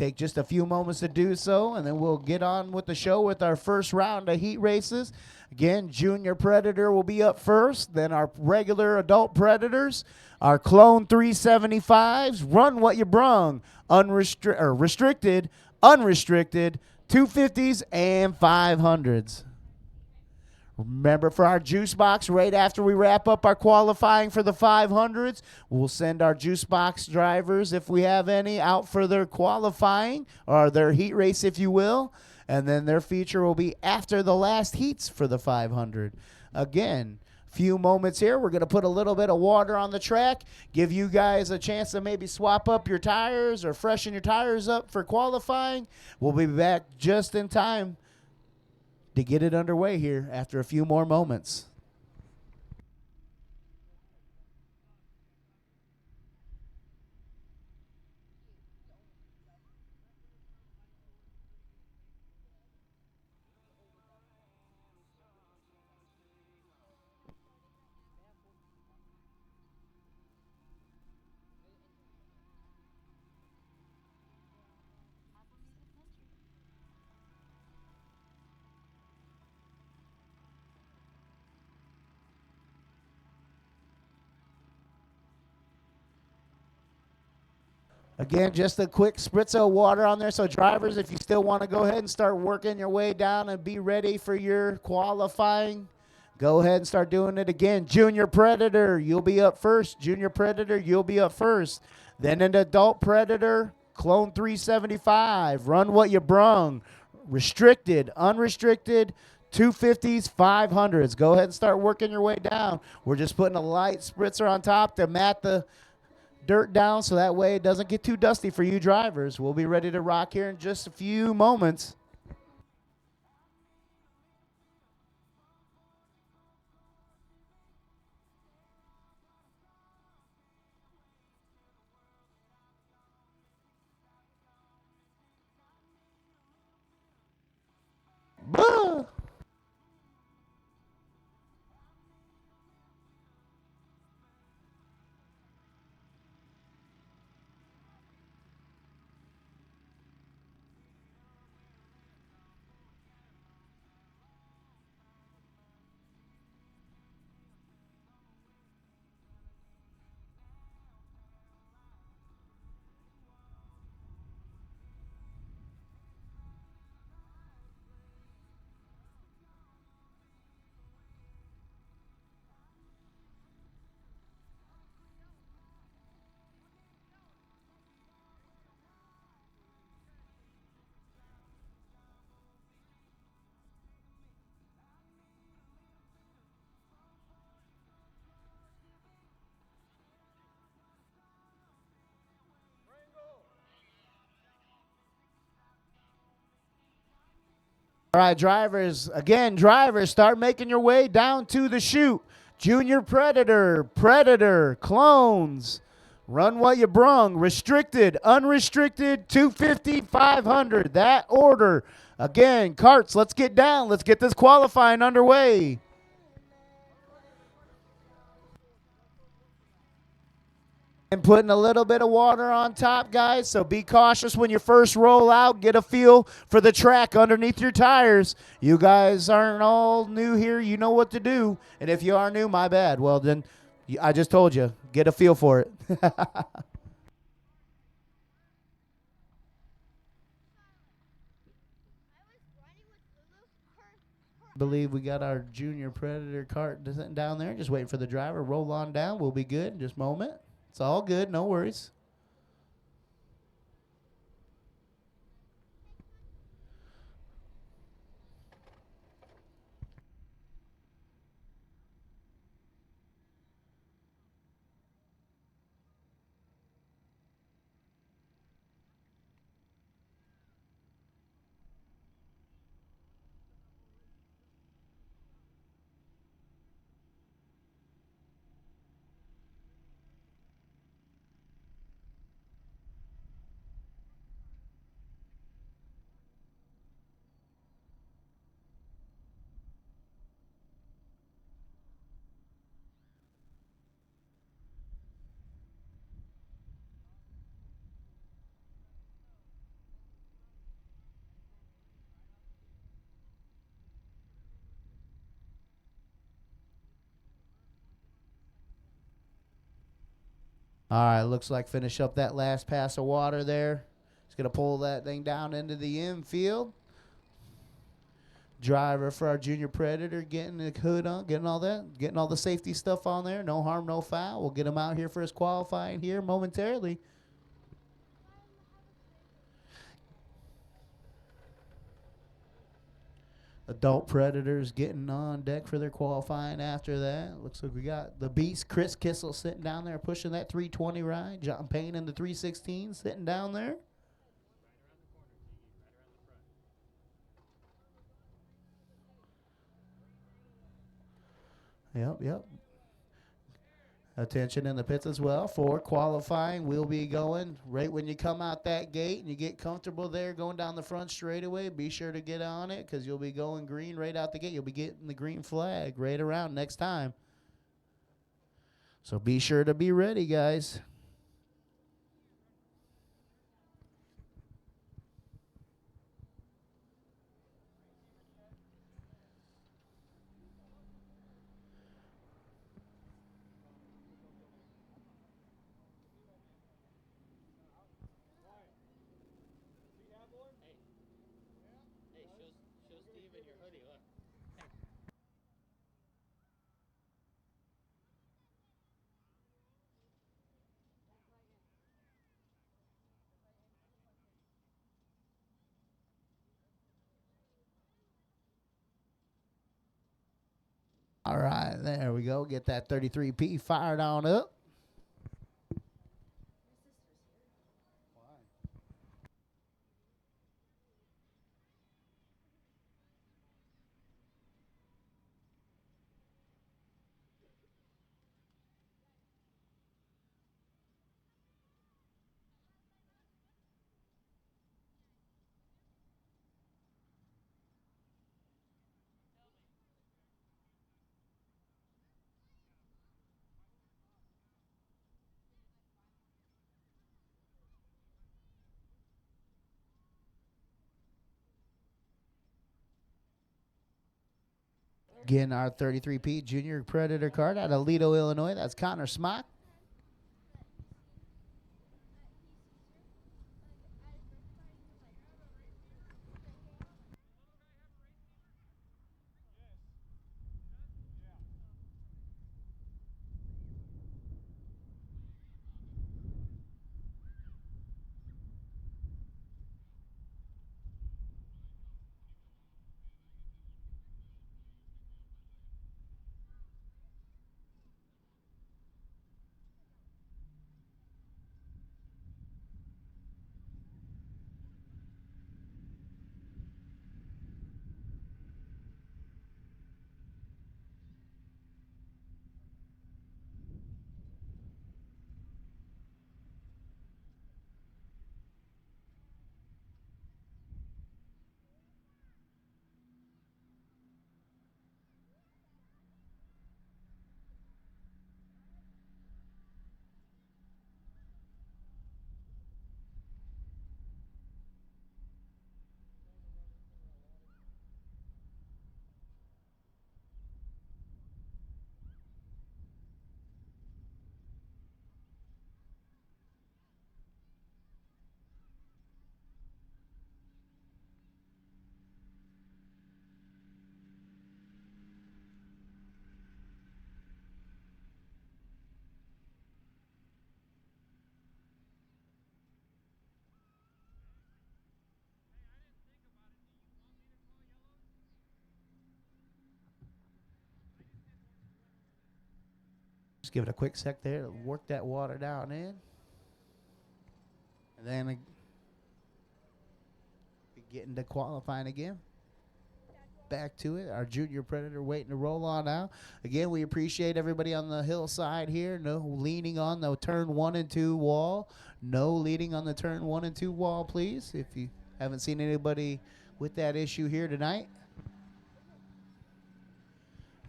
Take just a few moments to do so, and then we'll get on with the show with our first round of heat races. Again, Junior Predator will be up first, then our regular adult Predators, our Clone 375s, Run What You Brung, restricted, unrestricted, 250s, and 500s. Remember, for our juice box, right after we wrap up our qualifying for the 500s, we'll send our juice box drivers, if we have any, out for their qualifying, or their heat race, if you will. And then their feature will be after the last heats for the 500. Again, few moments here. We're going to put a little bit of water on the track, give you guys a chance to maybe swap up your tires or freshen your tires up for qualifying. We'll be back just in time to get it underway here after a few more moments. Again, just a quick spritz of water on there. So drivers, if you still want to go ahead and start working your way down and be ready for your qualifying, go ahead and start doing it again. Junior Predator, you'll be up first. Junior Predator, you'll be up first. Then an adult Predator, Clone 375, Run What You Brung, restricted, unrestricted, 250s, 500s. Go ahead and start working your way down. We're just putting a light spritzer on top to mat the dirt down so that way it doesn't get too dusty for you drivers. We'll be ready to rock here in just a few moments. Bah! All right, drivers, again, drivers, start making your way down to the chute. Junior Predator, Predator, Clones, Run What You Brung, restricted, unrestricted, 250, 500. That order. Again, Karts, let's get down. Let's get this qualifying underway. And putting a little bit of water on top, guys, so be cautious when you first roll out. Get a feel for the track underneath your tires. You guys aren't all new here. You know what to do. And if you are new, my bad. Well, then I just told you. Get a feel for it. Believe we got our Junior Predator cart sitting down there. Just waiting for the driver. Roll on down. We'll be good in just a moment. It's all good. No worries. All right, looks like finish up that last pass of water there. He's going to pull that thing down into the infield. Driver for our Junior Predator getting the hood on, getting all that, getting all the safety stuff on there. No harm, no foul. We'll get him out here for his qualifying here momentarily. Adult Predators getting on deck for their qualifying after that. Looks like we got the Beast, Chris Kissel, sitting down there pushing that 320 ride. John Payne in the 316 sitting down there. Yep. Attention in the pits as well for qualifying. We'll be going right when you come out that gate and you get comfortable there going down the front straightaway. Be sure to get on it because you'll be going green right out the gate. You'll be getting the green flag right around next time. So be sure to be ready, guys. All right, there we go. Get that 33P fired on up. Getting our 33P Junior Predator card out of Lido, Illinois. That's Connor Smock. Just give it a quick sec there to work that water down in. And then be getting to qualifying again. Back to it. Our Junior Predator waiting to roll on out. Again, we appreciate everybody on the hillside here. No leaning on the turn 1 and 2 wall. No leading on the turn 1 and 2 wall, please. If you haven't seen anybody with that issue here tonight.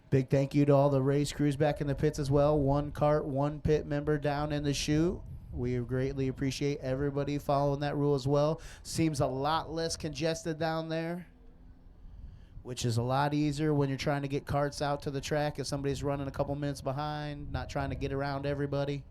Big thank you to all the race crews back in the pits as well. One kart, one pit member down in the chute. We greatly appreciate everybody following that rule as well. Seems a lot less congested down there, which is a lot easier when you're trying to get carts out to the track if somebody's running a couple minutes behind, not trying to get around everybody.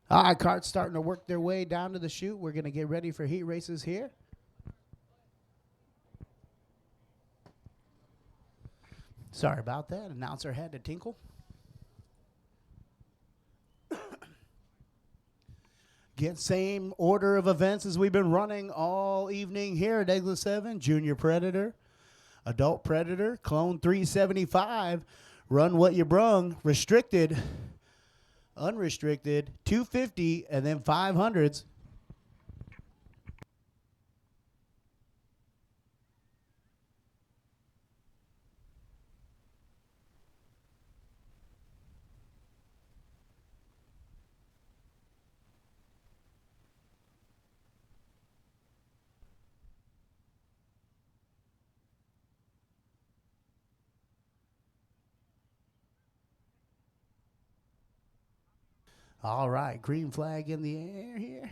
All right, carts starting to work their way down to the chute. We're going to get ready for heat races here. Sorry about that. Announcer had to tinkle. Again, same order of events as we've been running all evening here at Exit 7. Junior Predator, Adult Predator, Clone 375, Run What You Brung, Restricted, Unrestricted, 250, and then 500s. All right, green flag in the air here.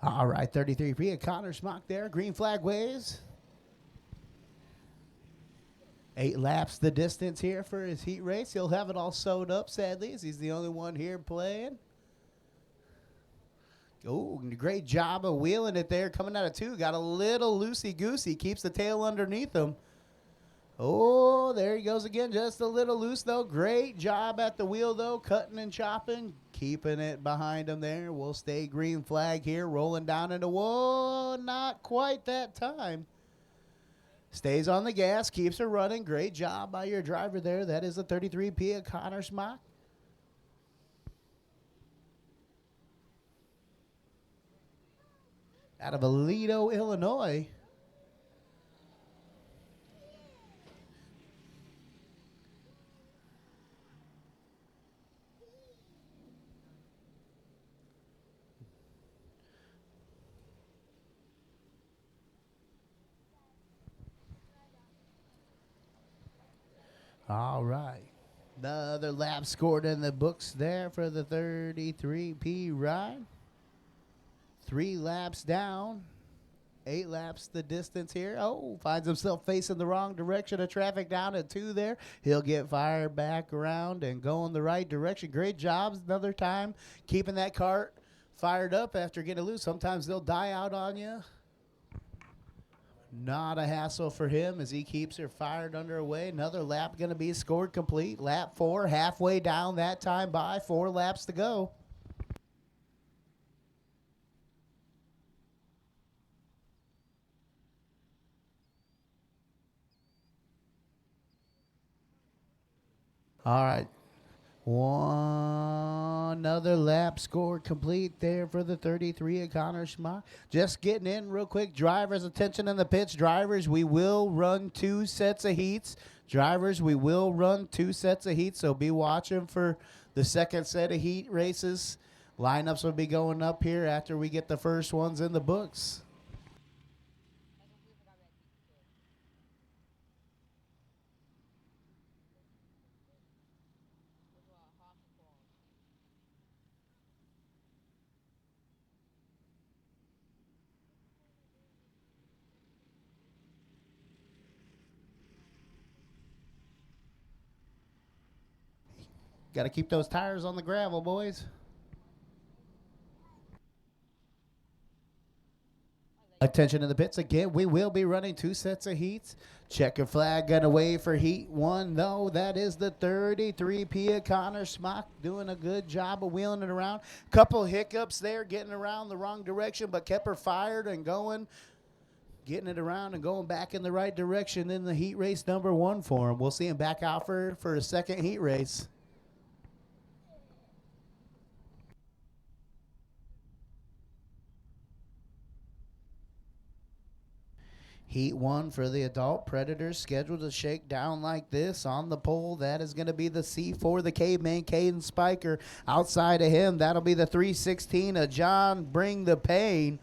All right, 33 Connor Smock there. Green flag waves. 8 laps the distance here for his heat race. He'll have it all sewed up, sadly, as he's the only one here playing. Oh, great job of wheeling it there. Coming out of 2. Got a little loosey-goosey. Keeps the tail underneath him. Oh, there he goes again. Just a little loose, though. Great job at the wheel, though. Cutting and chopping. Keeping it behind him there. We'll stay green flag here. Rolling down into, whoa, not quite that time. Stays on the gas. Keeps her running. Great job by your driver there. That is a 33P of Connor Smock. Out of Aledo, Illinois. All right. Another lap scored in the books there for the 33P ride. 3 laps down. 8 laps the distance here. Oh, finds himself facing the wrong direction of traffic down at 2 there. He'll get fired back around and go in the right direction. Great jobs another time keeping that cart fired up after getting loose. Sometimes they'll die out on you. Not a hassle for him as he keeps her fired underway. Another lap going to be scored complete. Lap 4, halfway down that time by. 4 laps to go. All right. Another lap scored complete there for the 33 of Connor Schmock. Just getting in real quick. Drivers, attention in the pits. Drivers, we will run 2 sets of heats. Drivers, we will run 2 sets of heats, so be watching for the second set of heat races. Lineups will be going up here after we get the first ones in the books. Got to keep those tires on the gravel, boys. Attention in the pits again. We will be running 2 sets of heats. Checker flag gun away for heat 1. No, that is the 33P of Connor Smock doing a good job of wheeling it around. Couple hiccups there, getting around the wrong direction, but kept her fired and going. Getting it around and going back in the right direction in the heat race number 1 for him. We'll see him back out for a second heat race. Heat 1 for the adult Predators scheduled to shake down like this on the pole. That is going to be the C4, the Caveman, Caden Spiker. Outside of him, that'll be the 316 of John Bring the Pain.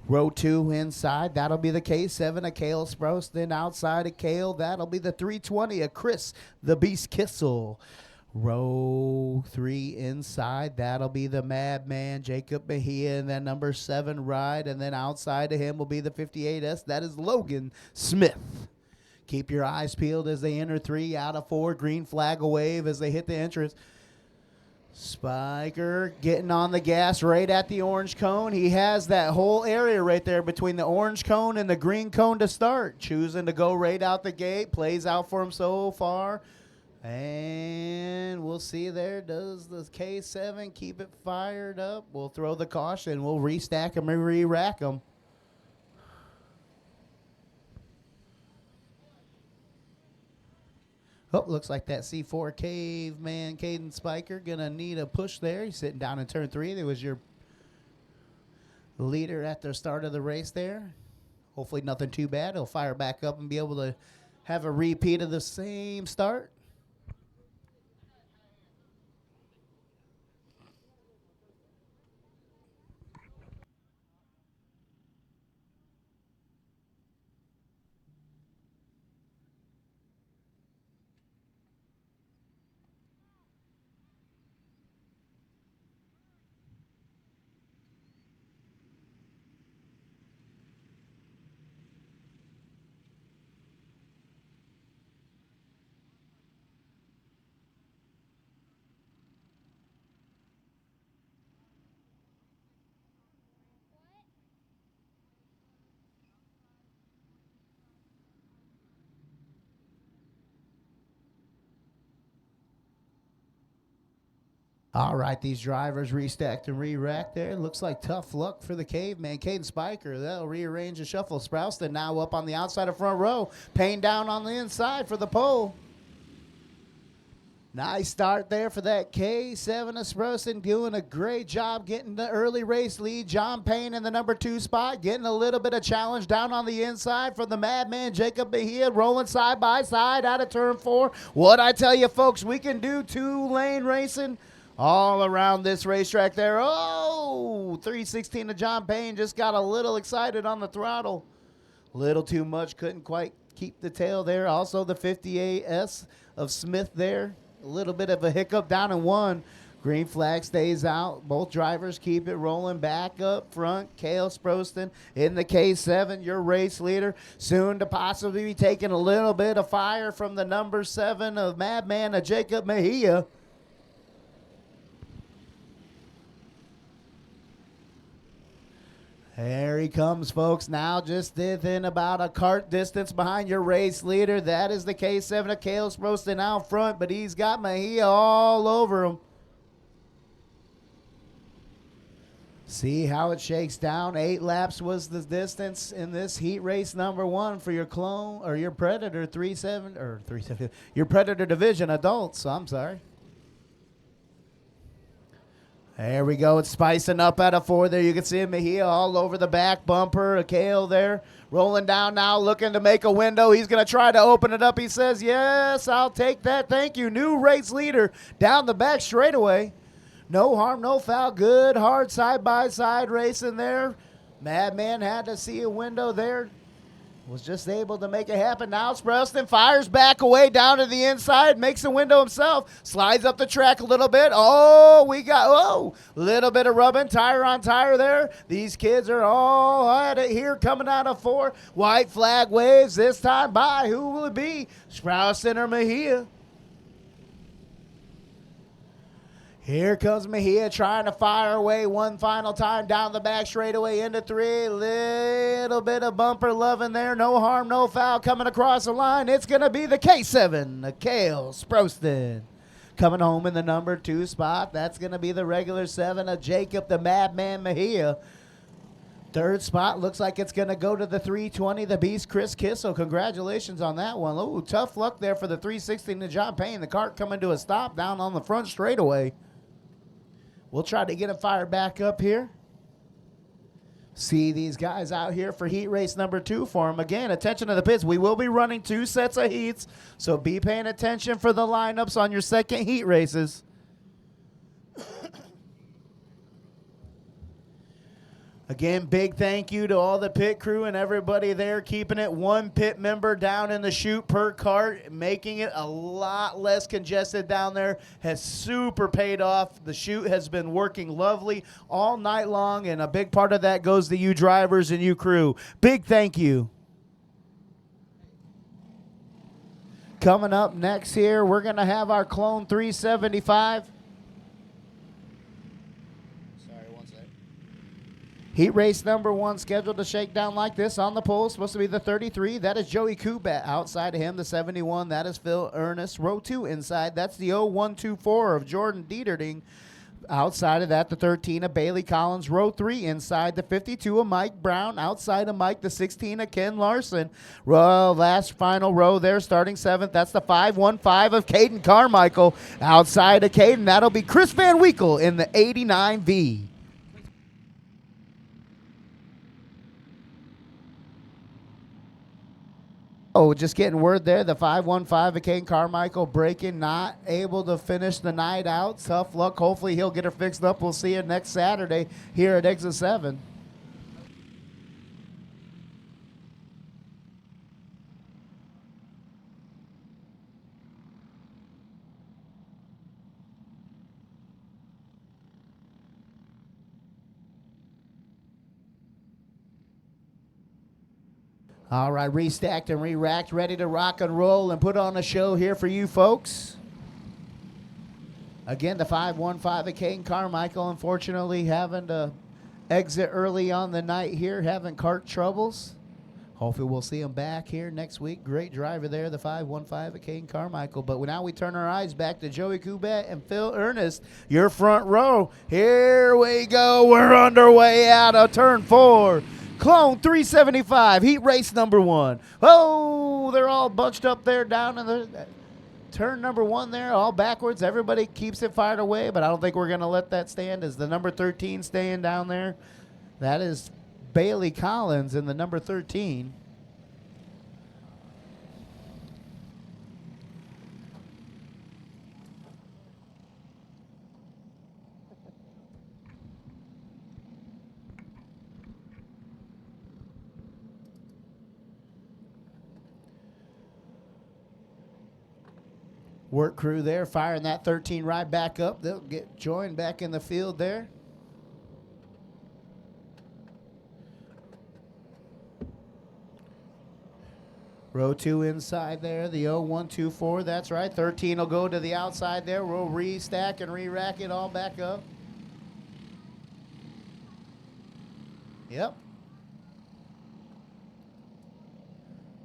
Row 2 inside, that'll be the K7 of Kale Sprouse. Then outside of Kale, that'll be the 320 of Chris, the Beast Kissel. Row 3 inside, that'll be the Madman, Jacob Mejia, and then number 7 ride. And then outside of him will be the 58S, that is Logan Smith. Keep your eyes peeled as they enter 3 out of 4. Green flag a wave as they hit the entrance. Spiker getting on the gas right at the orange cone. He has that whole area right there between the orange cone and the green cone to start. Choosing to go right out the gate. Plays out for him so far. And we'll see there. Does the K7 keep it fired up? We'll throw the caution. We'll restack them and re-rack them. Oh, looks like that C4 Caveman Caden Spiker going to need a push there. He's sitting down in turn 3. There was your leader at the start of the race there. Hopefully nothing too bad. He'll fire back up and be able to have a repeat of the same start. All right, these drivers restacked and re-racked there. Looks like tough luck for the Caveman, Caden Spiker. That'll rearrange the shuffle. Sprouston now up on the outside of front row. Payne down on the inside for the pole. Nice start there for that K7 of Sprouston, doing a great job getting the early race lead. John Payne in the number 2 spot, getting a little bit of challenge down on the inside for the Madman, Jacob Mejia, rolling side by side out of turn 4. What I tell you, folks, we can do 2-lane racing all around this racetrack there. Oh, 316 to John Payne just got a little excited on the throttle. Little too much, couldn't quite keep the tail there. Also the 58S of Smith there. A little bit of a hiccup down in 1. Green flag stays out. Both drivers keep it rolling back up front. Cale Sprouston in the K7, your race leader. Soon to possibly be taking a little bit of fire from the number 7 of Madman, of Jacob Mejia. There he comes, folks. Now just within about a kart distance behind your race leader. That is the K7 of Cale Sprouston out front, but he's got Mejia all over him. See how it shakes down. 8 laps was the distance in this heat race number 1 for your clone or your Predator 37 or 37. Your Predator division adults. I'm sorry. There we go. It's spicing up out of 4 there. You can see Mejia all over the back bumper. Kale there rolling down now, looking to make a window. He's going to try to open it up. He says, yes, I'll take that. Thank you. New race leader down the back straightaway. No harm, no foul. Good, hard side-by-side racing there. Madman had to see a window there. Was just able to make it happen. Now Sprouston fires back away down to the inside, makes a window himself, slides up the track a little bit. Oh, we got, oh, little bit of rubbing, tire on tire there. These kids are all at it here coming out of 4. White flag waves this time by, who will it be? Sprouston or Mejia? Here comes Mejia trying to fire away one final time down the back straightaway into 3. Little bit of bumper loving there. No harm, no foul coming across the line. It's going to be the K7, the Cale Sprouston. Coming home in the number 2 spot. That's going to be the regular 7 of Jacob, the Madman Mejia. 3rd spot looks like it's going to go to the 320, the Beast Chris Kissel. Congratulations on that one. Oh, tough luck there for the 316 to John Payne. The kart coming to a stop down on the front straightaway. We'll try to get it fired back up here. See these guys out here for heat race number 2 for them. Again, attention to the pits. We will be running 2 sets of heats, so be paying attention for the lineups on your second heat races. Again, big thank you to all the pit crew and everybody there keeping it one pit member down in the chute per cart, making it a lot less congested down there. Has super paid off. The chute has been working lovely all night long, and a big part of that goes to you drivers and you crew. Big thank you. Coming up next here, we're going to have our Clone 375. Heat race number 1 scheduled to shake down like this on the pole. Supposed to be the 33. That is Joey Kubat. Outside of him, the 71. That is Phil Ernest. Row 2 inside. That's the 0124 of Jordan Dieterding. Outside of that, the 13 of Bailey Collins. Row 3 inside. The 52 of Mike Brown. Outside of Mike, the 16 of Ken Larson. Last final row there, starting 7th. That's the 515 of Caden Carmichael. Outside of Caden, that'll be Chris Van Winkle in the 89V. Oh, just getting word there. The 515 of Kane Carmichael breaking, not able to finish the night out. Tough luck. Hopefully he'll get her fixed up. We'll see you next Saturday here at Exit 7. All right, restacked and re-racked, ready to rock and roll and put on a show here for you folks. Again, the 515 of Caden Carmichael, unfortunately having to exit early on the night here, having cart troubles. Hopefully we'll see him back here next week. Great driver there, the 515 of Caden Carmichael. But now we turn our eyes back to Joey Kubat and Phil Ernest, your front row. Here we go. We're underway out of turn 4. Clone 375, heat race number 1. Oh, they're all bunched up there down in the turn number 1 there, all backwards. Everybody keeps it fired away, but I don't think we're going to let that stand. Is the number 13 staying down there? That is Bailey Collins in the number 13. Work crew there firing that 13 right back up. They'll get joined back in the field there. Row 2 inside there, the 0124, that's right. 13 will go to the outside there. We'll restack and re-rack it all back up. Yep.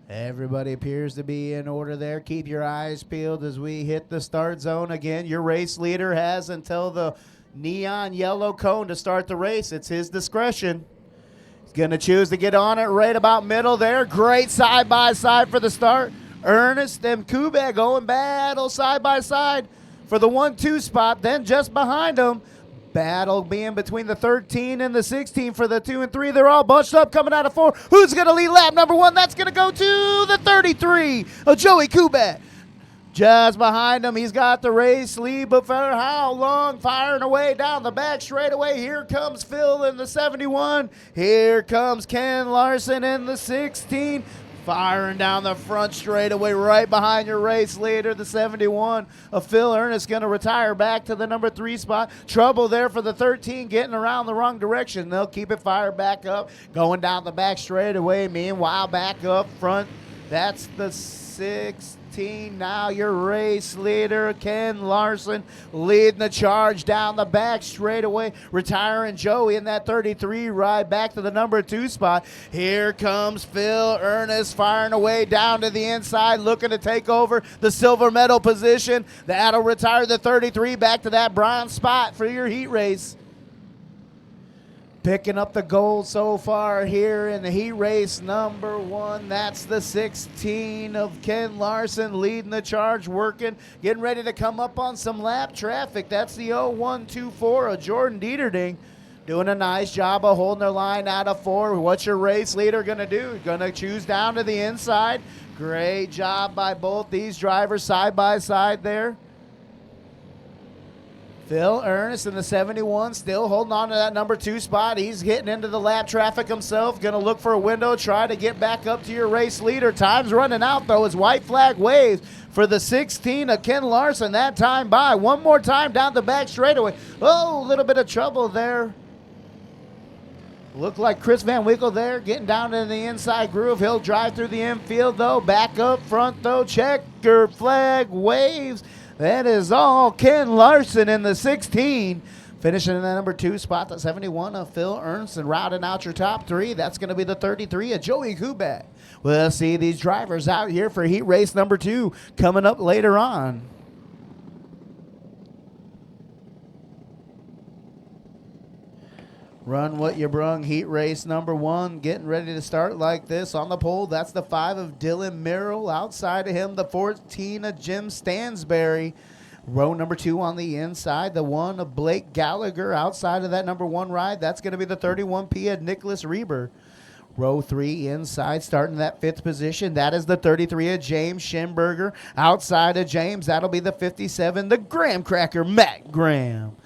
Everybody appears to be in order there. Keep your eyes peeled as we hit the start zone again. Your race leader has until the neon yellow cone to start the race. It's his discretion. He's going to choose to get on it right about middle there. Great side-by-side for the start. Ernest and Kubat going battle side-by-side for the 1-2 spot. Then just behind them, battle being between the 13 and the 16 for the 2 and 3. They're all bunched up coming out of 4. Who's going to lead lap number 1? That's going to go to the 33 of Joey Kubat. Just behind him, he's got the race lead, but for how long? Firing away down the back straightaway. Here comes Phil in the 71. Here comes Ken Larson in the 16. Firing down the front straightaway right behind your race leader, the 71 of Phil Ernest, going to retire back to the number 3 spot. Trouble there for the 13, getting around the wrong direction. They'll keep it fired back up, going down the back straightaway. Meanwhile, back up front, that's the 16. Now your race leader, Ken Larson, leading the charge down the back straightaway, retiring Joey in that 33 ride back to the number 2 spot. Here comes Phil Ernest firing away down to the inside, looking to take over the silver medal position. That'll retire the 33 back to that bronze spot for your heat race. Picking up the gold so far here in the heat race number 1. That's the 16 of Ken Larson leading the charge, working, getting ready to come up on some lap traffic. That's the 0124 of Jordan Dieterding. Doing a nice job of holding their line out of 4. What's your race leader going to do? Going to choose down to the inside. Great job by both these drivers side by side there. Phil Ernest in the 71 still holding on to that number 2 spot. He's getting into the lap traffic himself. Going to look for a window, try to get back up to your race leader. Time's running out, though, as white flag waves for the 16 of Ken Larson. That time by. One more time down the back straightaway. Oh, a little bit of trouble there. Looked like Chris Van Winkle there getting down in the inside groove. He'll drive through the infield, though. Back up front, though. Checker flag waves. That is all Ken Larson in the 16. Finishing in the number 2 spot, the 71 of Phil Ernst, and routing out your top 3. That's going to be the 33 of Joey Kubek. We'll see these drivers out here for heat race number 2 coming up later on. Run what you brung, heat race number 1, getting ready to start like this. On the pole, that's the 5 of Dylan Merrill. Outside of him, the 14 of Jim Stansberry. Row number 2 on the inside, the 1 of Blake Gallagher. Outside of that number 1 ride, that's going to be the 31P of Nicholas Reber. Row 3 inside, starting that 5th position. That is the 33 of James Schimberger. Outside of James, that'll be the 57, the Graham Cracker, Matt Graham.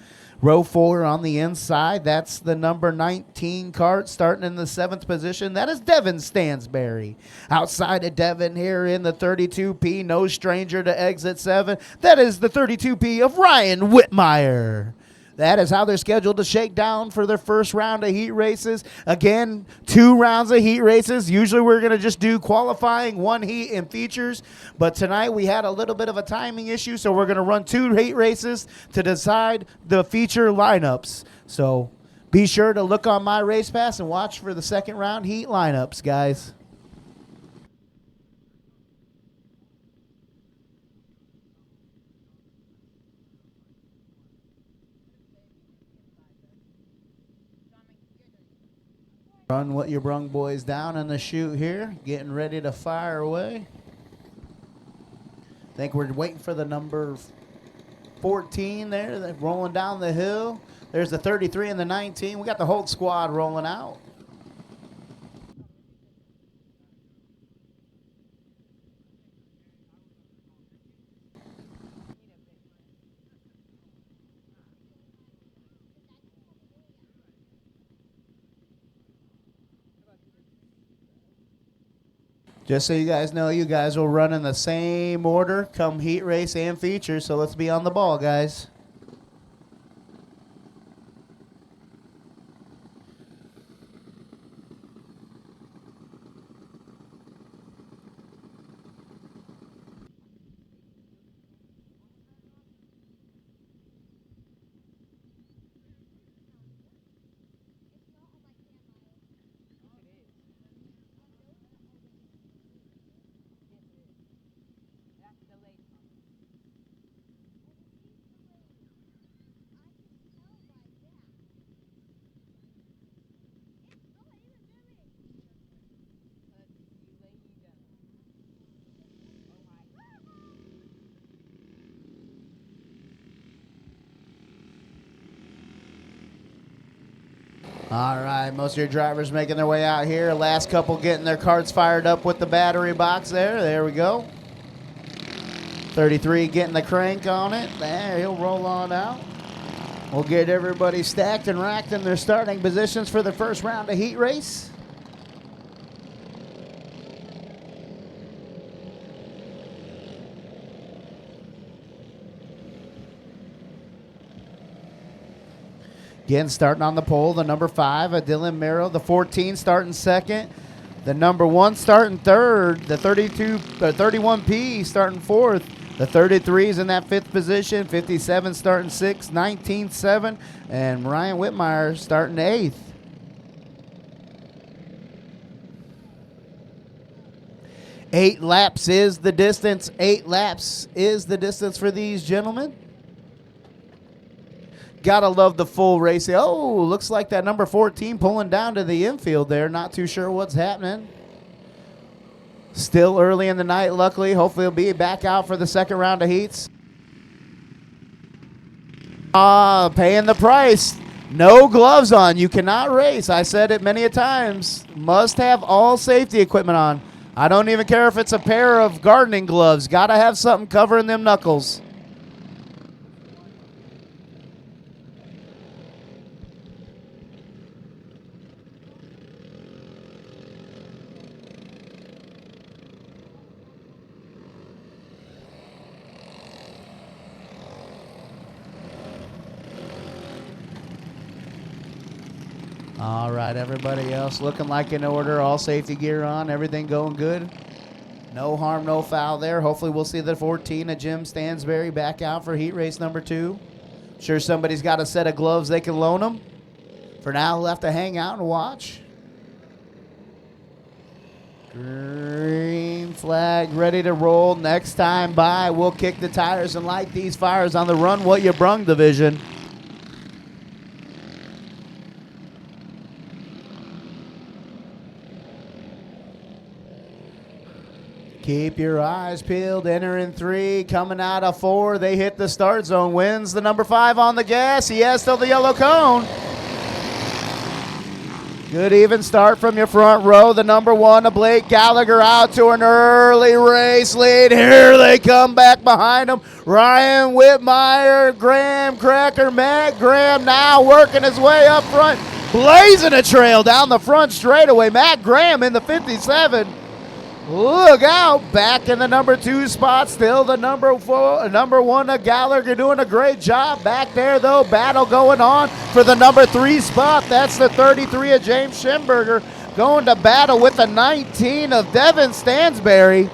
Row 4 on the inside, that's the number 19 Kart, starting in the 7th position. That is Devin Stansberry. Outside of Devin here in the 32P, no stranger to exit 7. That is the 32P of Ryan Whitmire. That is how they're scheduled to shake down for their first round of heat races. Again, 2 rounds of heat races. Usually we're going to just do qualifying, 1 heat and features. But tonight we had a little bit of a timing issue, so we're going to run 2 heat races to decide the feature lineups. So be sure to look on My Race Pass and watch for the second round heat lineups, guys. Run what you brung boys down in the chute here, getting ready to fire away. I think we're waiting for the number 14 there, they're rolling down the hill. There's the 33 and the 19. We got the whole squad rolling out. Just so you guys know, you guys will run in the same order come heat race and feature, so let's be on the ball, guys. All right, most of your drivers making their way out here. Last couple getting their carts fired up with the battery box there. There we go. 33 getting the crank on it. There, he'll roll on out. We'll get everybody stacked and racked in their starting positions for the first round of heat race. Again, starting on the pole, the number 5, Dylan Merrill. The 14 starting second. The number 1 starting third. The 31P starting 4th. The 33 is in that 5th position. 57 starting 6th. 19th, 7th. And Ryan Whitmire starting 8th. Eight laps is the distance. 8 laps is the distance for these gentlemen. Gotta love the full race. Oh, looks like that number 14 pulling down to the infield there. Not too sure what's happening. Still early in the night, luckily. Hopefully he'll be back out for the second round of heats. Paying the price. No gloves on. You cannot race. I said it many a times. Must have all safety equipment on. I don't even care if it's a pair of gardening gloves. Gotta have something covering them knuckles. All right, everybody else looking like in order. All safety gear on. Everything going good. No harm, no foul there. Hopefully we'll see the 14 of Jim Stansberry back out for heat race number 2. Sure somebody's got a set of gloves they can loan them. For now, we'll have to hang out and watch. Green flag ready to roll. Next time by, we'll kick the tires and light these fires on the Run What You Brung division. Keep your eyes peeled. Entering 3, coming out of 4. They hit the start zone. Wins the number 5 on the gas. Yes, till the yellow cone. Good even start from your front row. The number 1 of Blake Gallagher out to an early race lead. Here they come back behind him. Ryan Whitmire, Graham Cracker, Matt Graham now working his way up front. Blazing a trail down the front straightaway. Matt Graham in the 57. Look out, back in the number 2 spot, still the number 1 of Gallagher doing a great job. Back there, though, battle going on for the number 3 spot. That's the 33 of James Schimberger going to battle with the 19 of Devin Stansberry.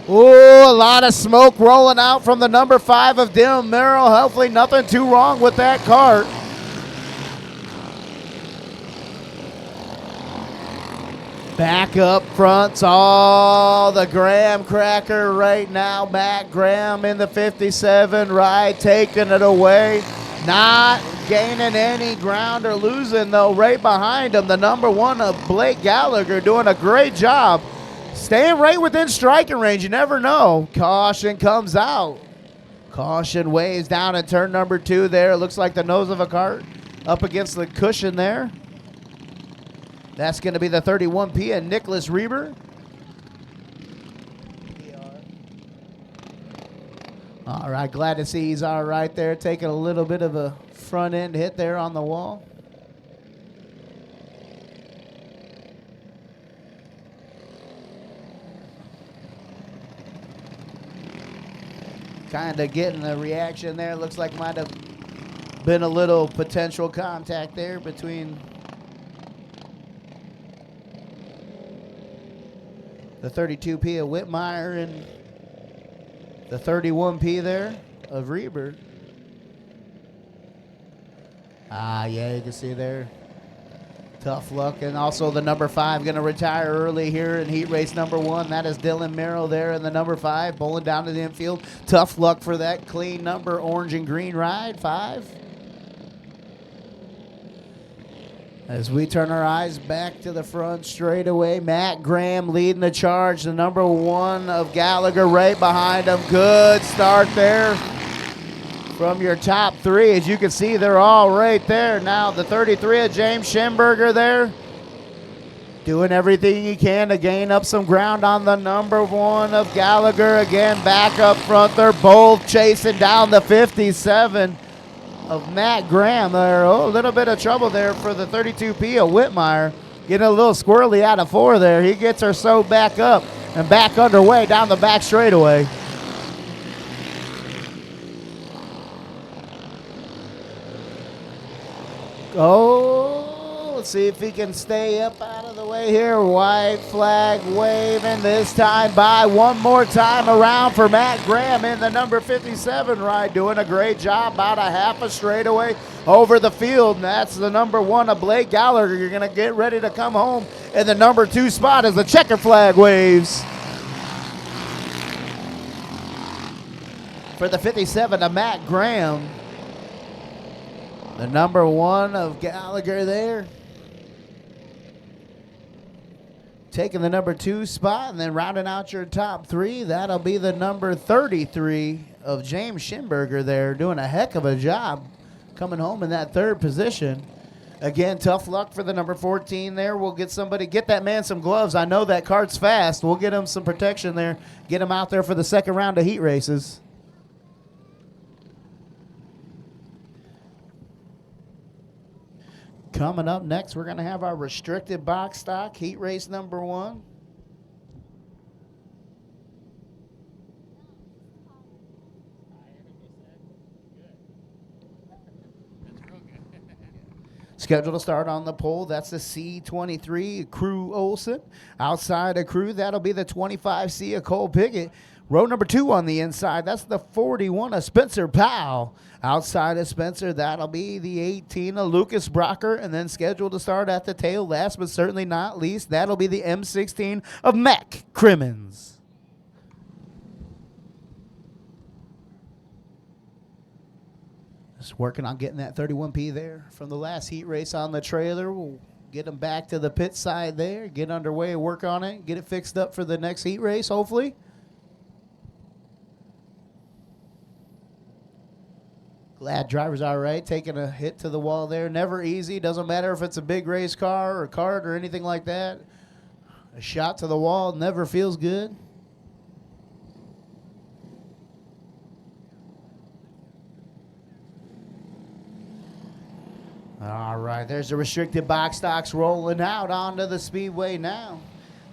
Ooh, a lot of smoke rolling out from the number 5 of Dylan Merrill. Hopefully nothing too wrong with that cart. Back up front's all the Graham Cracker right now. Matt Graham in the 57 right, taking it away. Not gaining any ground or losing, though, right behind him. The number 1 of Blake Gallagher doing a great job. Staying right within striking range, you never know. Caution comes out. Caution waves down in turn number 2 there. It looks like the nose of a cart up against the cushion there. That's going to be the 31P of Nicholas Reber. All right, glad to see he's all right there. Taking a little bit of a front end hit there on the wall. Kind of getting the reaction there. Looks like might have been a little potential contact there between the 32P of Whitmire and the 31P there of Reber. Yeah, you can see there. Tough luck. And also the number 5 going to retire early here in heat race number 1. That is Dylan Merrill there in the number 5, bowling down to the infield. Tough luck for that clean number, orange and green ride, 5. As we turn our eyes back to the front straightaway, Matt Graham leading the charge. The number 1 of Gallagher right behind him. Good start there from your top 3. As you can see, they're all right there. Now the 33 of James Schimberger there, doing everything he can to gain up some ground on the number 1 of Gallagher. Again, back up front. They're both chasing down the 57. Of Matt Graham there. Oh, a little bit of trouble there for the 32P of Whitmire. Getting a little squirrely out of 4 there. He gets her sewed back up and back underway down the back straightaway. Oh, let's see if he can stay up out of the way here. White flag waving this time by. One more time around for Matt Graham in the number 57 ride. Doing a great job. About a half a straightaway over the field. And that's the number 1 of Blake Gallagher. You're going to get ready to come home in the number 2 spot as the checker flag waves. For the 57 of Matt Graham. The number 1 of Gallagher there. Taking the number 2 spot and then rounding out your top 3. That'll be the number 33 of James Schimberger there. Doing a heck of a job coming home in that 3rd position. Again, tough luck for the number 14 there. We'll get that man some gloves. I know that cart's fast. We'll get him some protection there. Get him out there for the 2nd round of heat races. Coming up next, we're going to have our restricted box stock heat race number 1. Scheduled to start on the pole, that's the C23, Crew Olson. Outside of Crew, that'll be the 25C of Cole Pickett. Row number 2 on the inside, that's the 41 of Spencer Powell. Outside of Spencer, that'll be the 18 of Lucas Brocker. And then scheduled to start at the tail, last but certainly not least, that'll be the M16 of Mac Crimmins. Just working on getting that 31P there from the last heat race on the trailer. We'll get them back to the pit side there, get underway, work on it, get it fixed up for the next heat race, hopefully. Glad driver's all right, taking a hit to the wall there. Never easy. Doesn't matter if it's a big race car or a kart or anything like that. A shot to the wall never feels good. All right, there's the restricted box stocks rolling out onto the speedway now.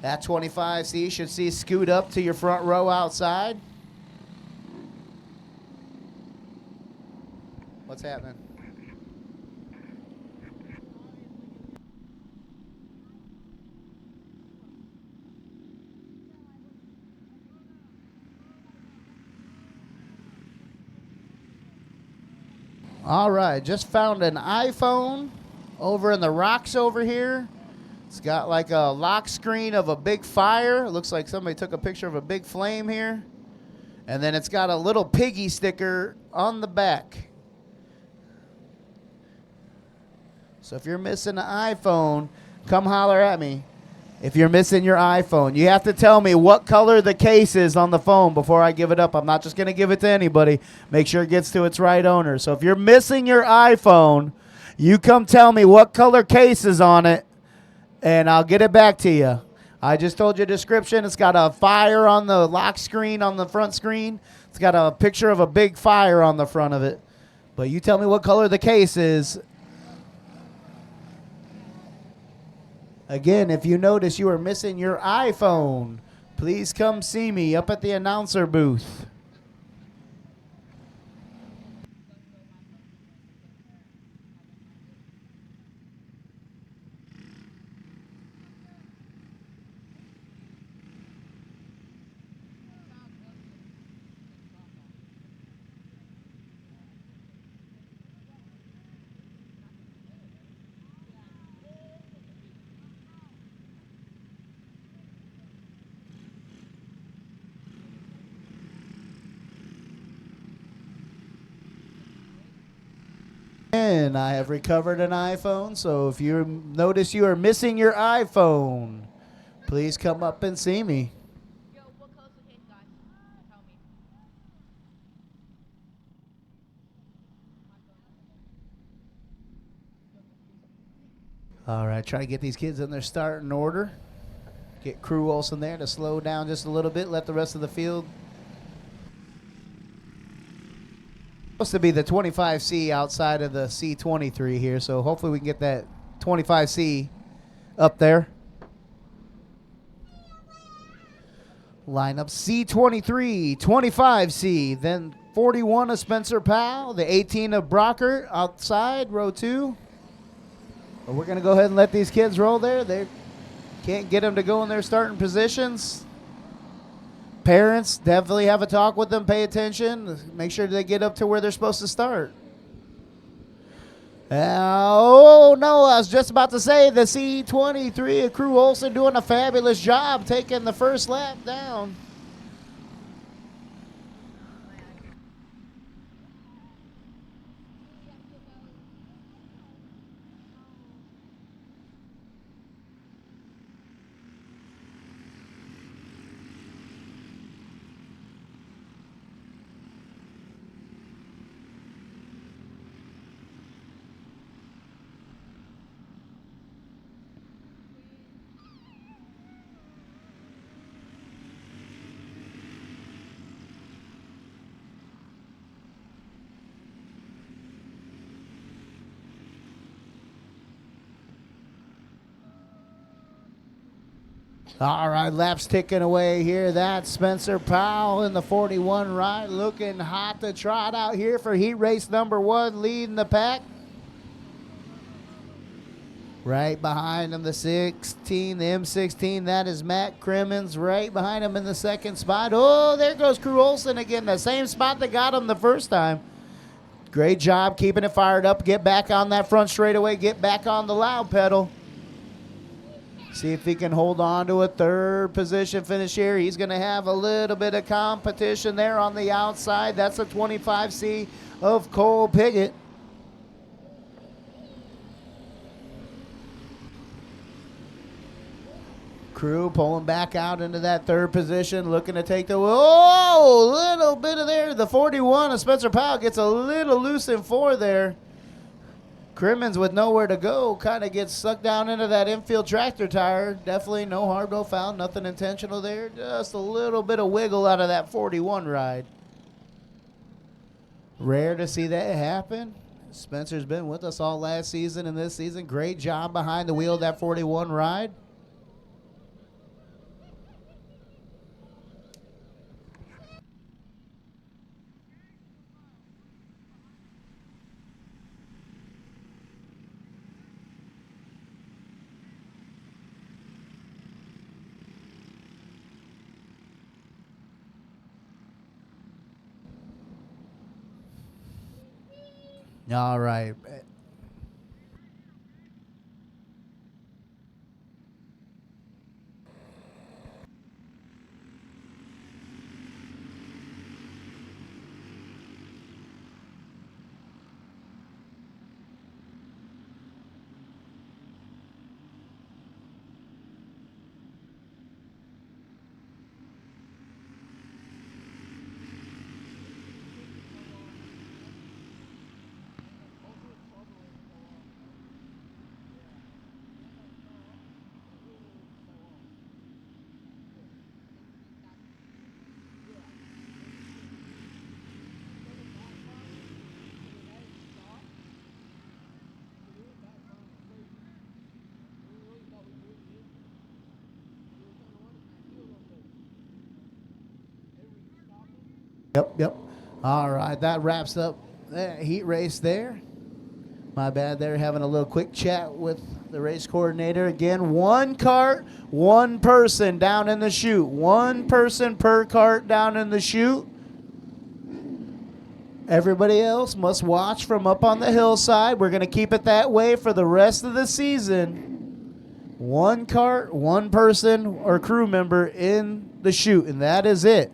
That 25C should see scoot up to your front row outside. What's happening? All right, just found an iPhone over in the rocks over here. It's got like a lock screen of a big fire. It looks like somebody took a picture of a big flame here. And then it's got a little piggy sticker on the back. So if you're missing an iPhone, come holler at me. If you're missing your iPhone, you have to tell me what color the case is on the phone before I give it up. I'm not just going to give it to anybody. Make sure it gets to its right owner. So if you're missing your iPhone, you come tell me what color case is on it, and I'll get it back to you. I just told you a description. It's got a fire on the lock screen on the front screen. It's got a picture of a big fire on the front of it. But you tell me what color the case is. Again, if you notice you are missing your iPhone, please come see me up at the announcer booth. And I have recovered an iPhone, so if you notice you are missing your iPhone, please come up and see me. Yo, what color's the case, guys? Tell me. All right, try to get these kids in their starting order. Get Crew Olson there to slow down just a little bit, let the rest of the field. Supposed to be the 25C outside of the C23 here, so hopefully we can get that 25C up there. Lineup C23, 25C, then 41 of Spencer Powell, the 18 of Brocker outside, row 2. But we're going to go ahead and let these kids roll there. They can't get them to go in their starting positions. Parents, definitely have a talk with them, pay attention, make sure they get up to where they're supposed to start. Oh, no, I was just about to say the C23 of Crew Olson doing a fabulous job taking the first lap down. All right, laps ticking away here. That's Spencer Powell in the 41 ride, looking hot to trot out here for heat race number 1, leading the pack. Right behind him, the 16, the M16, that is Matt Crimmins. Right behind him in the second spot. Oh, there goes Crew Olson again, the same spot that got him the first time. Great job keeping it fired up. Get back on that front straightaway. Get back on the loud pedal. See if he can hold on to a third position finish here. He's going to have a little bit of competition there on the outside. That's a 25C of Cole Piggott. Crew pulling back out into that third position, looking to take the, oh, little bit of there. The 41 of Spencer Powell gets a little loose in four there. Crimmins with nowhere to go kind of gets sucked down into that infield tractor tire. Definitely no harm, no foul, nothing intentional there. Just a little bit of wiggle out of that 41 ride. Rare to see that happen. Spencer's been with us all last season and this season. Great job behind the wheel of that 41 ride. All right. Yep. All right, that wraps up that heat race there. My bad there, having a little quick chat with the race coordinator. Again, one cart, one person down in the chute. One person per cart down in the chute. Everybody else must watch from up on the hillside. We're going to keep it that way for the rest of the season. One cart, one person or crew member in the chute, and that is it.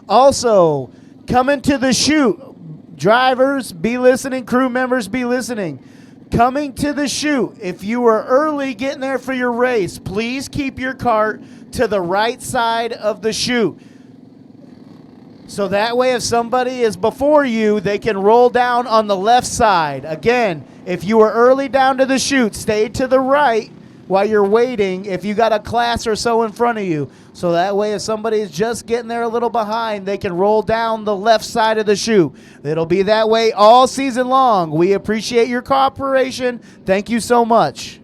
Also, coming to the chute, drivers, be listening, crew members, be listening. Coming to the chute, if you are early getting there for your race, please keep your cart to the right side of the chute. So that way if somebody is before you, they can roll down on the left side. Again, if you are early down to the chute, stay to the right while you're waiting if you got a class or so in front of you. So that way if somebody is just getting there a little behind, they can roll down the left side of the chute. It'll be that way all season long. We appreciate your cooperation. Thank you so much.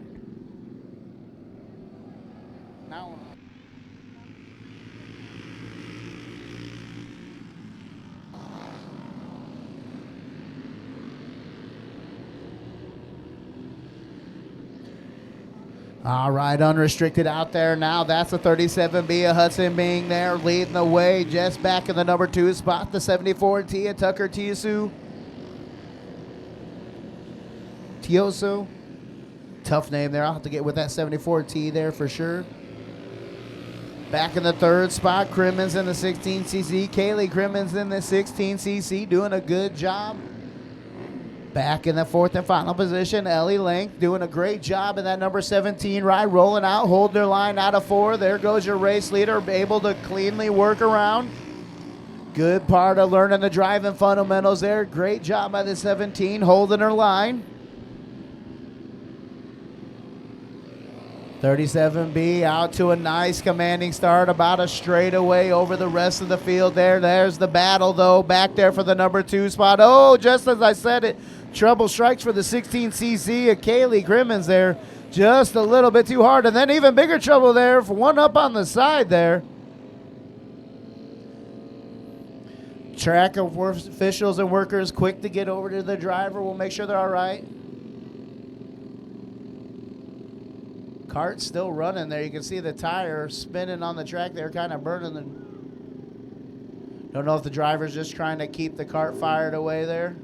All right, unrestricted out there now. That's a 37B of Hudson being there, leading the way. Just back in the number 2 spot, the 74T of Tucker Tiosu. Tough name there. I'll have to get with that 74T there for sure. Back in the 3rd spot, Crimmins in the 16cc. Kaylee Crimmins in the 16cc doing a good job. Back in the 4th and final position, Ellie Link doing a great job in that number 17 ride, rolling out, holding their line out of 4. There goes your race leader, able to cleanly work around. Good part of learning the driving fundamentals there. Great job by the 17, holding her line. 37B out to a nice commanding start, about a straightaway over the rest of the field there. There's the battle, though, back there for the number 2 spot. Oh, just as I said it, trouble strikes for the 16cc of Kaylee Crimmins there. Just a little bit too hard. And then even bigger trouble there for one up on the side there. Track officials and workers quick to get over to the driver. We'll make sure they're all right. Kart's still running there. You can see the tire spinning on the track there, kind of burning the. Don't know if the driver's just trying to keep the kart fired away there.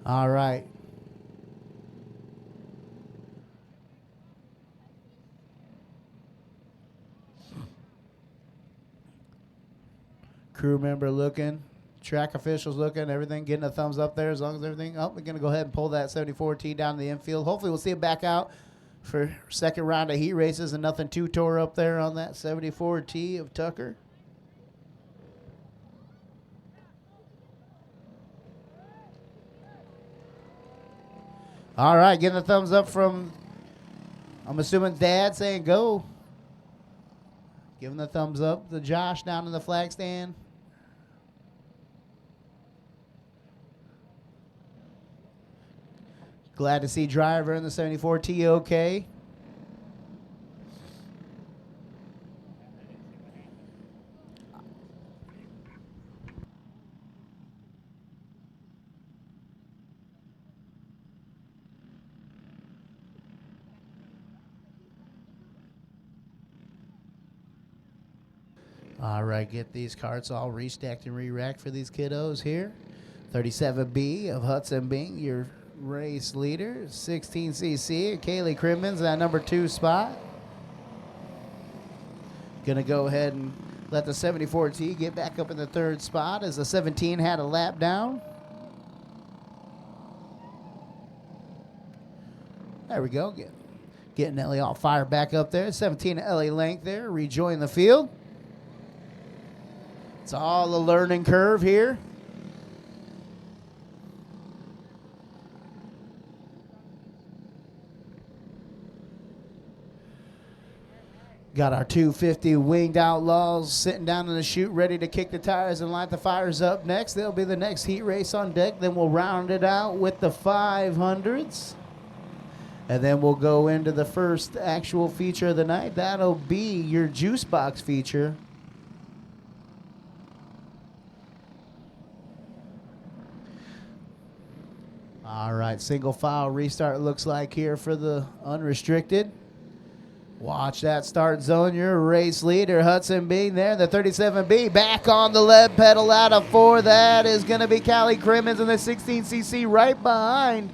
All right. Crew member looking, track officials looking, everything getting a thumbs up there as long as everything. Oh, we're going to go ahead and pull that 74T down the infield. Hopefully we'll see it back out for second round of heat races and nothing too tore up there on that 74T of Tucker. All right, getting a thumbs up from, I'm assuming, Dad saying go. Giving the thumbs up to Josh down in the flag stand. Glad to see driver in the 74T okay. All right, get these carts all restacked and re-racked for these kiddos here. 37B of Hudson Bing, your race leader. 16cc, Kaylee Crimmins, that number 2 spot. Gonna go ahead and let the 74T get back up in the 3rd spot as the 17 had a lap down. There we go, getting Ellie all fired back up there. 17 Ellie Lank there, rejoin the field. It's all a learning curve here. Got our 250 Winged Outlaws sitting down in the chute, ready to kick the tires and light the fires up next. They'll be the next heat race on deck. Then we'll round it out with the 500s. And then we'll go into the first actual feature of the night. That'll be your juice box feature. All right, single file restart looks like here for the unrestricted. Watch that start zone. Your race leader, Hudson Bing there. The 37B back on the lead pedal out of 4. That is going to be Callie Crimmins in the 16cc right behind.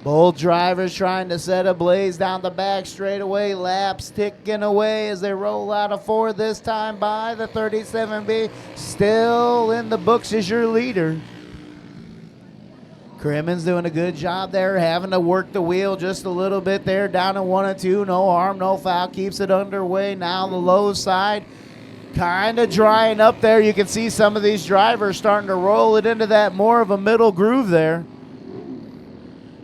Both drivers trying to set a blaze down the back straightaway. Laps ticking away as they roll out of 4 this time by the 37B. Still in the books as your leader. Crimmins doing a good job there, having to work the wheel just a little bit there, down in 1 and 2, no harm, no foul, keeps it underway. Now the low side kind of drying up there. You can see some of these drivers starting to roll it into that more of a middle groove there.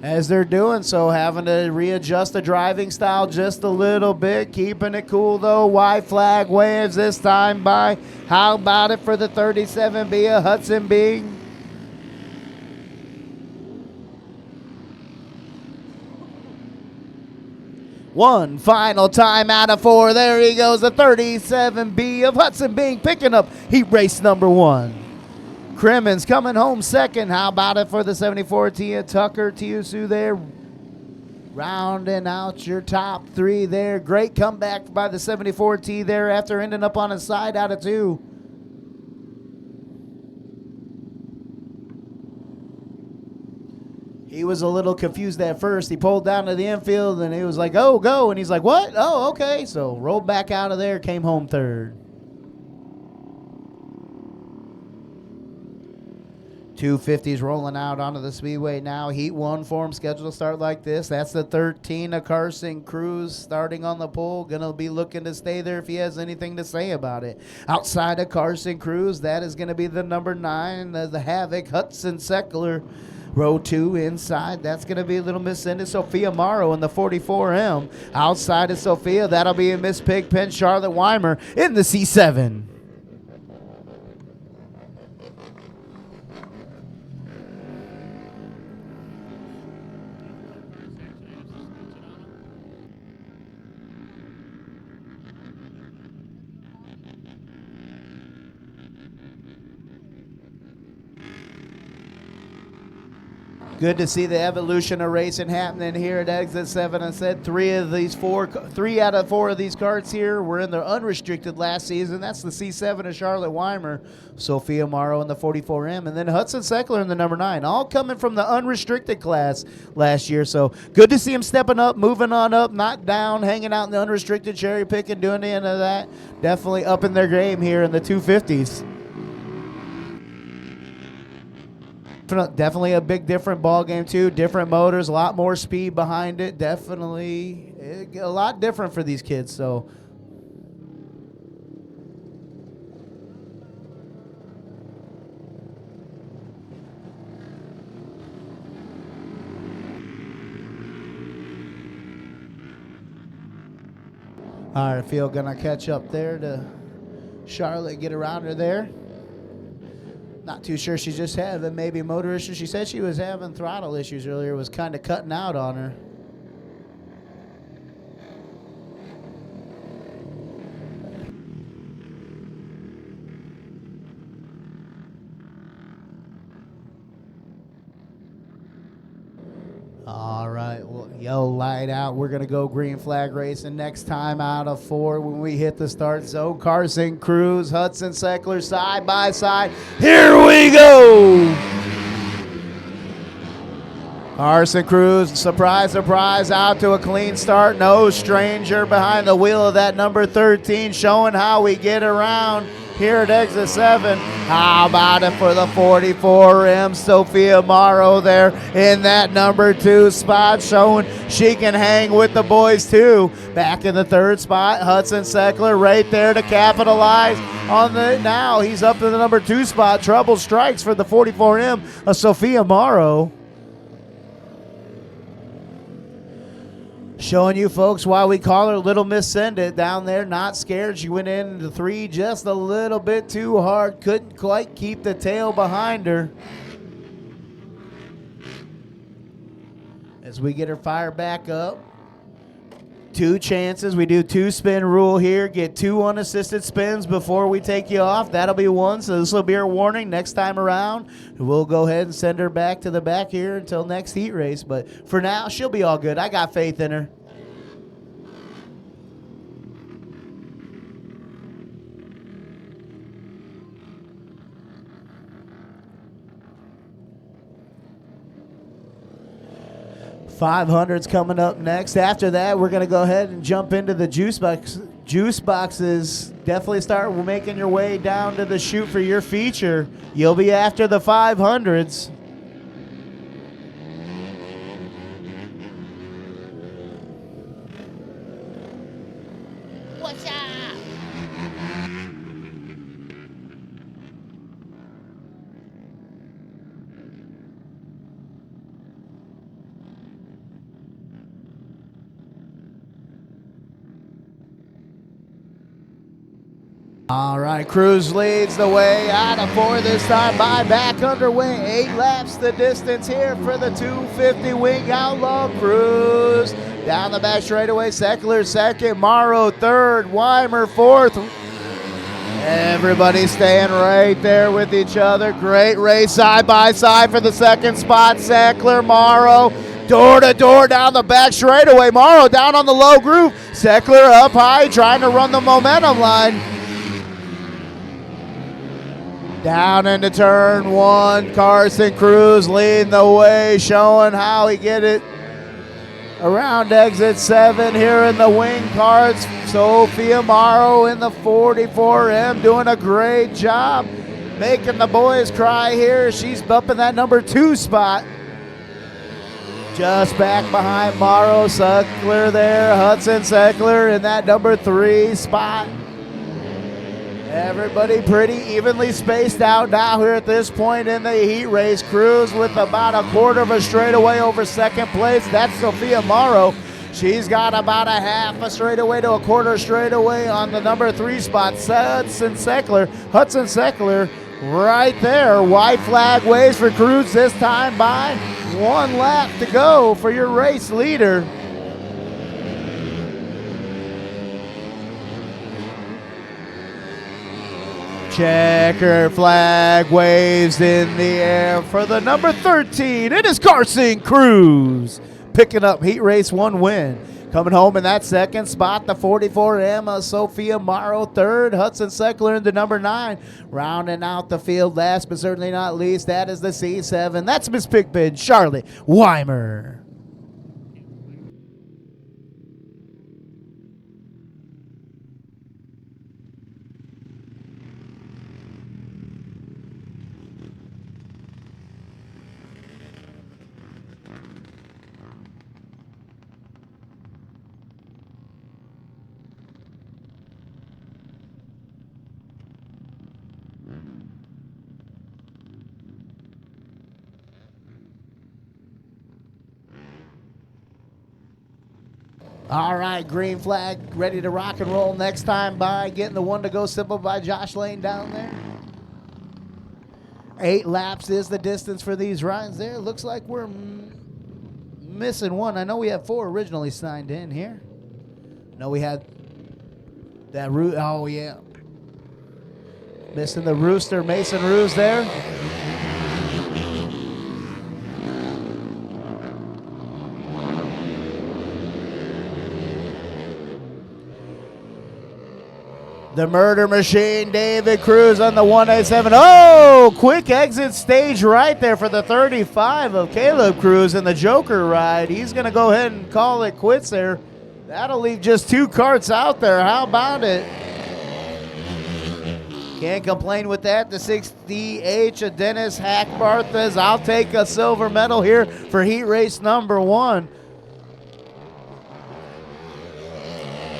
As they're doing so, having to readjust the driving style just a little bit, keeping it cool though. White flag waves this time by. How about it for the 37B of Hudson Bing? One final time out of 4. There he goes, the 37B of Hudson Bing picking up heat race number 1. Crimmins coming home second. How about it for the 74T of Tucker Tiusu there? Rounding out your top 3 there. Great comeback by the 74T there after ending up on a side out of 2. He was a little confused at first. He pulled down to the infield, and he was like, oh, go. And he's like, what? Oh, okay. So rolled back out of there, came home 3rd. 250s rolling out onto the speedway now. Heat 1 for him, scheduled to start like this. That's the 13 of Carson Cruz starting on the pole. Going to be looking to stay there if he has anything to say about it. Outside of Carson Cruz, that is going to be the number 9, the Havoc, Hudson Seckler. Row 2 inside, that's going to be little Miss Cindy Sophia Morrow in the 44M. Outside of Sophia, that'll be Miss Pigpen Charlotte Weimer in the C7. Good to see the evolution of racing happening here at Exit 7. I said three out of four of these karts here were in the unrestricted last season. That's the C7 of Charlotte Weimer, Sophia Morrow in the 44M, and then Hudson Seckler in the number 9, all coming from the unrestricted class last year. So good to see them stepping up, moving on up, not down, hanging out in the unrestricted, cherry picking, doing the end of that. Definitely upping their game here in the 250s. Definitely a big different ball game too. Different motors, a lot more speed behind it. Definitely a lot different for these kids. So all right, Field gonna catch up there to Charlotte, get around her there. Not too sure. She's just having maybe motor issues. She said she was having throttle issues earlier. Was kind of cutting out on her. All right, well, yellow light out. We're going to go green flag racing next time out of 4 when we hit the start zone. Carson Cruz, Hudson Seckler side by side. Here we go. Carson Cruz, surprise, surprise, out to a clean start. No stranger behind the wheel of that number 13, showing how we get around here at Exit 7. How about it for the 44M, Sophia Morrow there in that number 2 spot, showing she can hang with the boys too. Back in the 3rd spot, Hudson Seckler right there to capitalize on the, now he's up in the number 2 spot. Trouble strikes for the 44M of Sophia Morrow. Showing you folks why we call her Little Miss Send It down there. Not scared. She went into 3 just a little bit too hard. Couldn't quite keep the tail behind her. As we get her fired back up. 2 chances. We do 2 spin rule here. Get 2 unassisted spins before we take you off. That'll be 1. So this will be our warning next time around. We'll go ahead and send her back to the back here until next heat race. But for now, she'll be all good. I got faith in her. $500's coming up next. After that, we're going to go ahead and jump into the juice boxes. Definitely start making your way down to the chute for your feature. You'll be after the 500s. What's up? All right, Cruz leads the way out of 4 this time by back underway. 8 laps the distance here for the 250 Wing Outlaw. Cruz down the back straightaway. Seckler 2nd, Morrow 3rd, Weimer 4th. Everybody staying right there with each other. Great race side by side for the 2nd spot. Seckler, Morrow, door to door down the back straightaway. Morrow down on the low groove. Seckler up high trying to run the momentum line. Down into turn 1, Carson Cruz leading the way, showing how he get it around Exit 7 here in the wing karts. Sophia Morrow in the 44M doing a great job, making the boys cry here. She's up in that number 2 spot. Just back behind Morrow, Seckler there, Hudson Seckler in that number 3 spot. Everybody pretty evenly spaced out now here at this point in the heat race. Cruz with about a quarter of a straightaway over 2nd place. That's Sophia Morrow. She's got about a half a straightaway to a quarter straightaway on the number 3 spot. Hudson Seckler right there. White flag waves for Cruz this time by 1 lap to go for your race leader. Checker flag waves in the air for the number 13. It is Carson Cruz picking up heat race 1 win. Coming home in that second spot, the 44 Emma Sophia Morrow third. Hudson Seckler in the number 9. Rounding out the field last but certainly not least, that is the C7. That's Miss Pigpen, Charlotte Weimer. All right, green flag ready to rock and roll next time by. Getting the one to go simple by Josh Lane down there. 8 laps is the distance for these rides there. Looks like we're missing one. I know we had 4 originally signed in here. No, we had that root. Oh, yeah. Missing the Rooster, Mason Ruse there. The Murder Machine, David Cruz on the 187. Oh, quick exit stage right there for the 35 of Caleb Cruz in the Joker ride. He's going to go ahead and call it quits there. That'll leave just 2 karts out there. How about it? Can't complain with that. The 60H of Dennis Hackbarth says, I'll take a silver medal here for heat race number 1.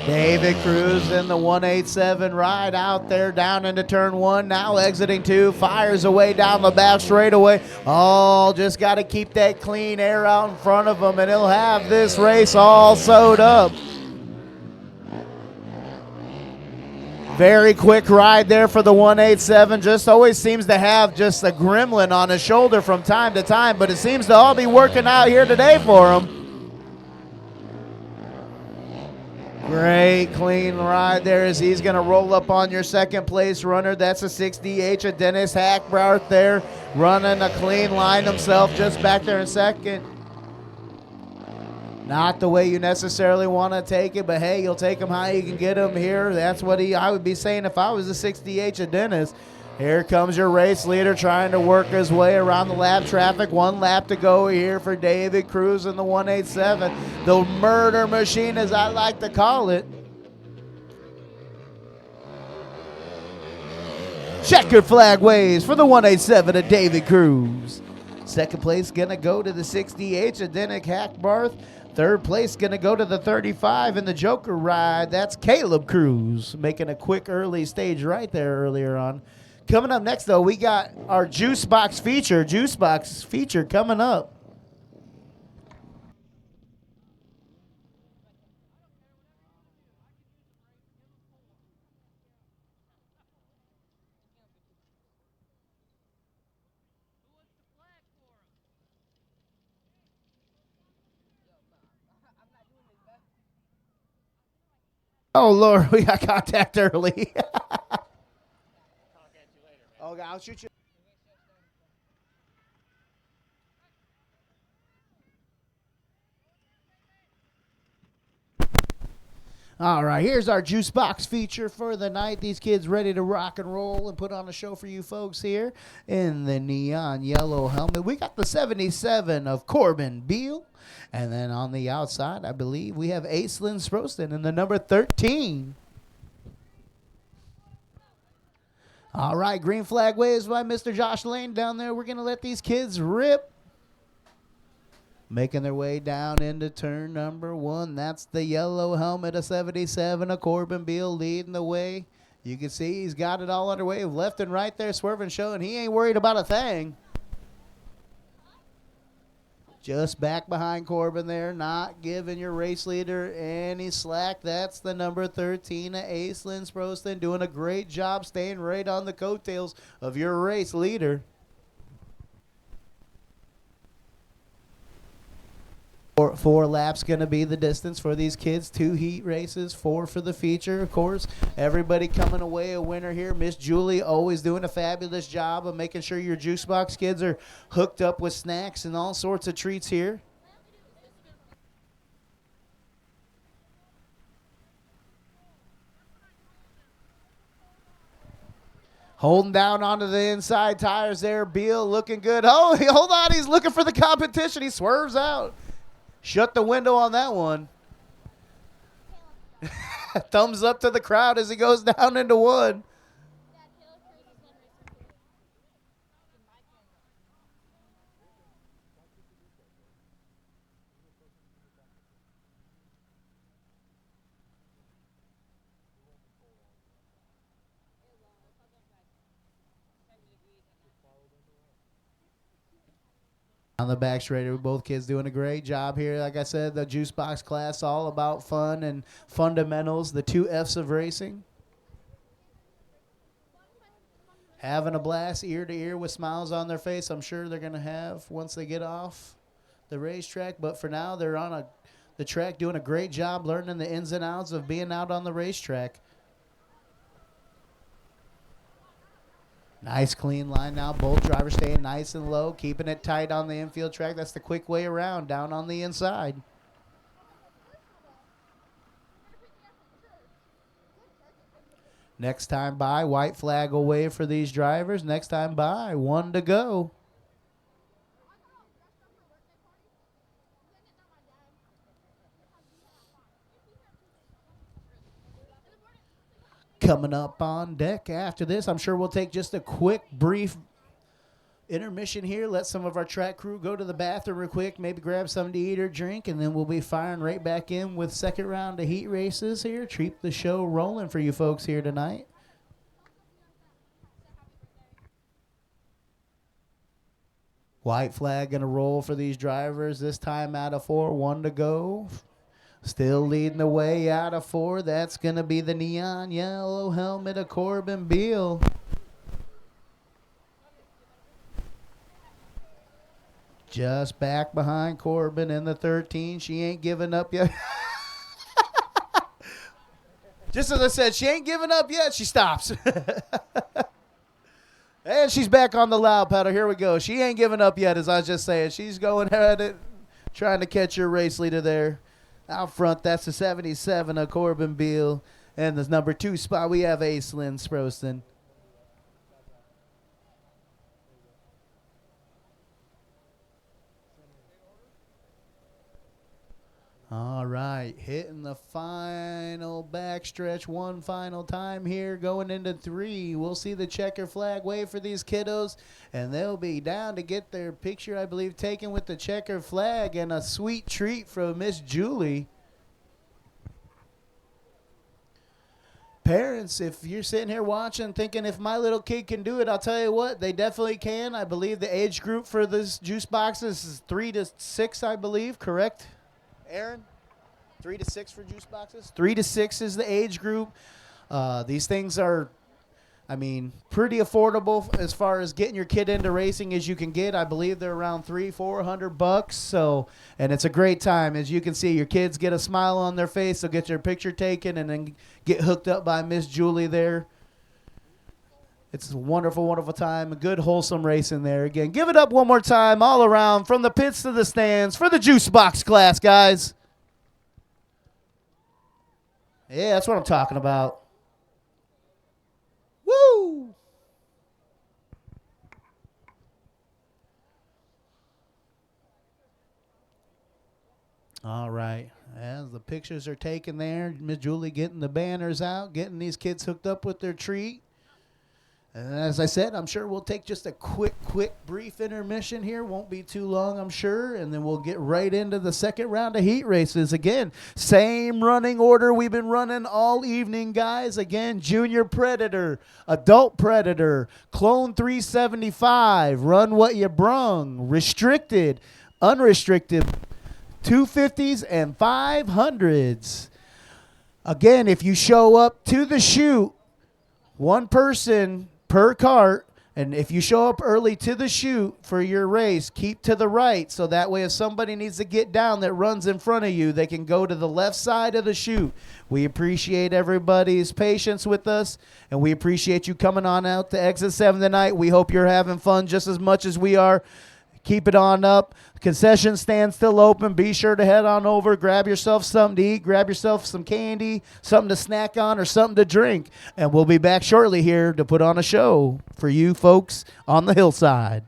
David Cruz in the 187 ride out there down into turn 1. Now exiting 2. Fires away down the back straightaway. Oh, just got to keep that clean air out in front of him, and he'll have this race all sewed up. Very quick ride there for the 187. Just always seems to have just a gremlin on his shoulder from time to time, but it seems to all be working out here today for him. Great clean ride there as he's going to roll up on your second place runner. That's a 60H of Dennis Hackbarth there, running a clean line himself just back there in second. Not the way you necessarily want to take it, but hey, you'll take him how you can get him here. That's what I would be saying if I was the 60H of Dennis. Here comes your race leader trying to work his way around the lap traffic. 1 lap to go here for David Cruz in the 187. The Murder Machine, as I like to call it. Checkered flag waves for the 187 of David Cruz. Second place going to go to the 60H of Dennis Hackbarth. Third place going to go to the 35 in the Joker ride. That's Caleb Cruz making a quick early stage right there earlier on. Coming up next, though, we got our Juice Box feature. Juice Box feature coming up. Oh, Lord, we got contact early. Okay, I'll shoot you. All right, here's our Juice Box feature for the night. These kids ready to rock and roll and put on a show for you folks here in the neon yellow helmet. We got the 77 of Corbin Beal. And then on the outside, I believe we have Aislinn Sproston in the number 13. All right, green flag waves by Mr. Josh Lane down there. We're going to let these kids rip. Making their way down into turn number 1. That's the yellow helmet of 77 of Corbin Beal leading the way. You can see he's got it all underway. Left and right there, swerving, showing he ain't worried about a thing. Just back behind Corbin there, not giving your race leader any slack. That's the number 13 of Aislinn Sproston, doing a great job staying right on the coattails of your race leader. Four laps going to be the distance for these kids. 2 heat races, 4 for the feature, of course. Everybody coming away a winner here. Miss Julie always doing a fabulous job of making sure your juice box kids are hooked up with snacks and all sorts of treats here. Holding down onto the inside tires there. Beal looking good. Oh, hold on. He's looking for the competition. He swerves out. Shut the window on that one. Thumbs up to the crowd as he goes down into one. On the back straight, both kids doing a great job here. Like I said, the juice box class, all about fun and fundamentals, the 2 F's of racing. Having a blast ear to ear with smiles on their face. I'm sure they're going to have once they get off the racetrack. But for now, they're on the track doing a great job learning the ins and outs of being out on the racetrack. Nice clean line now. Both drivers staying nice and low, keeping it tight on the infield track. That's the quick way around, down on the inside. Next time by, white flag will wave for these drivers. Next time by, 1 to go. Coming up on deck after this, I'm sure we'll take just a quick, brief intermission here. Let some of our track crew go to the bathroom real quick, maybe grab something to eat or drink, and then we'll be firing right back in with second round of heat races here. Keep the show rolling for you folks here tonight. White flag going to roll for these drivers this time out of 4, 1 to go. Still leading the way out of 4. That's going to be the neon yellow helmet of Corbin Beal. Just back behind Corbin in the 13. She ain't giving up yet. Just as I said, she ain't giving up yet. She stops. And she's back on the loud pedal. Here we go. She ain't giving up yet, as I was just saying. She's going at it, trying to catch your race leader there. Out front, that's the 77 of Corbin Beal. And the number 2 spot, we have Aislinn Sproston. All right, hitting the final backstretch one final time here, going into 3. We'll see the checker flag wave for these kiddos, and they'll be down to get their picture, I believe, taken with the checker flag, and a sweet treat from Miss Julie. Parents, if you're sitting here watching thinking if my little kid can do it, I'll tell you what, they definitely can. I believe the age group for this juice boxes is 3 to 6, I believe, correct? Aaron, 3 to 6 for juice boxes? 3 to 6 is the age group. These things are, I mean, pretty affordable as far as getting your kid into racing as you can get. I believe they're around $300-400. So, and it's a great time. As you can see, your kids get a smile on their face. They'll get their picture taken and then get hooked up by Miss Julie there. It's a wonderful, wonderful time. A good, wholesome racing there. Again, give it up one more time all around from the pits to the stands for the juice box class, guys. Yeah, that's what I'm talking about. Woo! All right. As the pictures are taken there, Miss Julie getting the banners out, getting these kids hooked up with their treat. And as I said, I'm sure we'll take just a quick, brief intermission here. Won't be too long, I'm sure. And then we'll get right into the second round of heat races. Again, same running order we've been running all evening, guys. Again, Junior Predator, Adult Predator, Clone 375, Run What You Brung, Restricted, Unrestricted, 250s and 500s. Again, if you show up to the shoot, one person per cart, And if you show up early to the chute for your race, keep to the right so that way if somebody needs to get down that runs in front of you, they can go to the left side of the chute. We appreciate everybody's patience with us, and we appreciate you coming on out to Exit 7 tonight. We hope you're having fun just as much as we are. Keep it on up. Concession stand still open. Be sure to head on over. Grab yourself something to eat. Grab yourself some candy, something to snack on, or something to drink. And we'll be back shortly here to put on a show for you folks on the hillside.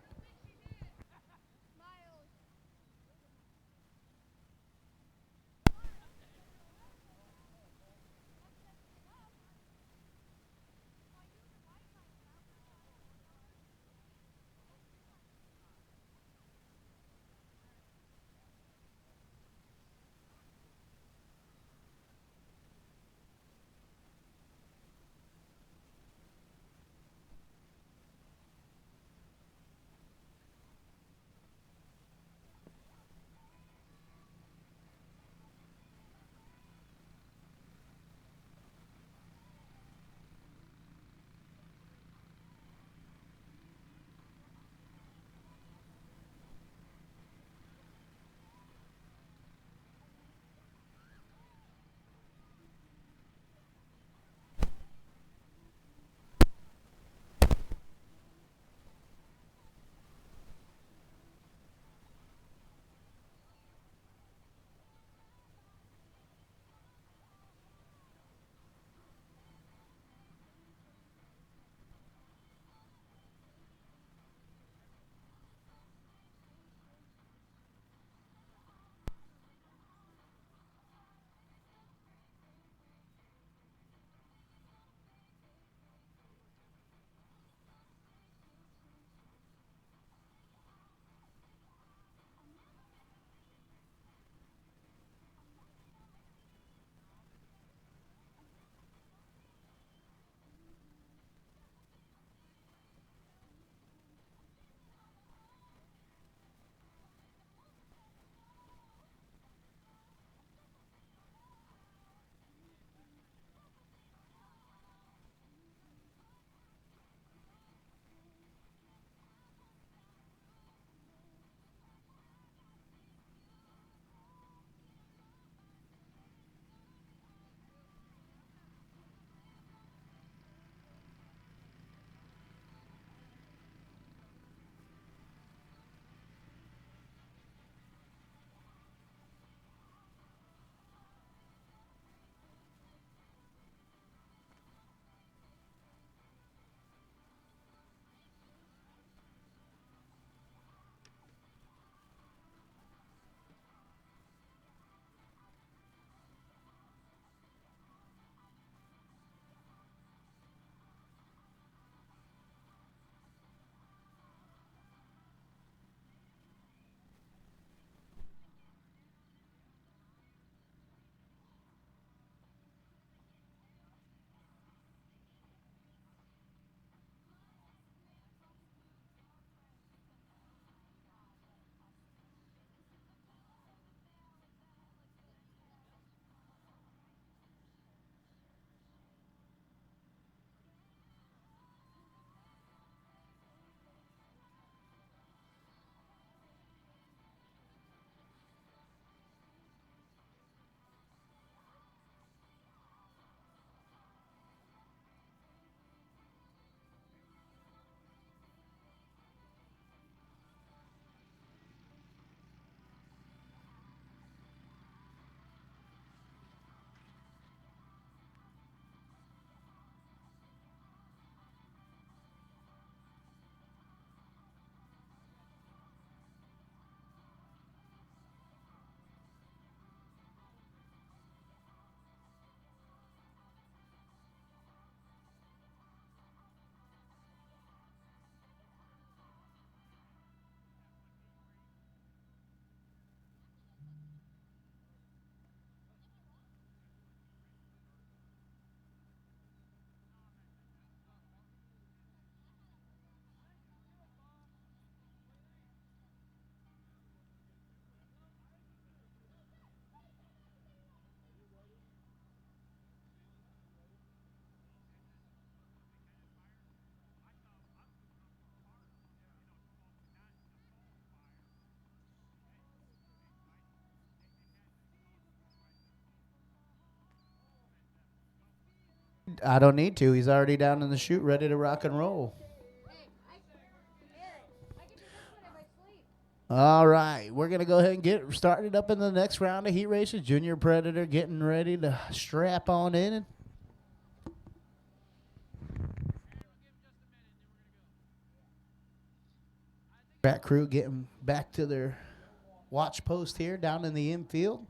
I don't need to. He's already down in the chute, ready to rock and roll. All right, we're going to go ahead and get started up in the next round of heat races. Junior Predator getting ready to strap on in. Track crew getting back to their watch post here down in the infield.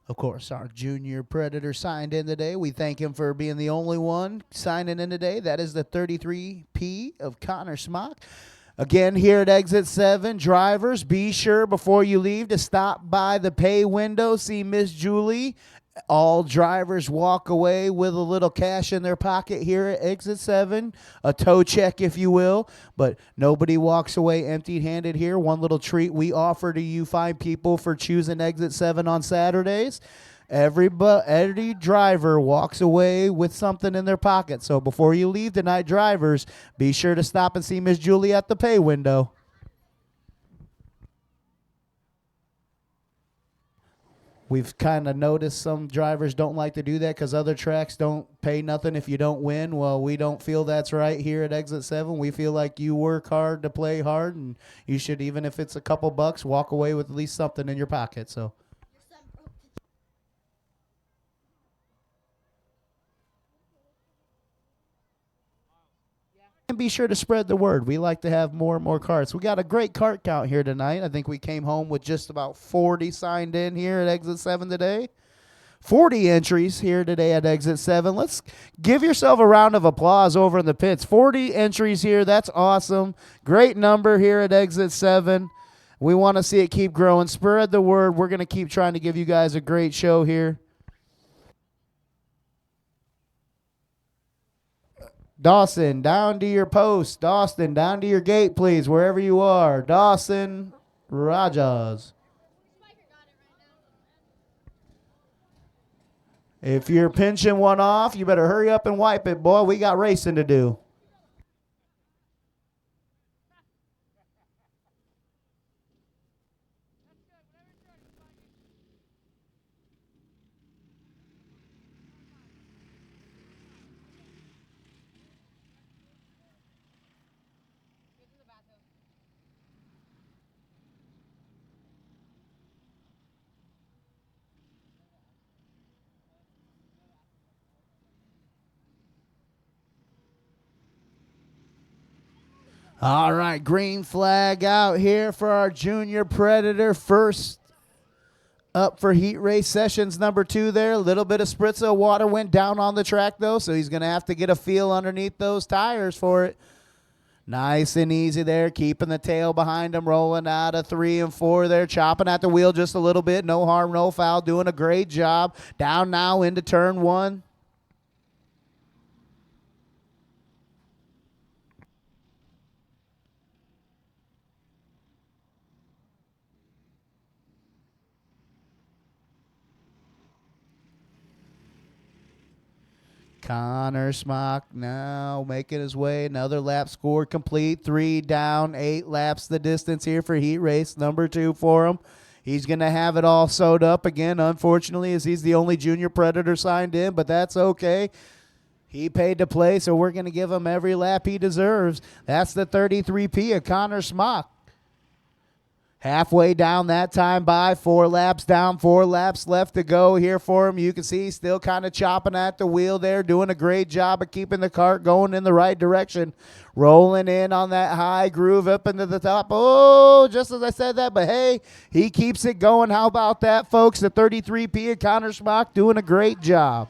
Of course, our Junior Predator signed in today. We thank him for being the only one signing in today. That is the 33P of Connor Smock. Again, here at Exit 7, drivers, be sure before you leave to stop by the pay window, see Miss Julie. All drivers walk away with a little cash in their pocket here at Exit 7, a toe check, if you will, but nobody walks away empty-handed here. One little treat we offer to you fine people for choosing Exit 7 on Saturdays. Every driver walks away with something in their pocket. So before you leave tonight, drivers, be sure to stop and see Miss Julie at the pay window. We've kind of noticed some drivers don't like to do that because other tracks don't pay nothing if you don't win. Well, we don't feel that's right here at Exit 7. We feel like you work hard to play hard, and you should, even if it's a couple bucks, walk away with at least something in your pocket. So. And be sure to spread the word. We like to have more and more carts. We got a great cart count here tonight. I think we came home with just about 40 signed in here at Exit 7 today. 40 entries here today at Exit 7. Let's give yourself a round of applause over in the pits. 40 entries here. That's awesome. Great number here at Exit 7. We want to see it keep growing. Spread the word. We're going to keep trying to give you guys a great show here. Dawson, down to your post. Dawson, down to your gate, please, wherever you are. Dawson Rajas. If you're pinching one off, you better hurry up and wipe it, boy. We got racing to do. All right, green flag out here for our Junior Predator. First up for heat race sessions number 2 there. A little bit of spritz of water went down on the track, though, so he's going to have to get a feel underneath those tires for it. Nice and easy there, keeping the tail behind him, rolling out of 3 and 4 there, chopping at the wheel just a little bit. No harm, no foul, doing a great job. Down now into turn 1. Connor Smock now making his way. Another lap score complete. 3 down, 8 laps the distance here for heat race number 2 for him. He's going to have it all sewed up again, unfortunately, as he's the only Junior Predator signed in, but that's okay. He paid to play, so we're going to give him every lap he deserves. That's the 33P of Connor Smock. Halfway down that time by, 4 laps down, 4 laps left to go here for him. You can see he's still kind of chopping at the wheel there, doing a great job of keeping the cart going in the right direction. Rolling in on that high groove up into the top. Oh, just as I said that, but hey, he keeps it going. How about that, folks? The 33P of Connor Smock doing a great job.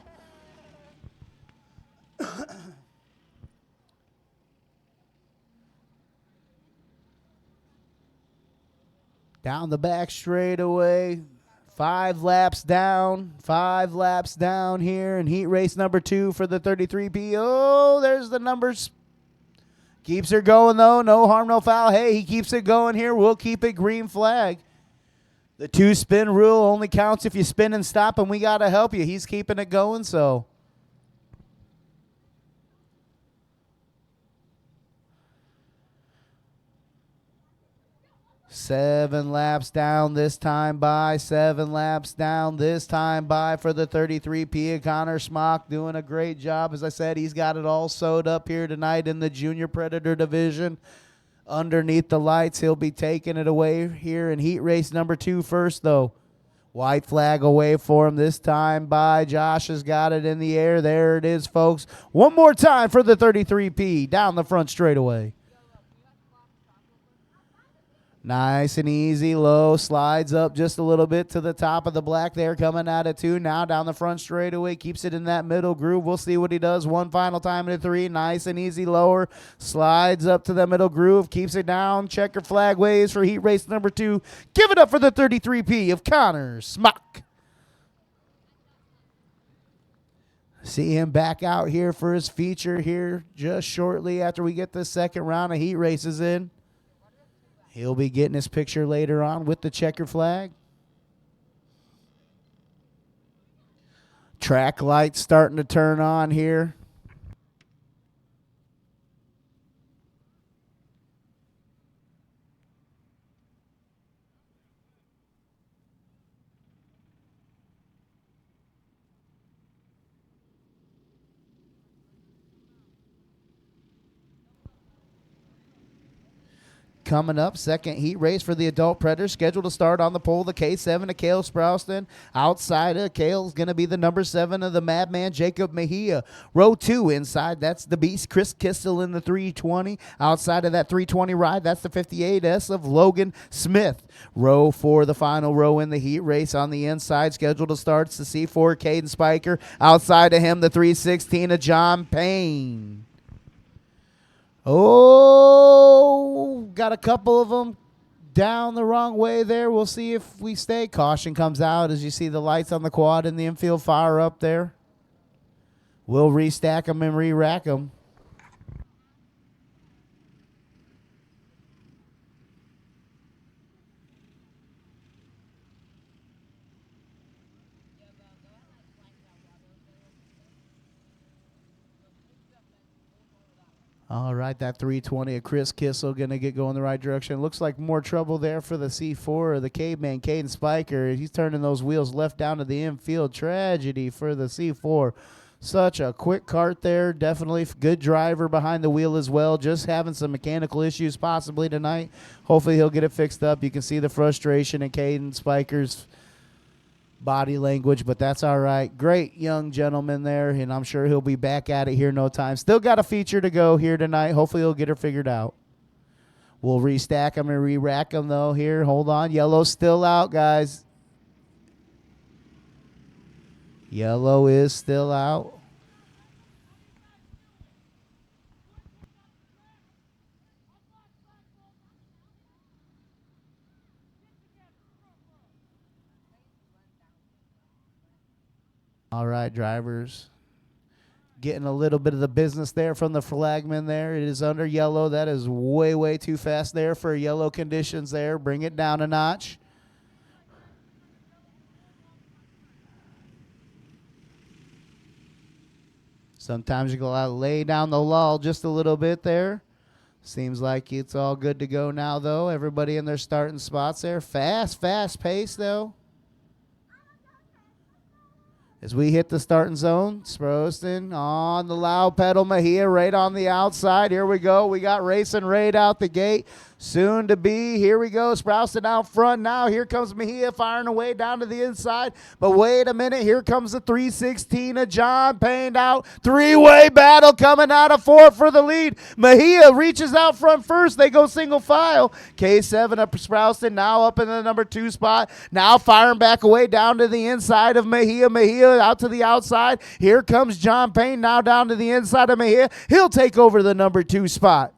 Down the back straightaway, 5 laps down. 5 laps down here in heat race number 2 for the 33P. Oh, there's the numbers. Keeps her going, though. No harm, no foul. Hey, he keeps it going here. We'll keep it green flag. The 2-spin rule only counts if you spin and stop, and we got to help you. He's keeping it going, so. Seven laps down this time by. 7 laps down this time by for the 33P. Connor Smock doing a great job. As I said, he's got it all sewed up here tonight in the Junior Predator division. Underneath the lights, he'll be taking it away here in heat race number 2 first, though. White flag away for him this time by. Josh has got it in the air. There it is, folks. One more time for the 33P down the front straightaway. Nice and easy, low, slides up just a little bit to the top of the black there, coming out of 2, now down the front straightaway, keeps it in that middle groove. We'll see what he does. One final time in a 3, nice and easy, lower, slides up to the middle groove, keeps it down, checker flag waves for heat race number 2. Give it up for the 33P of Connor Smock. See him back out here for his feature here just shortly after we get the second round of heat races in. He'll be getting his picture later on with the checker flag. Track lights starting to turn on here. Coming up, second heat race for the adult Predators, scheduled to start on the pole, the K7 of Cale Sprouston. Outside of Cale's going to be the number 7 of the Madman, Jacob Mejia. Row 2 inside, that's the Beast, Chris Kistel in the 320. Outside of that 320 ride, that's the 58S of Logan Smith. Row 4, the final row in the heat race on the inside, scheduled to start, it's the C4, Caden Spiker. Outside of him, the 316 of John Payne. Oh, got a couple of them down the wrong way there. We'll see if we stay. Caution comes out as you see the lights on the quad and the infield fire up there. We'll restack them and re-rack them. All right, that 320 of Chris Kissel going to get going the right direction. Looks like more trouble there for the C4 or the caveman, Caden Spiker. He's turning those wheels left down to the infield. Tragedy for the C4. Such a quick kart there. Definitely good driver behind the wheel as well. Just having some mechanical issues possibly tonight. Hopefully he'll get it fixed up. You can see the frustration in Caden Spiker's body language, but that's all right. Great young gentleman there, and I'm sure he'll be back at it here in no time. Still got a feature to go here tonight. Hopefully he'll get her figured out. We'll restack them and re-rack them, though, here. Hold on. Yellow's still out, guys. Yellow is still out. All right, drivers. Getting a little bit of the business there from the flagman there. It is under yellow. That is way, way too fast there for yellow conditions there. Bring it down a notch. Sometimes you gotta lay down the lull just a little bit there. Seems like it's all good to go now, though. Everybody in their starting spots there. Fast pace, though. As we hit the starting zone, Sproston on the loud pedal, Mejia right on the outside. Here we go. We got Racing Raid out the gate. Soon to be. Here we go. Sproston out front now. Here comes Mejia firing away down to the inside. But wait a minute. Here comes the 316 of John Payne out. Three-way battle coming out of 4 for the lead. Mejia reaches out front first. They go single file. K7 of Sproston now up in the number 2 spot. Now firing back away down to the inside of Mejia. Mejia out to the outside. Here comes John Payne now down to the inside of Mejia. He'll take over the number 2 spot.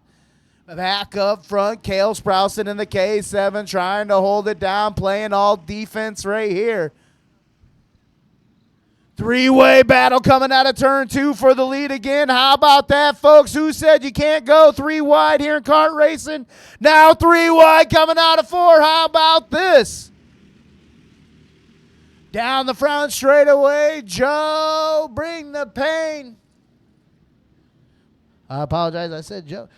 Back up front, Cale Sprouson in the K7 trying to hold it down, playing all defense right here. Three-way battle coming out of turn 2 for the lead again. How about that, folks? Who said you can't go 3 wide here in kart racing? Now 3 wide coming out of 4. How about this? Down the front straightaway, Joe, bring the pain. I apologize, I said Joe.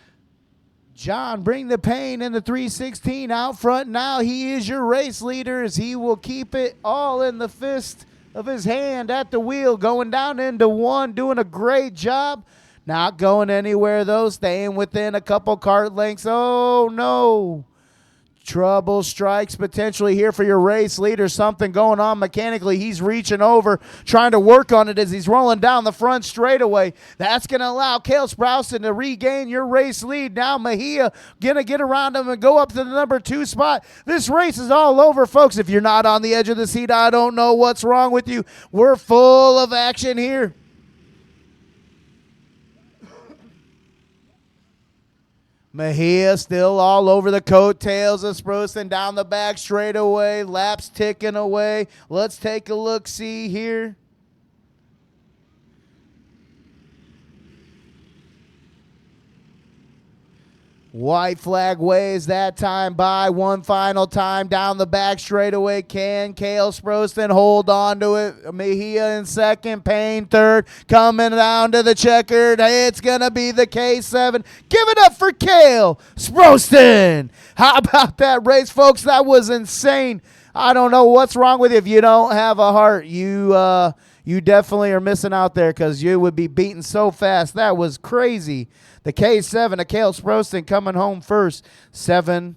John, bring the pain in the 316 out front. Now he is your race leader as he will keep it all in the fist of his hand at the wheel, going down into 1, doing a great job. Not going anywhere, though, staying within a couple kart lengths. Oh, no. Trouble strikes potentially here for your race leader. Something going on mechanically. He's reaching over, trying to work on it as he's rolling down the front straightaway. That's going to allow Cale Sprouson to regain your race lead. Now Mejia going to get around him and go up to the number 2 spot. This race is all over, folks. If you're not on the edge of the seat, I don't know what's wrong with you. We're full of action here. Mejia still all over the coattails of Sprouson down the back straightaway. Laps ticking away. Let's take a look-see here. White flag waves that time by. One final time down the back straightaway. Can Cale Sprouson hold on to it? Mejia in second, Payne third. Coming down to the checkered. It's going to be the K7. Give it up for Cale Sprouson. How about that race, folks? That was insane. I don't know what's wrong with you. If you don't have a heart, you definitely are missing out there because you would be beaten so fast. That was crazy. The K7 of Cale Sprouson coming home first. 7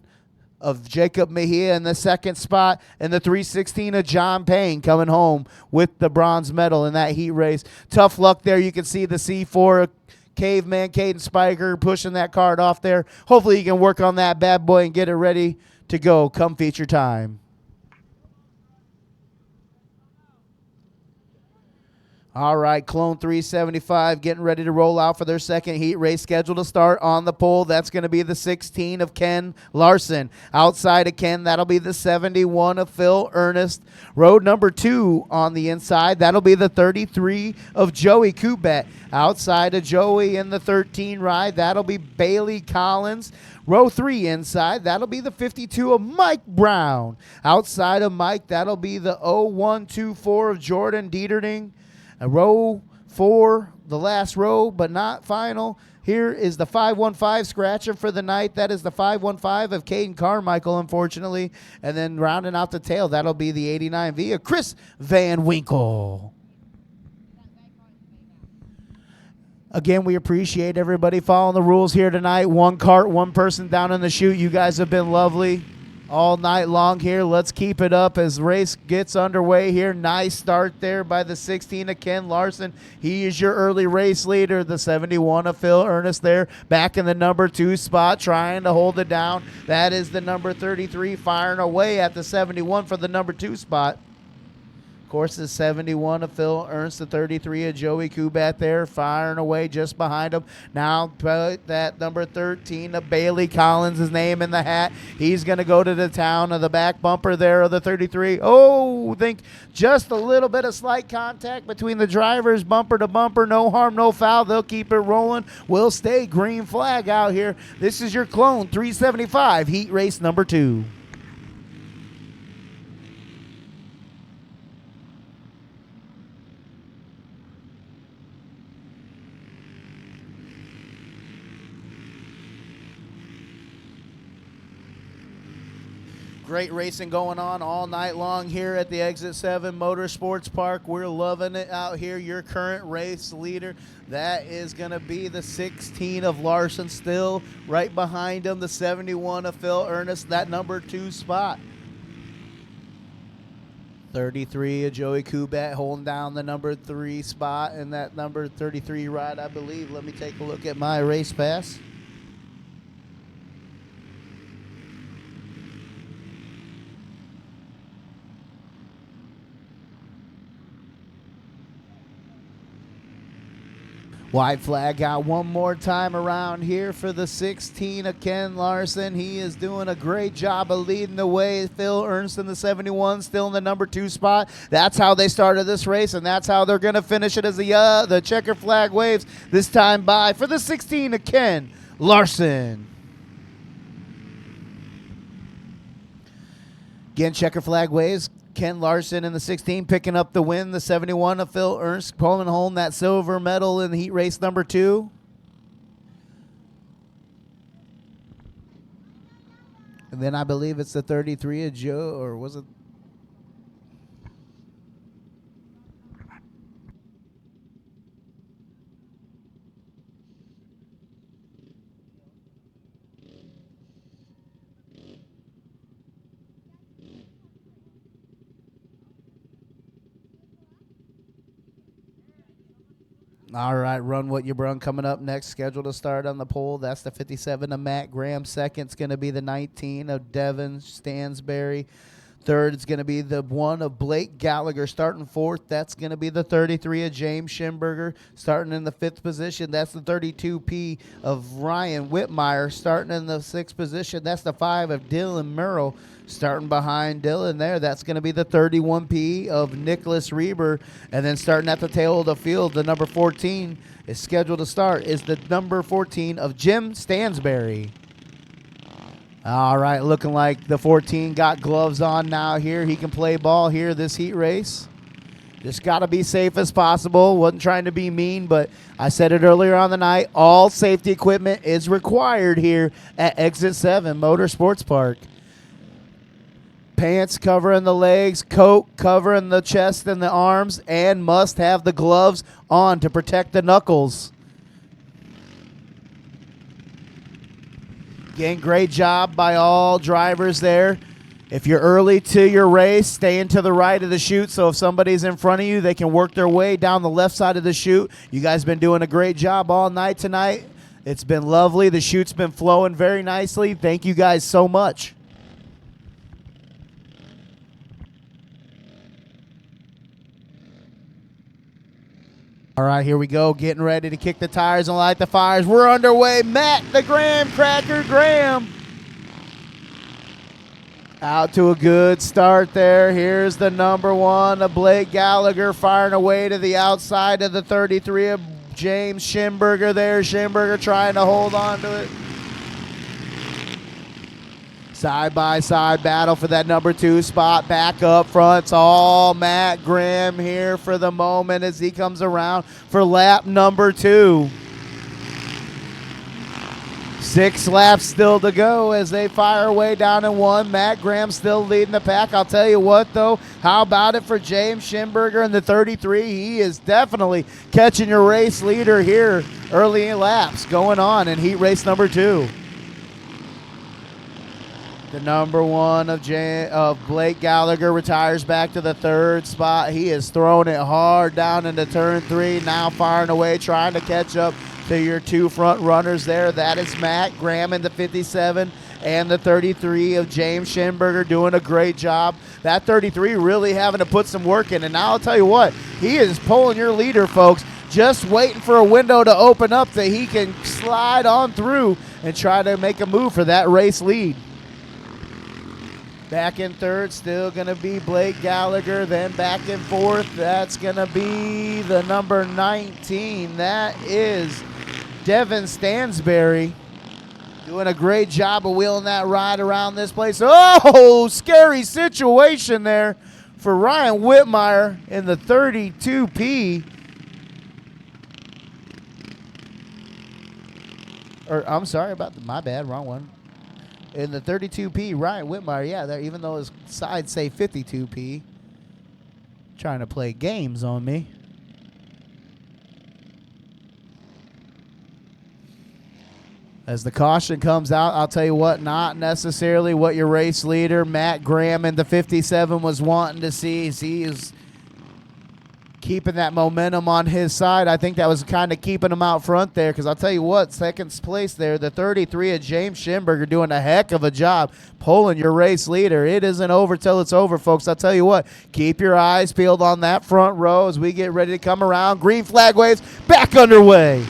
of Jacob Mejia in the second spot. And the 316 of John Payne coming home with the bronze medal in that heat race. Tough luck there. You can see the C4 Caveman, Caden Spiker pushing that card off there. Hopefully you can work on that bad boy and get it ready to go come feature time. All right, Clone 375 getting ready to roll out for their second heat race, scheduled to start on the pole. That's going to be the 16 of Ken Larson. Outside of Ken, that'll be the 71 of Phil Ernest. Road number 2 on the inside, that'll be the 33 of Joey Kubat. Outside of Joey in the 13 ride, that'll be Bailey Collins. Row 3 inside, that'll be the 52 of Mike Brown. Outside of Mike, that'll be the 0124 of Jordan Dieterding. Row 4, the last row, but not final. Here is the 515 scratcher for the night. That is the 515 of Caden Carmichael, unfortunately. And then rounding out the tail, that'll be the 89V of Chris Van Winkle. Again, we appreciate everybody following the rules here tonight. 1 cart, 1 person down in the chute. You guys have been lovely all night long here. Let's keep it up as race gets underway here. Nice start there by the 16 of Ken Larson. He is your early race leader. The 71 of Phil Ernest there back in the number 2 spot trying to hold it down. That is the number 33 firing away at the 71 for the number 2 spot. Of course, the 71 of Phil Ernst, the 33 of Joey Kubat there, firing away just behind him. Now put that number 13 of Bailey Collins, his name in the hat. He's going to go to the town of the back bumper there of the 33. Oh, think just a little bit of slight contact between the drivers, bumper to bumper. No harm, no foul. They'll keep it rolling. We'll stay green flag out here. This is your Clone 375 heat race number 2. Great racing going on all night long here at the Exit 7 Motorsports Park. We're loving it out here. Your current race leader, that is going to be the 16 of Larson, still right behind him, the 71 of Phil Ernest, that number 2 spot. 33 of Joey Kubat holding down the number 3 spot in that number 33 ride, I believe. Let me take a look at my race pass. White flag out one more time around here for the 16 of Ken Larson. He is doing a great job of leading the way. Phil Ernst in the 71, still in the number 2 spot. That's how they started this race, and that's how they're going to finish it as the checker flag waves this time by for the 16 of Ken Larson. Again, checker flag waves. Ken Larson in the 16 picking up the win. The 71 of Phil Ernst pulling home that silver medal in the heat race number 2. And then I believe it's the 33 of Joe, or was it? All right, Run What You Brung coming up next. Scheduled to start on the pole. That's the 57 of Matt Graham. Second's going to be the 19 of Devin Stansberry. Third is going to be the 1 of Blake Gallagher. Starting fourth, that's going to be the 33 of James Schimberger. Starting in the 5th position, that's the 32P of Ryan Whitmire. Starting in the 6th position, that's the 5 of Dylan Merrill. Starting behind Dylan there, that's going to be the 31P of Nicholas Reber. And then starting at the tail of the field, the number 14 is scheduled to start, is the number 14 of Jim Stansberry. All right, looking like the 14 got gloves on now here. He can play ball here this heat race. Just got to be safe as possible. Wasn't trying to be mean, but I said it earlier on the night. All safety equipment is required here at Exit 7 Motorsports Park. Pants covering the legs, coat covering the chest and the arms, and must have the gloves on to protect the knuckles. Again, great job by all drivers there. If you're early to your race, staying to the right of the chute, so if somebody's in front of you, they can work their way down the left side of the chute. You guys been doing a great job all night tonight. It's been lovely. The chute's been flowing very nicely. Thank you guys so much. All right, here we go, getting ready to kick the tires and light the fires. We're underway. Matt the Graham Cracker Graham out to a good start there. Here's the number 1 of Blake Gallagher firing away to the outside of the 33 of James Schimberger there. Schimberger trying to hold on to it. Side-by-side battle for that number 2 spot. Back up front, it's all Matt Graham here for the moment as he comes around for lap number 2. 6 laps still to go as they fire away down in 1. Matt Graham still leading the pack. I'll tell you what, though, how about it for James Schimberger in the 33? He is definitely catching your race leader here early in laps going on in heat race number 2. The number 1 of Blake Gallagher retires back to the 3rd spot. He is throwing it hard down into turn 3, now firing away, trying to catch up to your 2 front runners there. That is Matt Graham in the 57 and the 33 of James Schimberger doing a great job. That 33 really having to put some work in. And now I'll tell you what, he is pulling your leader, folks. Just waiting for a window to open up that he can slide on through and try to make a move for that race lead. Back in 3rd, still going to be Blake Gallagher. Then back in 4th, that's going to be the number 19. That is Devin Stansberry. Doing a great job of wheeling that ride around this place. Oh, scary situation there for Ryan Whitmire in the 32P. Or, I'm sorry about my bad, wrong one. In the 32P, Ryan Whitmire, yeah, there, even though his sides say 52P. Trying to play games on me. As the caution comes out, I'll tell you what, not necessarily what your race leader, Matt Graham in the 57, was wanting to see. He is keeping that momentum on his side. I think that was kind of keeping him out front there, because I'll tell you what, second place there, the 33 of James Schimberger doing a heck of a job pulling your race leader. It isn't over till it's over, folks. I'll tell you what, keep your eyes peeled on that front row as we get ready to come around. Green flag waves back underway.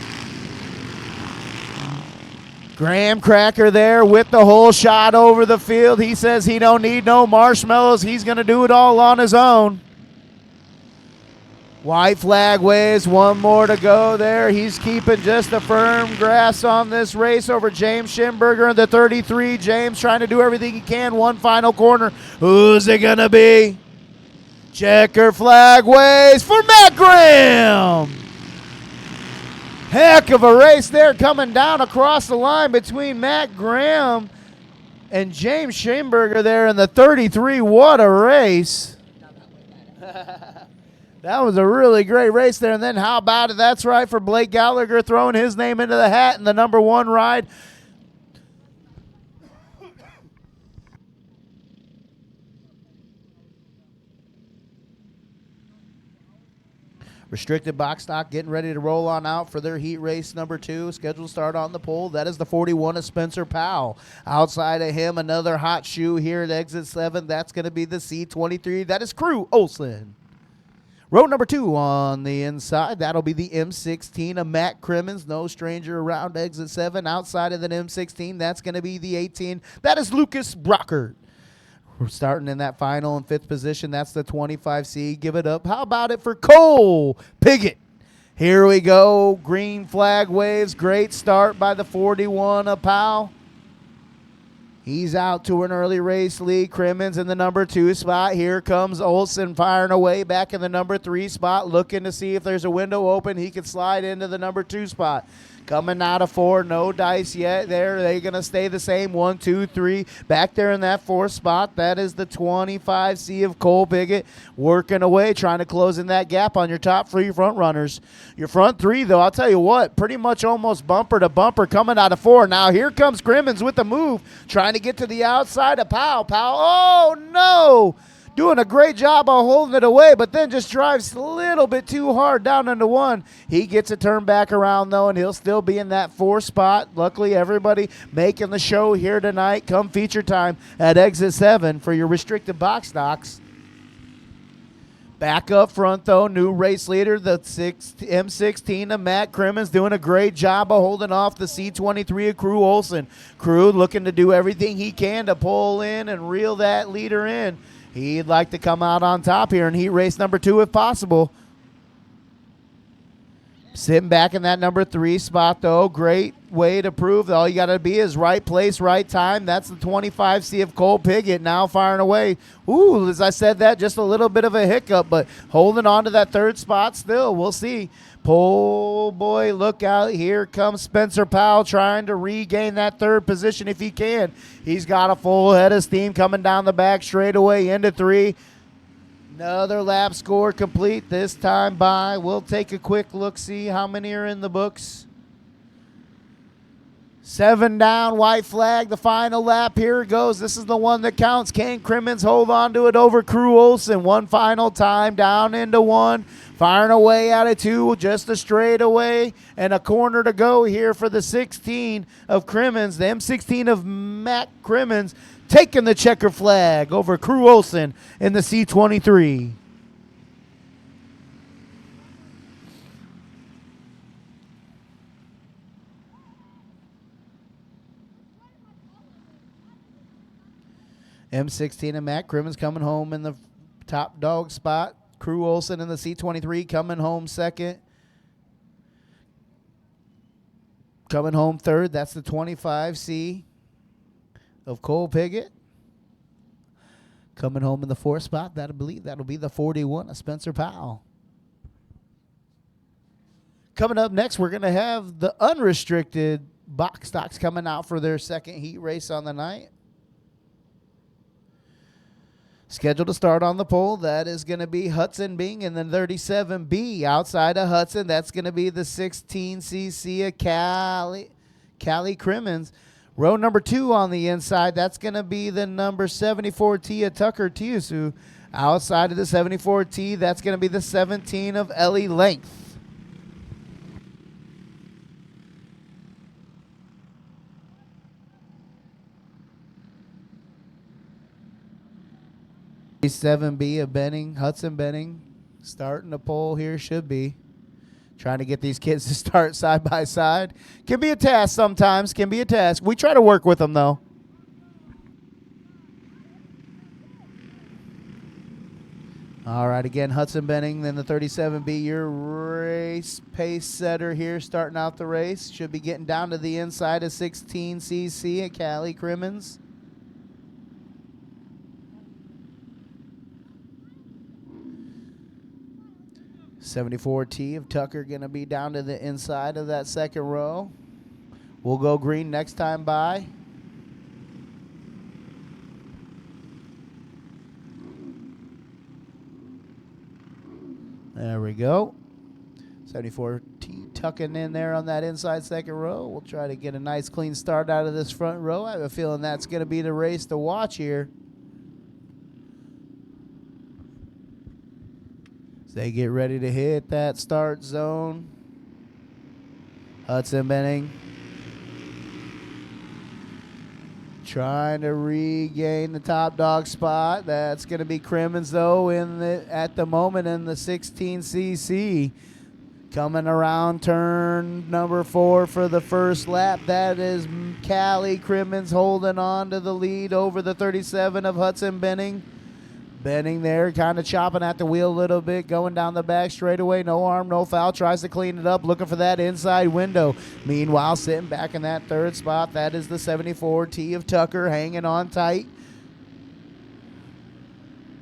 Graham Cracker there with the whole shot over the field. He says he don't need no marshmallows. He's going to do it all on his own. White flag waves, one more to go there. He's keeping just a firm grasp on this race over James Schimberger and the 33. James trying to do everything he can. One final corner. Who's it going to be? Checker flag waves for Matt Graham. Heck of a race there coming down across the line between Matt Graham and James Schimberger there in the 33. What a race. That was a really great race there. And then how about it? That's right for Blake Gallagher throwing his name into the hat in the number 1 ride. Restricted box stock getting ready to roll on out for their heat race number 2. Scheduled to start on the pole. That is the 41 of Spencer Powell. Outside of him, another hot shoe here at exit 7. That's going to be the C23. That is Crew Olson. Row number 2 on the inside. That'll be the M16 of Matt Crimmins. No stranger around exit 7. Outside of the M16, that's going to be the 18. That is Lucas Brockert. We're starting in that final and 5th position. That's the 25C. Give it up. How about it for Cole Piggott? Here we go. Green flag waves. Great start by the 41 of Powell. He's out to an early race lead. Crimmins in the number 2 spot. Here comes Olson firing away back in the number 3 spot, looking to see if there's a window open. He could slide into the number 2 spot. Coming out of 4, no dice yet there. They're going to stay the same. 1, 2, 3. Back there in that 4th spot, that is the 25C of Cole Piggott, working away, trying to close in that gap on your top 3 front runners. Your front 3, though, I'll tell you what, pretty much almost bumper to bumper coming out of 4. Now here comes Crimmins with the move, trying to get to the outside of Powell. Oh, no! Doing a great job of holding it away, but then just drives a little bit too hard down into 1. He gets a turn back around, though, and he'll still be in that 4 spot. Luckily, everybody making the show here tonight. Come feature time at exit 7 for your restricted box stocks. Back up front, though, new race leader, the M16 of Matt Crimmins, doing a great job of holding off the C23 of Crew Olson. Crew looking to do everything he can to pull in and reel that leader in. He'd like to come out on top here in heat race number 2 if possible. Sitting back in that number 3 spot, though. Great way to prove that all you got to be is right place, right time. That's the 25C of Cole Piggott now firing away. Ooh, as I said that, just a little bit of a hiccup, but holding on to that 3rd spot still. We'll see. Oh, boy, look out. Here comes Spencer Powell trying to regain that 3rd position if he can. He's got a full head of steam coming down the back straightaway into 3. Another lap score complete, this time by. We'll take a quick look, see how many are in the books. 7 down, white flag, the final lap. Here it goes. This is the one that counts. Can Crimmins hold on to it over Crew Olson? One final time, down into 1. Firing away out of 2, just a straightaway and a corner to go here for the 16 of Crimmins. The M16 of Matt Crimmins taking the checker flag over Crew Olson in the C23. M16 and Matt Crimmins coming home in the top dog spot. Crew Olson in the C23 coming home 2nd. Coming home 3rd, that's the 25C of Cole Piggott. Coming home in the 4th spot, that'll be the 41 of Spencer Powell. Coming up next, we're going to have the unrestricted box stocks coming out for their 2nd heat race on the night. Scheduled to start on the pole, that is going to be Hudson Bing in the 37B. Outside of Hudson, that's going to be the 16cc of Callie Crimmins. Row number 2 on the inside, that's going to be the number 74 Tia Tucker Tiusu. Outside of the 74T, that's going to be the 17 of Ellie Length. B of Benning, Hudson Benning, starting the pole here, should be. Trying to get these kids to start side by side. Can be a task sometimes, can be a task. We try to work with them, though. All right, again, Hudson Benning, then the 37B, your race pace setter here, starting out the race. Should be getting down to the inside of 16cc at Callie Crimmins. $74T of Tucker going to be down to the inside of that second row. We'll go green next time by. There we go. 74T tucking in there on that inside second row. We'll try to get a nice clean start out of this front row. I have a feeling that's going to be the race to watch here. As they get ready to hit that start zone. Hudson Benning trying to regain the top dog spot. That's going to be Crimmins, though, at the moment in the 16cc. Coming around turn number 4 for the first lap. That is Callie Crimmins holding on to the lead over the 37 of Hudson Benning. Benning there, kind of chopping at the wheel a little bit, going down the back straightaway. No harm, no foul. Tries to clean it up, looking for that inside window. Meanwhile, sitting back in that third spot, that is the 74T of Tucker, hanging on tight.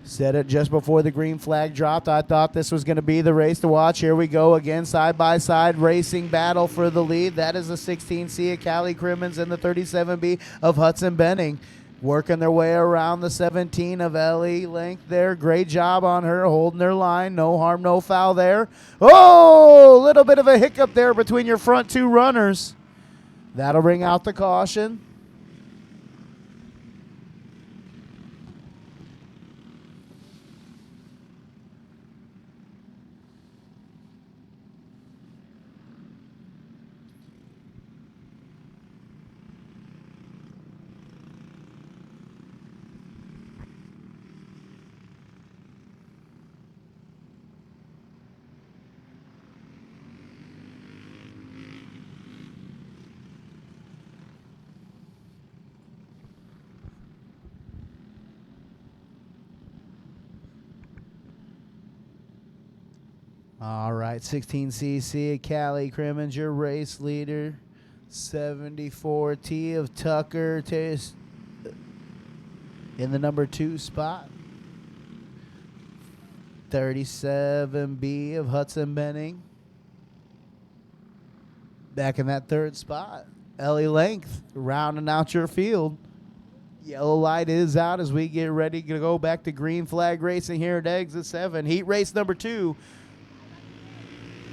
Said it just before the green flag dropped. I thought this was going to be the race to watch. Here we go again, side-by-side racing battle for the lead. That is the 16C of Callie Crimmins and the 37B of Hudson Benning. Working their way around the 17 of Ellie Length there. Great job on her, holding their line. No harm, no foul there. Oh, a little bit of a hiccup there between your front two runners. That'll bring out the caution. All right, 16cc, Callie Crimmins, your race leader. 74T of Tucker in the number 2 spot. 37B of Hudson Benning back in that third spot. Ellie Length rounding out your field. Yellow light is out as we get ready to go back to green flag racing here at exit 7. Heat race number 2.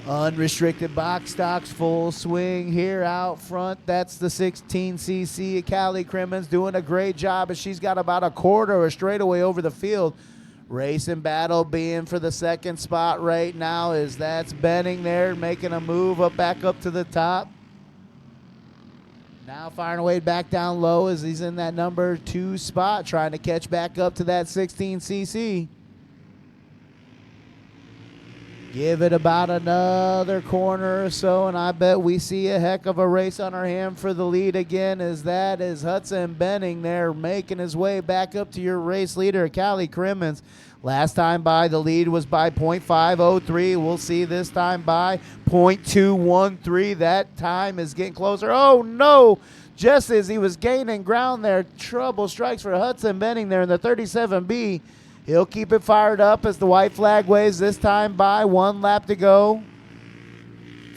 Unrestricted box stocks, full swing here out front. That's the 16cc of Callie Crimmins doing a great job as she's got about a quarter or a straightaway over the field. Racing battle being for the second spot right now is that's Benning there making a move back up to the top. Now firing away back down low as he's in that number 2 spot trying to catch back up to that 16cc. Give it about another corner or so, and I bet we see a heck of a race on our hand for the lead again, as that is Hudson Benning there making his way back up to your race leader, Callie Crimmins. Last time by, the lead was by .503. We'll see this time by .213. That time is getting closer. Oh, no! Just as he was gaining ground there, trouble strikes for Hudson Benning there in the 37B. He'll keep it fired up as the white flag waves this time by. 1 lap to go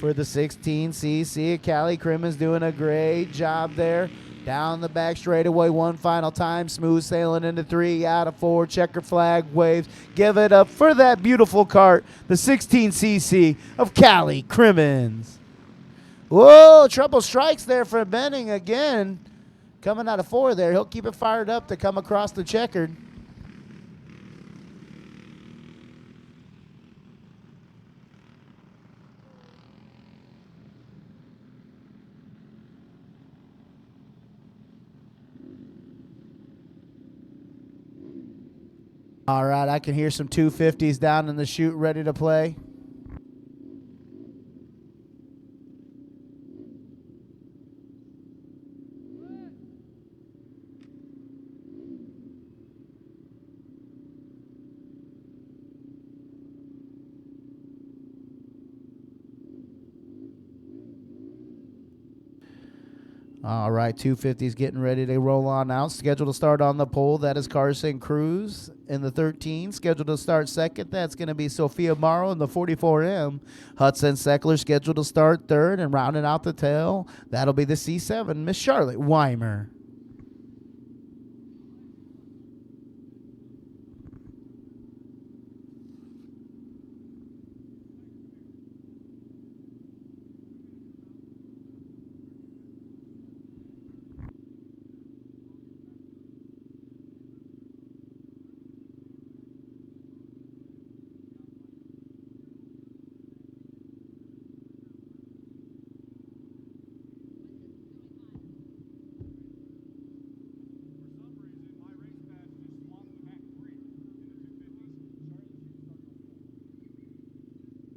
for the 16cc. Callie Crimmins doing a great job there. Down the back straightaway one final time. Smooth sailing into 3 out of 4. Checker flag waves. Give it up for that beautiful kart, the 16cc of Callie Crimmins. Whoa, trouble strikes there for Benning again. Coming out of 4 there. He'll keep it fired up to come across the checkered. All right, I can hear some 250s down in the chute ready to play. All right, 250's getting ready to roll on out. Scheduled to start on the pole. That is Carson Cruz in the 13. Scheduled to start second. That's going to be Sophia Morrow in the 44M. Hudson Seckler scheduled to start third. And rounding out the tail, that'll be the C7, Miss Charlotte Weimer.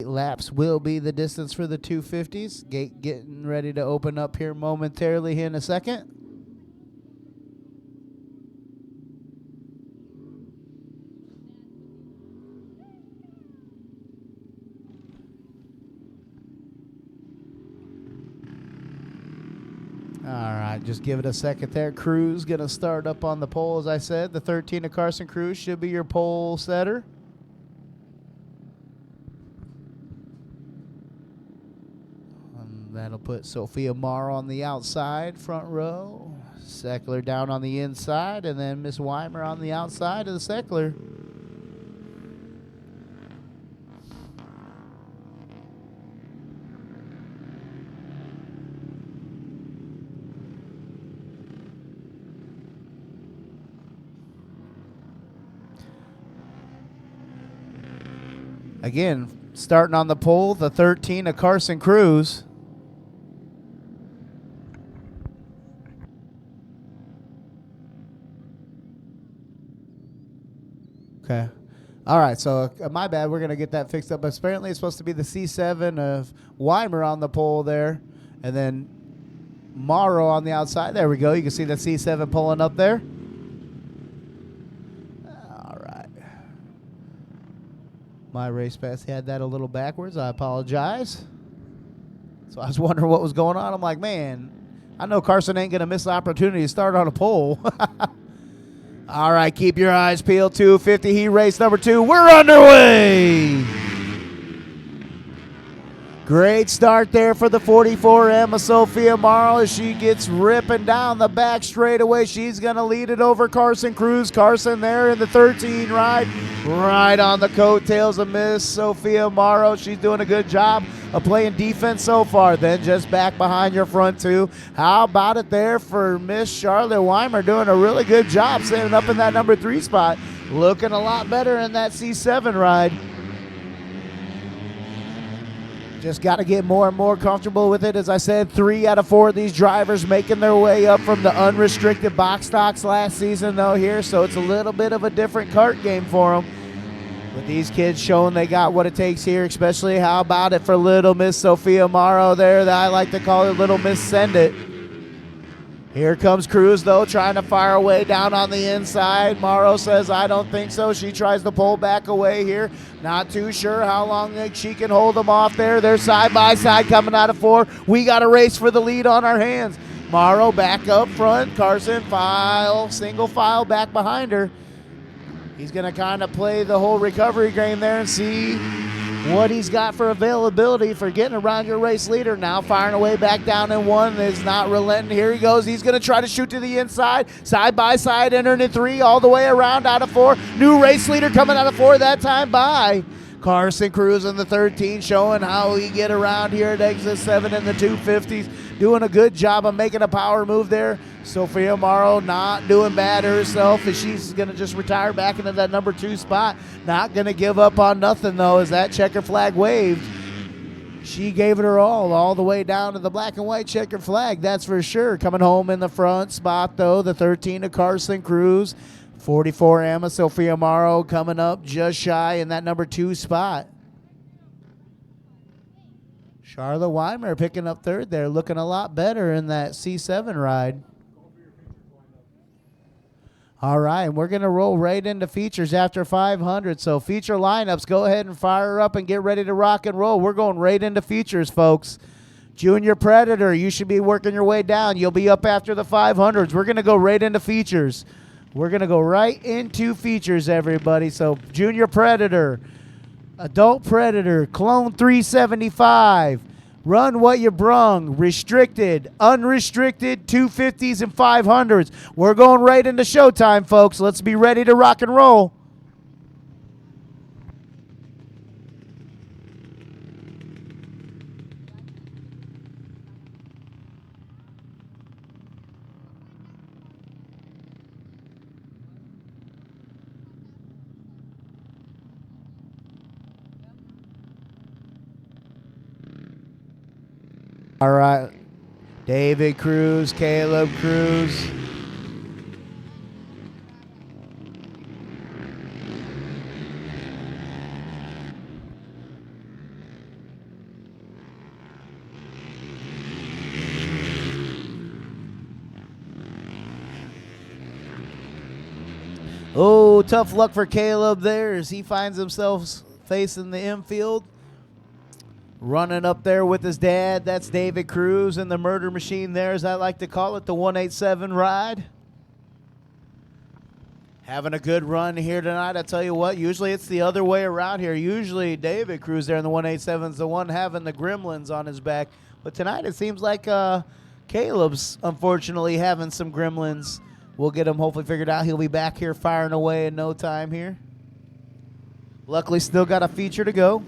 Laps will be the distance for the 250s. Gate getting ready to open up here momentarily here in a second. All right, just give it a second there. Cruz going to start up on the pole, as I said. The 13 of Carson Cruz should be your pole setter. That'll put Sophia Morrow on the outside, front row. Seckler down on the inside, and then Miss Weimer on the outside of the Seckler. Again, starting on the pole, the 13 of Carson Cruz. Okay. All right, so my bad. We're going to get that fixed up. But apparently it's supposed to be the C7 of Weimer on the pole there. And then Morrow on the outside. There we go. You can see the C7 pulling up there. All right. My race pass had that a little backwards. I apologize. So I was wondering what was going on. I'm like, man, I know Carson ain't going to miss the opportunity to start on a pole. All right, keep your eyes peeled. 250 heat race number 2. We're underway. Great start there for the 44M of Sophia Morrow as she gets ripping down the back straightaway. She's going to lead it over Carson Cruz. Carson there in the 13 ride, right on the coattails of Miss Sophia Morrow. She's doing a good job of playing defense so far. Then just back behind your front two. How about it there for Miss Charlotte Weimer, doing a really good job standing up in that number 3 spot. Looking a lot better in that C7 ride. Just got to get more and more comfortable with it. As I said, 3 out of 4 of these drivers making their way up from the unrestricted box stocks last season, though, here. So it's a little bit of a different kart game for them. But these kids showing they got what it takes here, especially how about it for little Miss Sophia Morrow there, that I like to call her Little Miss Send It. Here comes Cruz, though, trying to fire away down on the inside. Morrow says, I don't think so. She tries to pull back away here. Not too sure how long she can hold them off there. They're side by side coming out of 4. We got a race for the lead on our hands. Morrow back up front. Carson single file back behind her. He's going to kind of play the whole recovery game there and see what he's got for availability for getting around your race leader. Now firing away back down in 1 is not relenting. Here he goes. He's going to try to shoot to the inside. Side by side, entering in 3 all the way around out of 4. New race leader coming out of 4 that time by Carson Cruz in the 13, showing how he get around here at exit 7 in the 250s. Doing a good job of making a power move there. Sophia Morrow not doing bad herself as she's going to just retire back into that number 2 spot. Not going to give up on nothing, though, as that checker flag waved. She gave it her all the way down to the black and white checker flag, that's for sure. Coming home in the front spot, though, the 13 of Carson Cruz. 44 Emma Sophia Morrow coming up just shy in that number 2 spot. Charlotte Weimer picking up third there, looking a lot better in that C7 ride. All right, we're going to roll right into features after 500. So feature lineups, go ahead and fire up and get ready to rock and roll. We're going right into features, folks. Junior Predator, you should be working your way down. You'll be up after the 500s. We're going to go right into features. We're going to go right into features, everybody. So Junior Predator, Adult Predator, Clone 375, Run What You Brung, Restricted, Unrestricted, 250s and 500s. We're going right into showtime, folks. Let's be ready to rock and roll. All right, David Cruz, Caleb Cruz. Oh, tough luck for Caleb there as he finds himself facing the infield. Running up there with his dad, that's David Cruz, and the murder machine there, as I like to call it, the 187 ride. Having a good run here tonight. I tell you what, usually it's the other way around here. Usually David Cruz there in the 187 is the one having the gremlins on his back. But tonight it seems like Caleb's unfortunately having some gremlins. We'll get him hopefully figured out. He'll be back here firing away in no time here. Luckily still got a feature to go.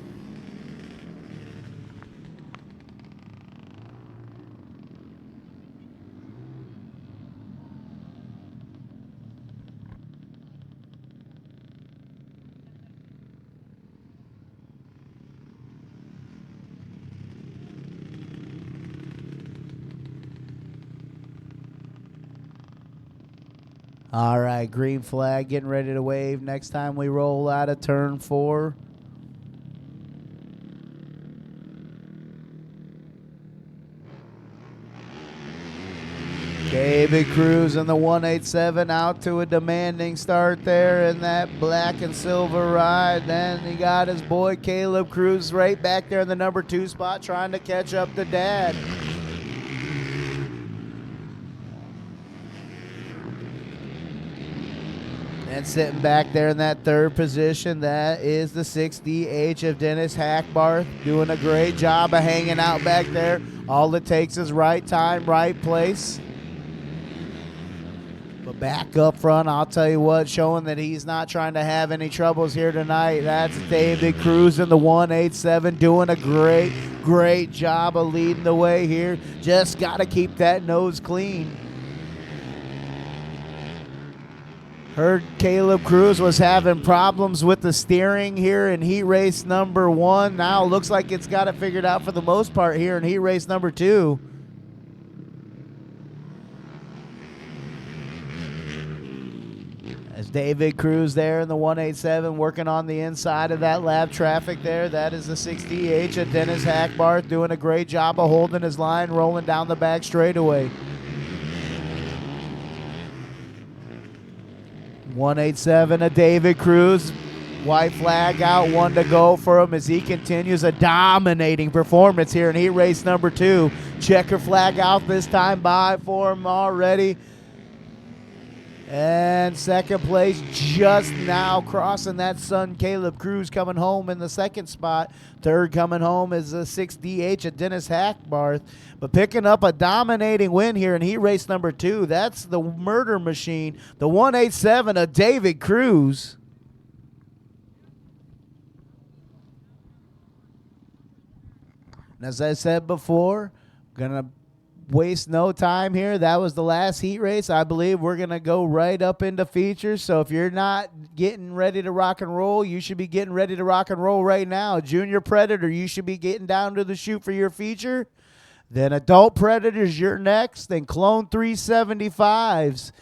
All right, green flag getting ready to wave next time we roll out of turn 4. David Cruz in the 187 out to a demanding start there in that black and silver ride. Then he got his boy Caleb Cruz right back there in the number 2 spot trying to catch up to Dad. And sitting back there in that 3rd position, that is the 6DH of Dennis Hackbarth, doing a great job of hanging out back there. All it takes is right time, right place. But back up front, I'll tell you what, showing that he's not trying to have any troubles here tonight. That's David Cruz in the 187, doing a great job of leading the way here. Just got to keep that nose clean. Heard Caleb Cruz was having problems with the steering here in heat race number 1. Now looks like it's got it figured out for the most part here in heat race number 2. As David Cruz there in the 187 working on the inside of that lap traffic there. That is the 6DH of Dennis Hackbarth doing a great job of holding his line, rolling down the back straightaway. 187 of David Cruz. White flag out, 1 to go for him as he continues a dominating performance here in heat race number 2. Checker flag out this time by for him already. And second place just now crossing that sun. Caleb Cruz coming home in the 2nd spot. 3rd coming home is the 6DH of Dennis Hackbarth. But picking up a dominating win here in heat race number 2. That's the murder machine, the 187 of David Cruz. And as I said before, gonna waste no time here. That was the last heat race. I believe we're going to go right up into features. So if you're not getting ready to rock and roll, you should be getting ready to rock and roll right now. Junior Predator, you should be getting down to the chute for your feature. Then Adult Predators, you're next. Then Clone 375s.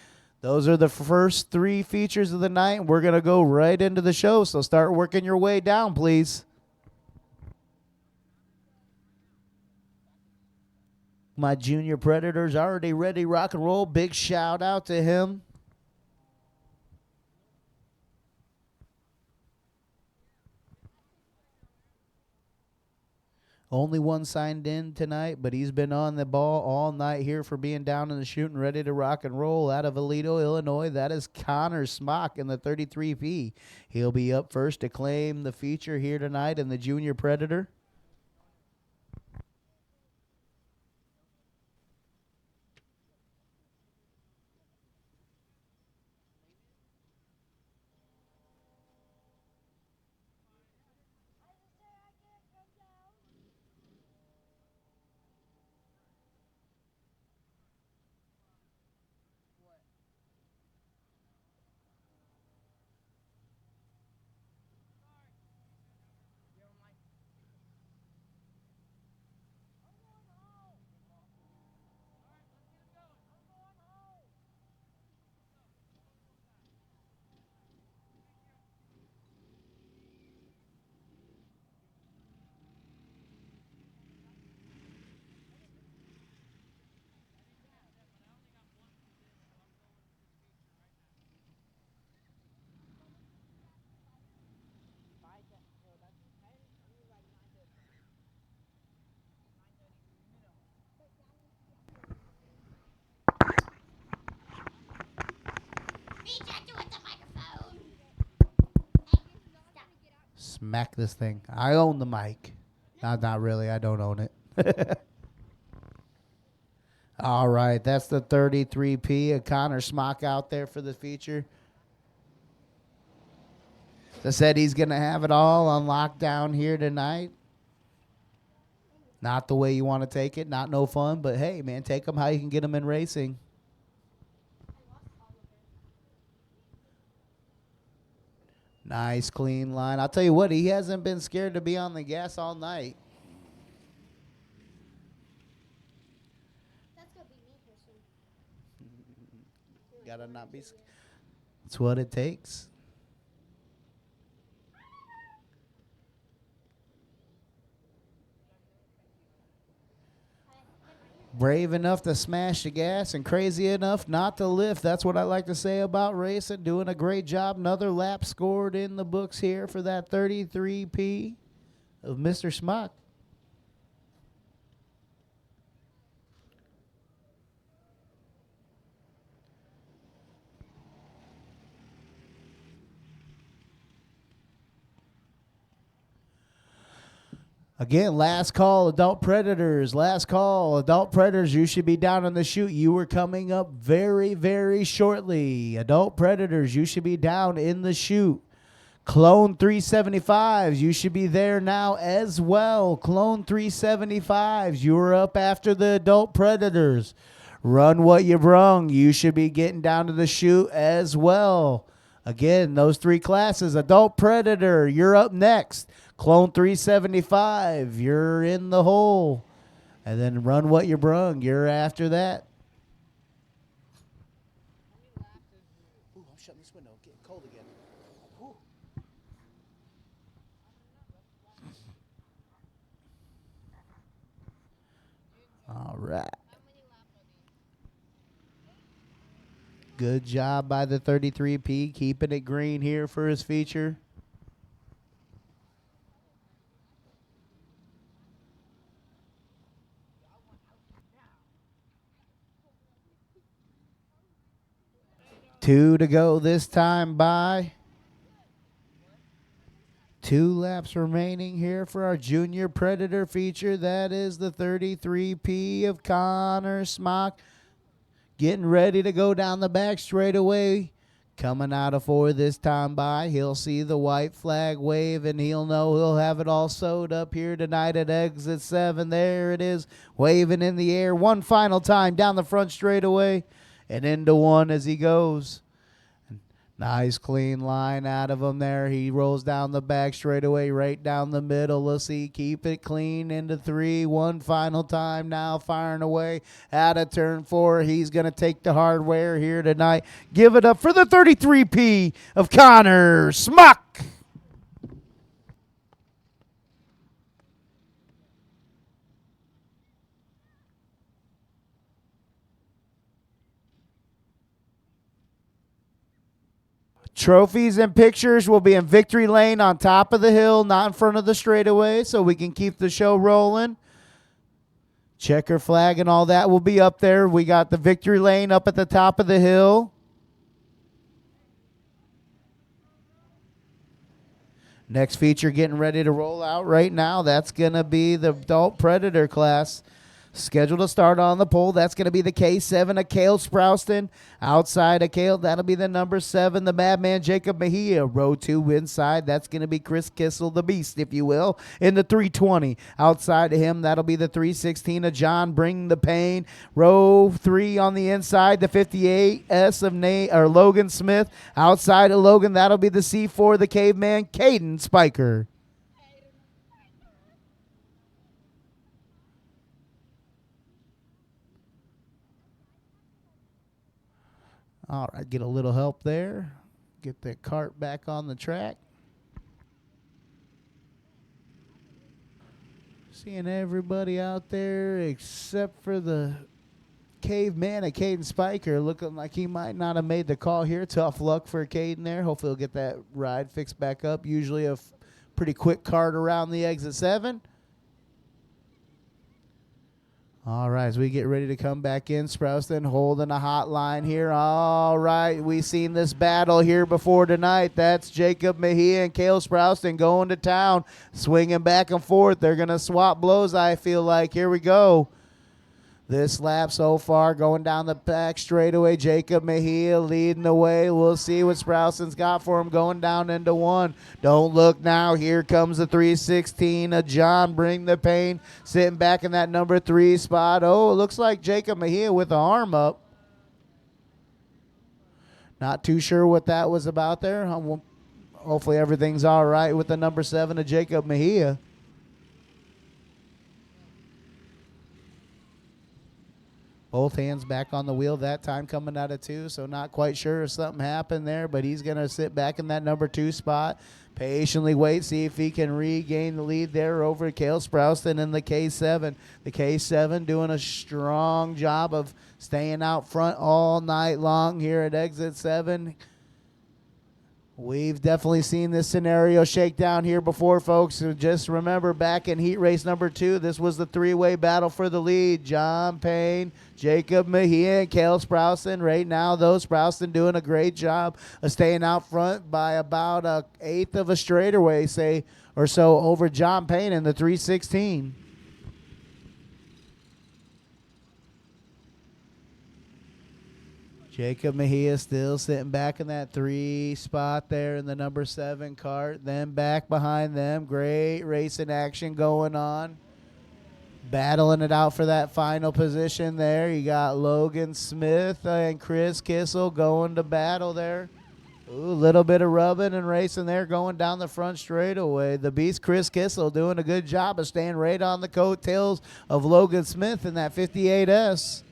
Those are the first 3 features of the night. We're going to go right into the show, so start working your way down, please. My Junior Predator's already ready, rock and roll. Big shout out to him. Only one signed in tonight, but he's been on the ball all night here for being down in the chute and ready to rock and roll out of Aledo, Illinois. That is Connor Smock in the 33P. He'll be up first to claim the feature here tonight in the Junior Predator. Smack this thing. I own the mic. Not really. I don't own it. All right. That's the 33P of Connor Smock out there for the feature. As I said, he's going to have it all on lockdown here tonight. Not the way you want to take it. Not no fun. But, hey, man, take them how you can get them in racing. Nice, clean line. I'll tell you what, he hasn't been scared to be on the gas all night. That's gonna be me here soon. Gotta not be scared. That's what it takes. Brave enough to smash the gas and crazy enough not to lift. That's what I like to say about racing. Doing a great job. Another lap scored in the books here for that 33P of Mr. Smock. Again, last call, adult predators. Last call, adult predators. You should be down in the chute. You were coming up very, very shortly. Adult predators, you should be down in the chute. Clone 375s, you should be there now as well. Clone 375s, you were up after the adult predators. Run what you brung. You should be getting down to the chute as well. Again, those 3 classes. Adult predator, you're up next. Clone 375, you're in the hole. And then run what you brung, you're after that. Ooh, I'm shutting this window. Getting cold again. Ooh. All right. Good job by the 33P, keeping it green here for his feature. Two to go this time by. 2 laps remaining here for our Junior Predator feature. That is the 33P of Connor Smock. Getting ready to go down the back straightaway. Coming out of 4 this time by. He'll see the white flag wave and he'll know he'll have it all sewed up here tonight at exit 7. There it is, waving in the air. One final time down the front straightaway and into 1 as he goes. Nice clean line out of him there. He rolls down the back straightaway, right down the middle. Let's see, keep it clean into 3. One final time now, firing away out of turn 4. He's going to take the hardware here tonight. Give it up for the 33P of Connor Smuck. Trophies and pictures will be in victory lane on top of the hill, not in front of the straightaway, so we can keep the show rolling. Checker flag and all that will be up there. We got the victory lane up at the top of the hill. Next feature getting ready to roll out right now. That's going to be the Adult Predator class. Scheduled to start on the pole. That's going to be the K7 of Cale Sprouston. Outside of Cale, that'll be the number 7, the Madman Jacob Mejia. Row 2 inside, that's going to be Chris Kissel, the Beast, if you will, in the 320. Outside of him, that'll be the 316 of John Bring the Pain. Row 3 on the inside, the 58S of Logan Smith. Outside of Logan, that'll be the C4, the Caveman, Caden Spiker. All right, get a little help there. Get that cart back on the track. Seeing everybody out there except for the Caveman of Caden Spiker, looking like he might not have made the call here. Tough luck for Caden there. Hopefully he'll get that ride fixed back up. Usually a pretty quick cart around the exit 7. All right, as we get ready to come back in, Sprouston holding a hot line here. All right, we've seen this battle here before tonight. That's Jacob Mejia and Cale Sprouston going to town, swinging back and forth. They're going to swap blows, I feel like. Here we go. This lap so far going down the back straightaway. Jacob Mejia leading the way. We'll see what Sprouston's got for him going down into 1. Don't look now. Here comes the 316 of John Bring the Pain sitting back in that number 3 spot. Oh, it looks like Jacob Mejia with the arm up. Not too sure what that was about there. Hopefully everything's all right with the number 7 of Jacob Mejia. Both hands back on the wheel that time coming out of 2, so not quite sure if something happened there, but he's going to sit back in that number 2 spot, patiently wait, see if he can regain the lead there over Cale Sprouston in the K7. The K7 doing a strong job of staying out front all night long here at exit 7. We've definitely seen this scenario shake down here before, folks. So just remember back in heat race number 2, this was the 3-way battle for the lead. John Payne, Jacob Mejia, and Cale Sprouston. Right now, though, Sprouston doing a great job of staying out front by about an eighth of a straightaway, say, or so over John Payne in the 316. Jacob Mejia still sitting back in that 3 spot there in the number 7 cart. Then back behind them. Great racing action going on. Battling it out for that final position there. You got Logan Smith and Chris Kissel going to battle there. Ooh, a little bit of rubbing and racing there going down the front straightaway. The Beast Chris Kissel doing a good job of staying right on the coattails of Logan Smith in that 58S.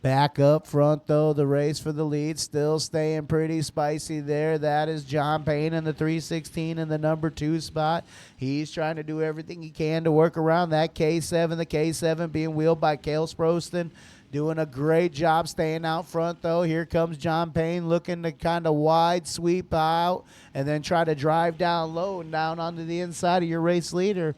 Back up front, though, the race for the lead still staying pretty spicy there. That is John Payne in the 316 in the number 2 spot. He's trying to do everything he can to work around that K7. The K7 being wheeled by Cale Sprouston. Doing a great job staying out front, though. Here comes John Payne looking to kind of wide sweep out and then try to drive down low and down onto the inside of your race leader.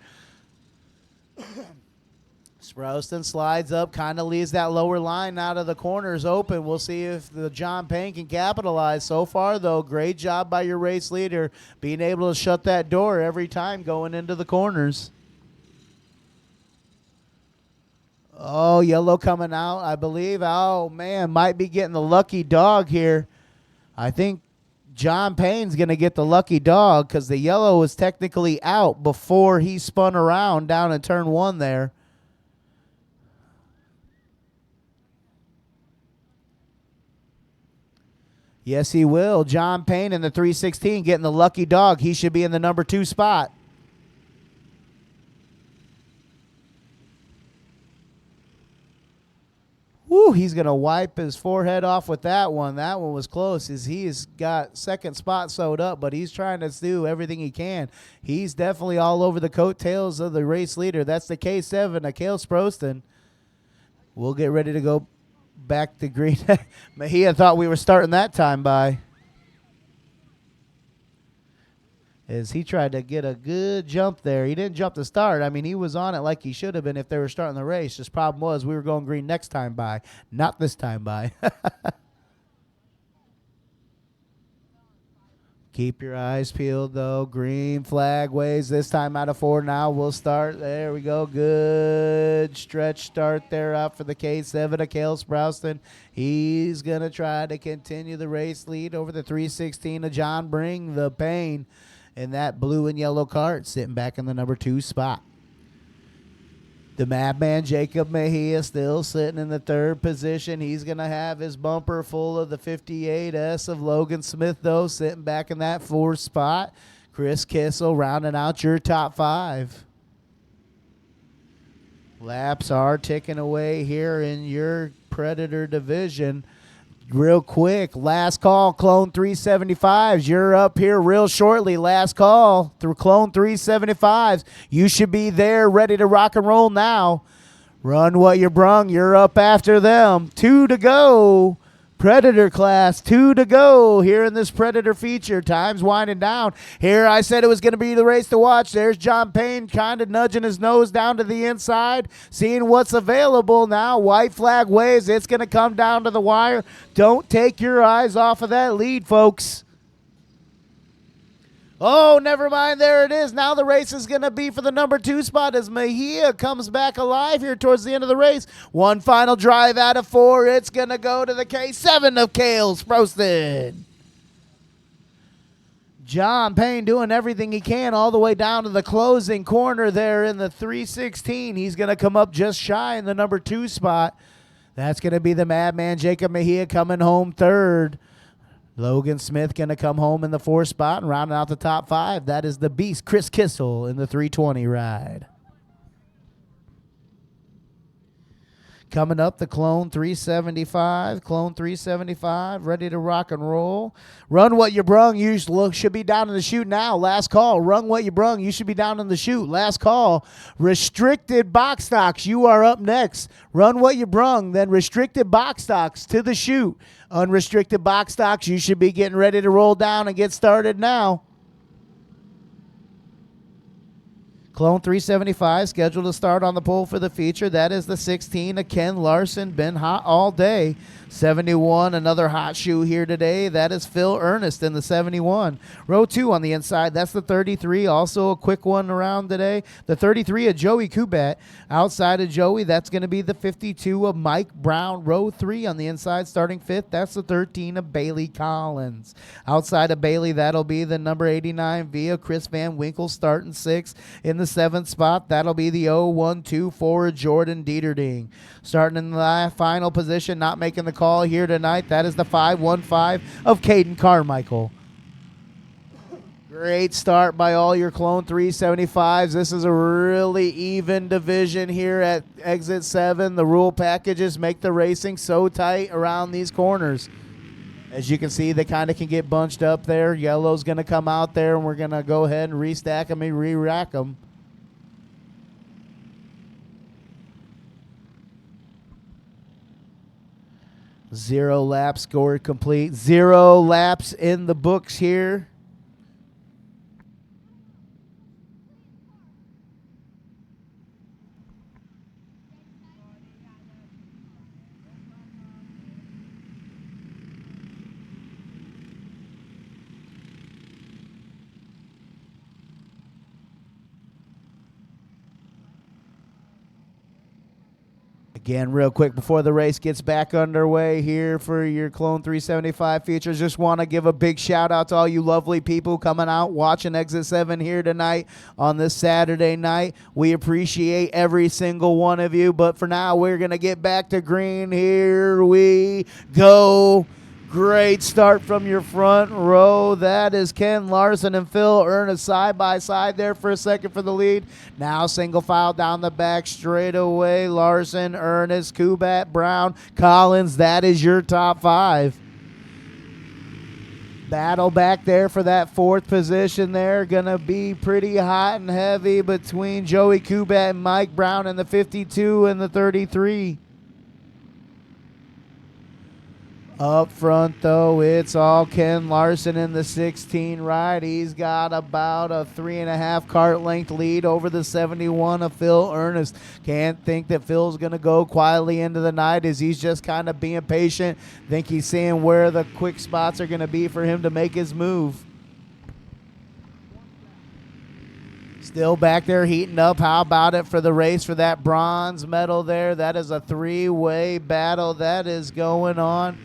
Sprouston slides up, kind of leaves that lower line out of the corners open. We'll see if the John Payne can capitalize. So far, though, great job by your race leader being able to shut that door every time going into the corners. Oh, yellow coming out, I believe. Oh, man, might be getting the lucky dog here. I think John Payne's going to get the lucky dog because the yellow was technically out before he spun around down in turn 1 there. Yes, he will. John Payne in the 316 getting the lucky dog. He should be in the number 2 spot. Woo, he's going to wipe his forehead off with that one. That one was close. He's got second spot sewed up, but he's trying to do everything he can. He's definitely all over the coattails of the race leader. That's the K7, Akale Sproston. We'll get ready to go back to green. Mejia thought we were starting that time by. As he tried to get a good jump there. He didn't jump to start. I mean, he was on it like he should have been if they were starting the race. His problem was we were going green next time by, not this time by. Keep your eyes peeled, though. Green flag waves this time out of 4 now. We'll start. There we go. Good stretch start there out for the K7, Akale Sproston. He's going to try to continue the race lead over the 316 of John Bring the Pain. In that blue and yellow cart, sitting back in the number 2 spot. The Madman Jacob Mejia still sitting in the 3rd position. He's going to have his bumper full of the 58S of Logan Smith, though, sitting back in that 4th spot. Chris Kissel rounding out your top 5. Laps are ticking away here in your Predator division. Real quick, last call, Clone 375s. You're up here real shortly. Last call through Clone 375s. You should be there ready to rock and roll now. Run what you brung. You're up after them. 2 to go. Predator class, 2 to go here in this Predator feature. Time's winding down. Here I said it was going to be the race to watch. There's John Payne kind of nudging his nose down to the inside, seeing what's available now. White flag waves. It's going to come down to the wire. Don't take your eyes off of that lead, folks. Oh, never mind. There it is. Now the race is going to be for the number 2 spot as Mejia comes back alive here towards the end of the race. One final drive out of 4. It's going to go to the K7 of Akale Sproston. John Payne doing everything he can all the way down to the closing corner there in the 316. He's going to come up just shy in the number 2 spot. That's going to be the Madman Jacob Mejia coming home 3rd. Logan Smith going to come home in the 4th spot and rounding out the top 5. That is the beast, Chris Kissel, in the 320 ride. Coming up, the Clone 375. Clone 375, ready to rock and roll. Run what you brung. You should be down in the chute now. Last call. Run what you brung. You should be down in the chute. Last call. Restricted box stocks. You are up next. Run what you brung. Then restricted box stocks to the chute. Unrestricted box stocks. You should be getting ready to roll down and get started now. Clone 375 scheduled to start on the pole for the feature. That is the 16 of Ken Larson. Been hot all day. 71, another hot shoe here today. That is Phil Ernest in the 71. Row 2 on the inside. That's the 33. Also a quick one around today. The 33 of Joey Kubat. Outside of Joey, that's going to be the 52 of Mike Brown. Row 3 on the inside starting 5th. That's the 13 of Bailey Collins. Outside of Bailey, that'll be the number 89 via Chris Van Winkle starting 6th. In the 7th spot, that'll be the 0124 Jordan Dieterding. Starting in the final position, not making the call here tonight, that is the 515 of Caden Carmichael. Great start by all your Clone 375s. This is a really even division here at Exit 7. The rule packages make the racing so tight around these corners. As you can see, they kind of can get bunched up there. Yellow's going to come out there, and we're going to go ahead and restack them and re-rack them. Zero laps scored complete. 0 laps in the books here. Again, real quick before the race gets back underway here for your Clone 375 features, just want to give a big shout out to all you lovely people coming out watching Exit 7 here tonight on this Saturday night. We appreciate every single one of you, but for now, we're going to get back to green. Here we go. Great start from your front row. That is Ken Larson and Phil Ernest side by side there for a second for the lead. Now single file down the back straight away. Larson, Ernest, Kubat, Brown, Collins. That is your top five. Battle back there for that fourth position there. Gonna be pretty hot and heavy between Joey Kubat and Mike Brown in the 52 and the 33. Up front, though, it's all Ken Larson in the 16 ride. He's got about a 3.5 kart length lead over the 71 of Phil Ernest. Can't think that Phil's going to go quietly into the night as he's just kind of being patient. Think he's seeing where the quick spots are going to be for him to make his move. Still back there heating up. How about it for the race for that bronze medal there? That is a three-way battle that is going on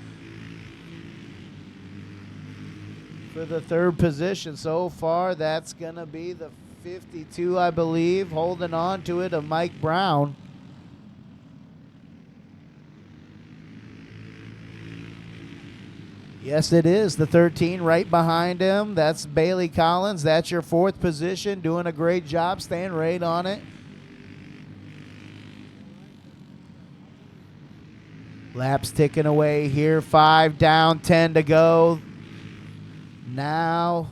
for the third position so far. That's going to be the 52, I believe, holding on to it of Mike Brown. Yes, it is. The 13 right behind him. That's Bailey Collins. That's your fourth position. Doing a great job staying right on it. Laps ticking away here. 5 down, 10 to go. Now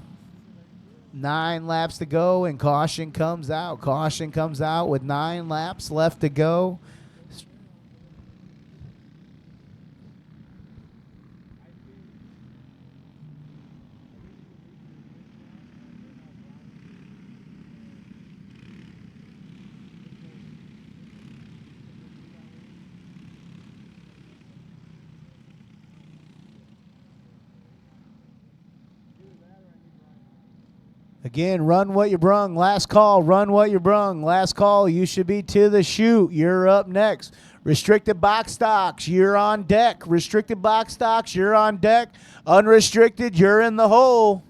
9 laps to go, and caution comes out. Caution comes out with 9 laps left to go. Again, run what you brung. Last call, run what you brung. Last call, you should be to the chute. You're up next. Restricted box stocks, you're on deck. Restricted box stocks, you're on deck. Unrestricted, you're in the hole.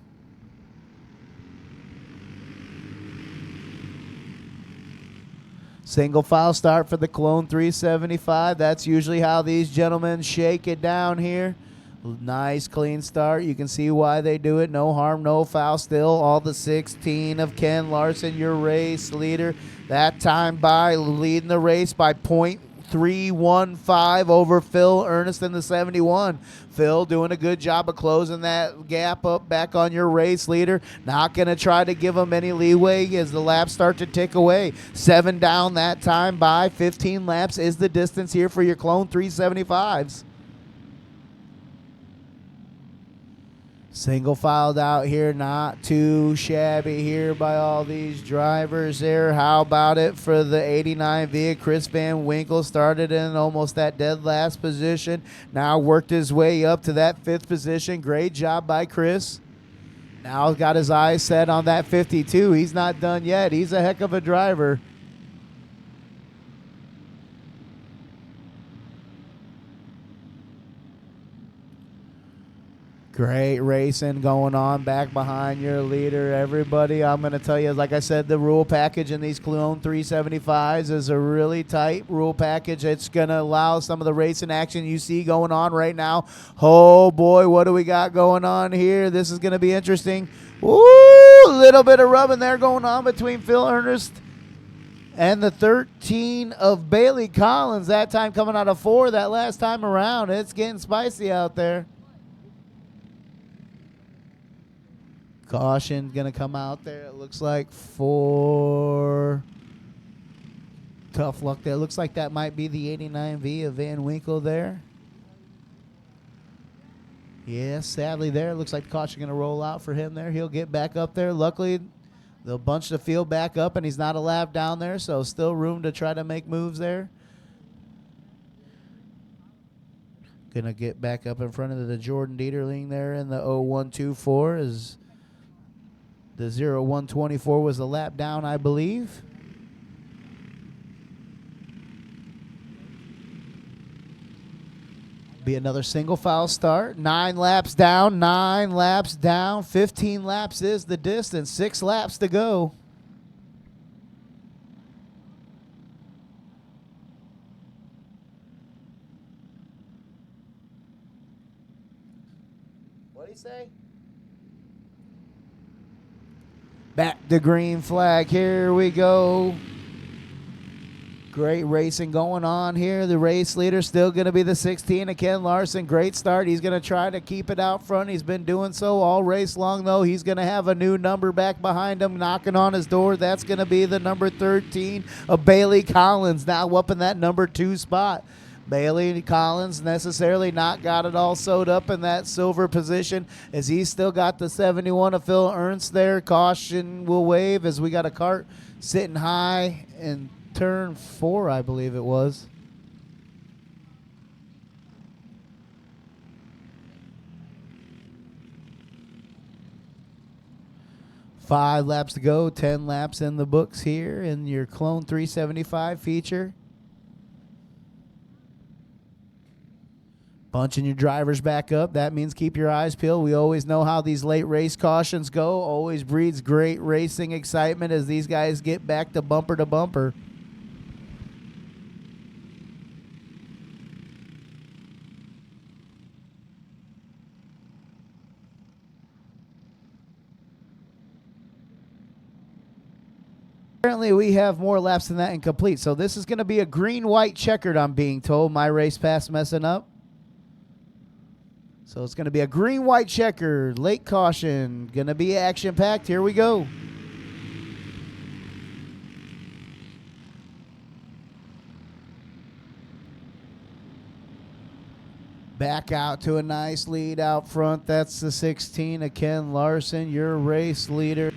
Single file start for the Clone 375. That's usually how these gentlemen shake it down here. Nice clean start. You can see why they do it. No harm, no foul still. All the 16 of Ken Larson, your race leader. That time by leading the race by .315 over Phil Ernest in the 71. Phil doing a good job of closing that gap up back on your race leader. Not going to try to give him any leeway as the laps start to tick away. 7 down that time by 15 laps is the distance here for your Clone 375s. Single filed out here, not too shabby here by all these drivers there. How about it for the 89 V? Chris Van Winkle started in almost that dead last position. Now worked his way up to that 5th position. Great job by Chris. Now got his eyes set on that 52. He's not done yet. He's a heck of a driver. Great racing going on back behind your leader, everybody. I'm going to tell you, like I said, the rule package in these Clone 375s is a really tight rule package. It's going to allow some of the racing action you see going on right now. Oh, boy, what do we got going on here? This is going to be interesting. Ooh, a little bit of rubbing there going on between Phil Ernest and the 13 of Bailey Collins. That time coming out of 4 that last time around. It's getting spicy out there. Caution going to come out there. It looks like for tough luck there. It looks like that might be the 89V of Van Winkle there. Yeah, sadly there. It looks like the caution going to roll out for him there. He'll get back up there. Luckily, they'll bunch the field back up, and he's not a lap down there, so still room to try to make moves there. Going to get back up in front of the Jordan Dieterling there in the 0124 is... The 0124 was a lap down, I believe. Be another single file start. 9 laps down, 9 laps down. 15 laps is the distance. 6 laps to go. What did he say? Back to green flag. Here we go. Great racing going on here. The race leader still going to be the 16 of Ken Larson. Great start. He's going to try to keep it out front. He's been doing so all race long, though. He's going to have a new number back behind him knocking on his door. That's going to be the number 13 of Bailey Collins, now up in that number 2 spot. Bailey Collins necessarily not got it all sewed up in that silver position as he's still got the 71 of Phil Ernst there. Caution will wave as we got a cart sitting high in turn 4, I believe it was. Five laps to go, 10 laps in the books here in your Clone 375 feature. Bunching your drivers back up. That means keep your eyes peeled. We always know how these late race cautions go. Always breeds great racing excitement as these guys get back to bumper to bumper. Apparently, we have more laps than that incomplete. So this is going to be a green-white checkered, I'm being told. My race pass messing up. So it's going to be a green-white checkered. Late caution. Going to be action-packed. Here we go. Back out to a nice lead out front. That's the 16 of Ken Larson, your race leader.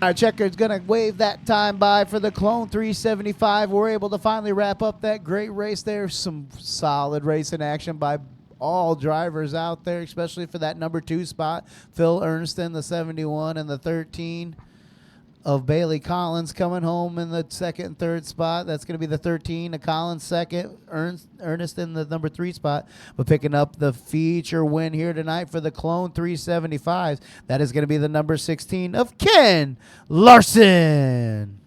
Our checker's going to wave that time by for the Clone 375. We're able to finally wrap up that great race there. Some solid racing action by all drivers out there, especially for that number 2 spot. Phil Ernston, the 71, and the 13 of Bailey Collins coming home in the 2nd and 3rd spot. That's going to be the 13 of Collins 2nd, Ernest in the number 3 spot. But picking up the feature win here tonight for the Clone 375s, that is going to be the number 16 of Ken Larson.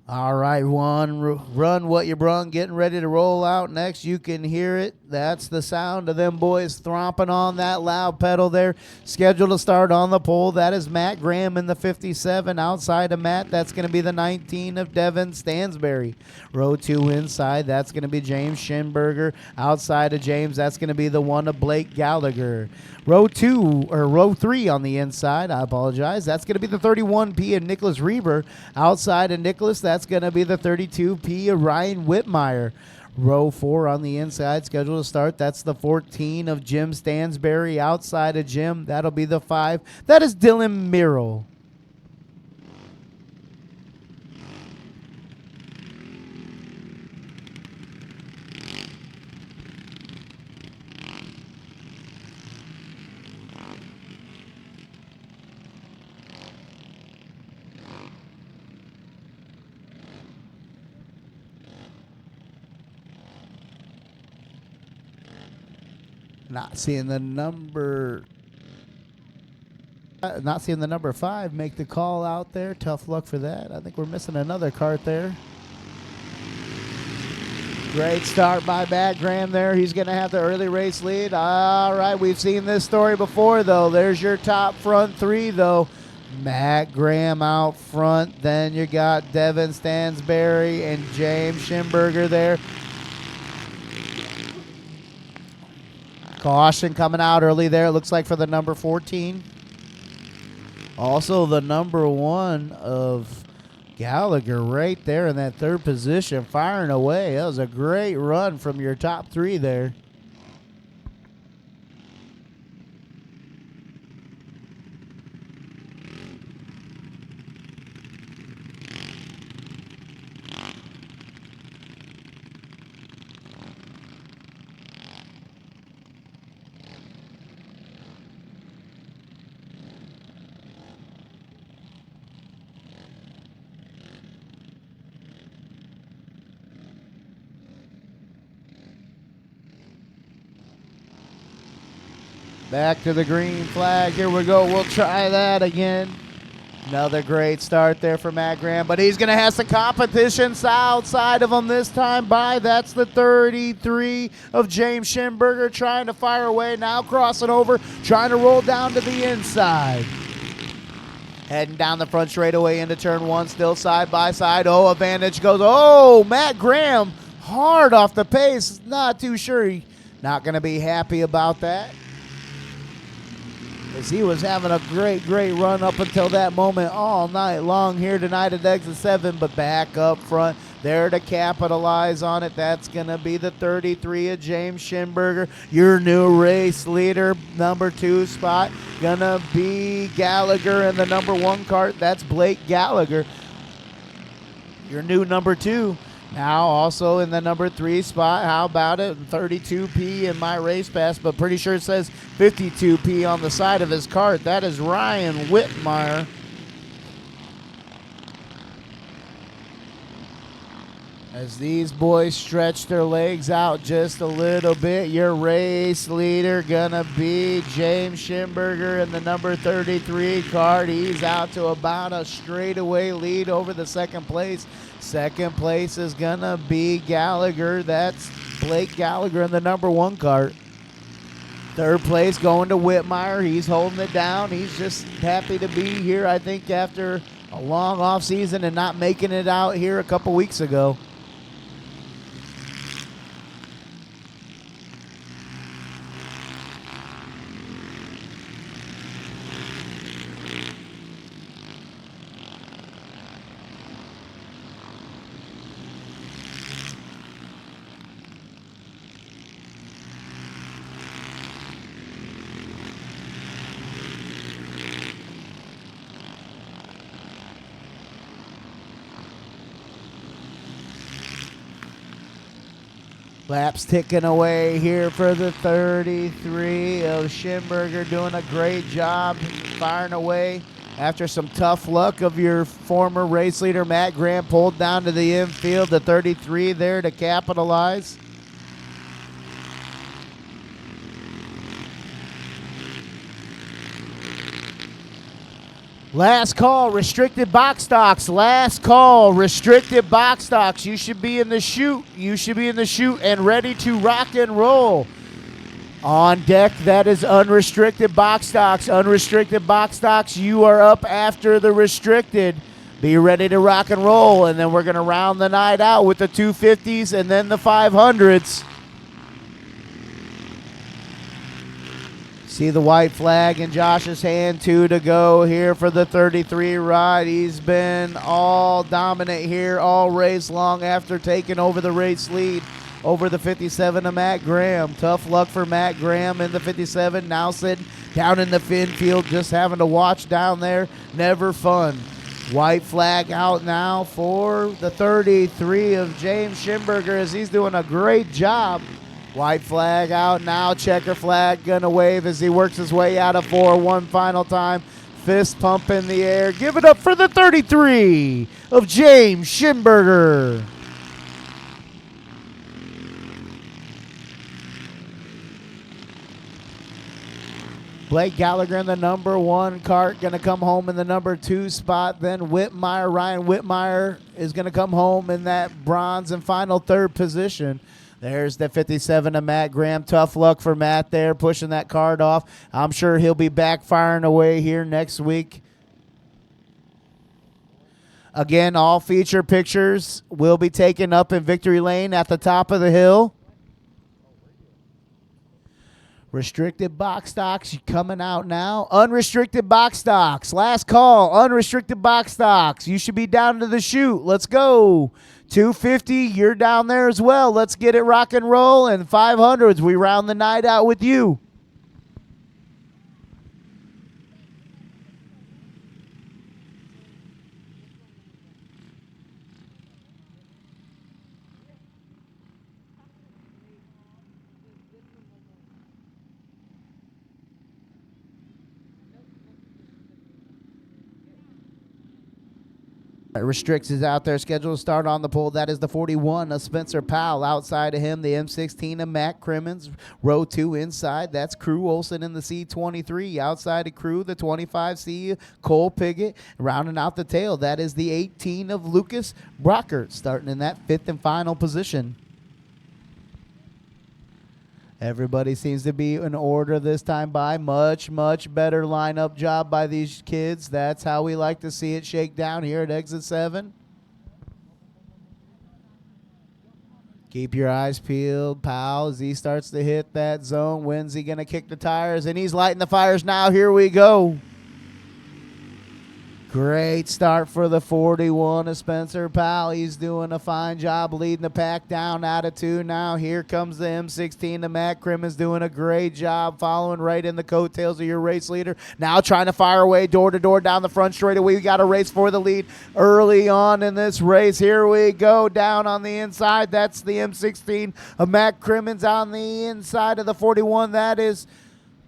All right, run what you brung, getting ready to roll out next. You can hear it. That's the sound of them boys thromping on that loud pedal there. Scheduled to start on the pole. That is Matt Graham in the 57. Outside of Matt, that's going to be the 19 of Devin Stansberry. Row 2 inside, that's going to be James Schimberger. Outside of James, that's going to be the 1 of Blake Gallagher. Row 3 on the inside, I apologize. That's going to be the 31P of Nicholas Reber. Outside of Nicholas, that's going to be the 32P of Ryan Whitmire. Row 4 on the inside, scheduled to start. That's the 14 of Jim Stansberry. Outside of Jim, that'll be the 5. That is Dylan Merrill. Not seeing the number 5 make the call out there. Tough luck for that. I think we're missing another cart there. Great start by Matt Graham there. He's going to have the early race lead. All right, we've seen this story before, though. There's your top front 3, though. Matt Graham out front. Then you got Devin Stansberry and James Schimberger there. Caution coming out early there, looks like for the number 14. Also the number 1 of Gallagher right there in that 3rd position, firing away. That was a great run from your top 3 there. Back to the green flag. Here we go. We'll try that again. Another great start there for Matt Graham, but he's going to have some competition outside of him this time by. That's the 33 of James Schimberger trying to fire away, now crossing over, trying to roll down to the inside. Heading down the front straightaway into turn one, still side by side. Oh, advantage goes. Oh, Matt Graham hard off the pace. Not too sure. Not going to be happy about that, as he was having a great run up until that moment all night long here tonight at exit 7, but back up front there to capitalize on it. That's going to be the 33 of James Schimberger, your new race leader. Number 2 spot going to be Gallagher in the number 1 cart. That's Blake Gallagher, your new number 2. Now also in the number 3 spot, how about it? 32P in my race pass, but pretty sure it says 52P on the side of his cart. That is Ryan Whitmire. As these boys stretch their legs out just a little bit, your race leader gonna be James Schimberger in the number 33 cart. He's out to about a straightaway lead over the second place. Second place is gonna be Gallagher. That's Blake Gallagher in the number 1 cart. Third place going to Whitmire. He's holding it down. He's just happy to be here, I think, after a long off season and not making it out here a couple weeks ago. Laps ticking away here for the 33 of Schimberger, doing a great job firing away. After some tough luck of your former race leader, Matt Graham, pulled down to the infield. The 33 there to capitalize. Last call, restricted box stocks. Last call, restricted box stocks. You should be in the chute. You should be in the chute and ready to rock and roll. On deck, that is unrestricted box stocks. Unrestricted box stocks, you are up after the restricted. Be ready to rock and roll, and then we're going to round the night out with the 250s and then the 500s. See the white flag in Josh's hand, 2 to go here for the 33 ride. He's been all dominant here all race long after taking over the race lead over the 57 of Matt Graham. Tough luck for Matt Graham in the 57, now sitting down in the infield, just having to watch down there. Never fun. White flag out now for the 33 of James Schimberger, as he's doing a great job. White flag out now, checker flag gonna wave as he works his way out of 4 one final time. Fist pump in the air. Give it up for the 33 of James Schimberger. Blake Gallagher in the number 1 cart, going to come home in the number 2 spot. Then Whitmire, Ryan Whitmire is going to come home in that bronze and final 3rd position. There's the 57 of Matt Graham. Tough luck for Matt there, pushing that card off. I'm sure he'll be back firing away here next week. Again, all feature pictures will be taken up in Victory Lane at the top of the hill. Restricted box stocks coming out now. Unrestricted box stocks. Last call. Unrestricted box stocks. You should be down to the chute. Let's go. 250, you're down there as well. Let's get it rock and roll. And 500s, we round the night out with you. Restricts is out there, scheduled to start on the pole. That is the 41 of Spencer Powell. Outside of him, the M16 of Matt Crimmins. Row 2 inside, that's Crew Olson in the C23. Outside of Crew, the 25C Cole Piggott. Rounding out the tail, that is the 18 of Lucas Brockert, starting in that 5th and final position. Everybody seems to be in order this time by. Much, much better lineup job by these kids. That's how we like to see it shake down here at exit 7. Keep your eyes peeled. Powell, as he starts to hit that zone. When's he going to kick the tires? And he's lighting the fires now. Here we go. Great start for the 41 of Spencer Powell. He's doing a fine job leading the pack down out of 2 now. Here comes the M16 to Matt Crimmins, doing a great job following right in the coattails of your race leader. Now trying to fire away door to door down the front straightaway. We got a race for the lead early on in this race. Here we go down on the inside. That's the M16 of Matt Crimmins on the inside of the 41. That is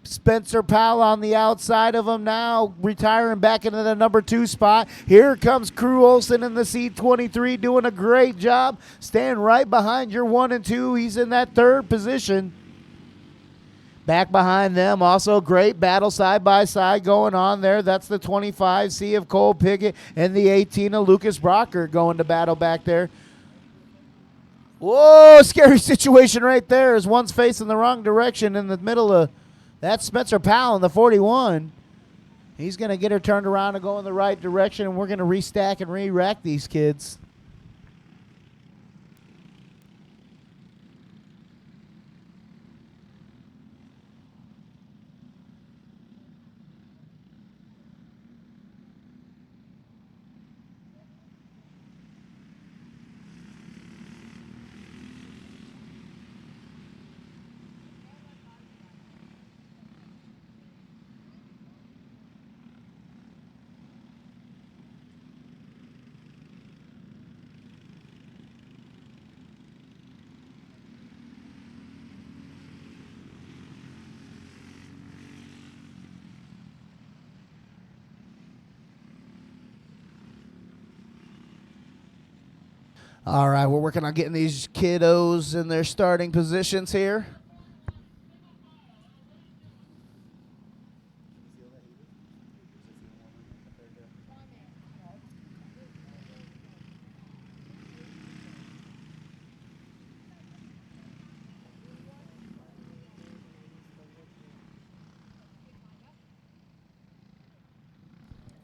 Spencer Powell on the outside of him now, retiring back into the number 2 spot. Here comes Crew Olson in the C23 doing a great job, staying right behind your 1 and 2. He's in that 3rd position. Back behind them, also great battle side by side going on there. That's the 25C of Cole Piggott and the 18 of Lucas Brocker going to battle back there. Whoa, scary situation right there as one's facing the wrong direction in the middle of. That's Spencer Powell in the 41. He's going to get her turned around and go in the right direction, and we're going to restack and re-rack these kids. All right, we're working on getting these kiddos in their starting positions here.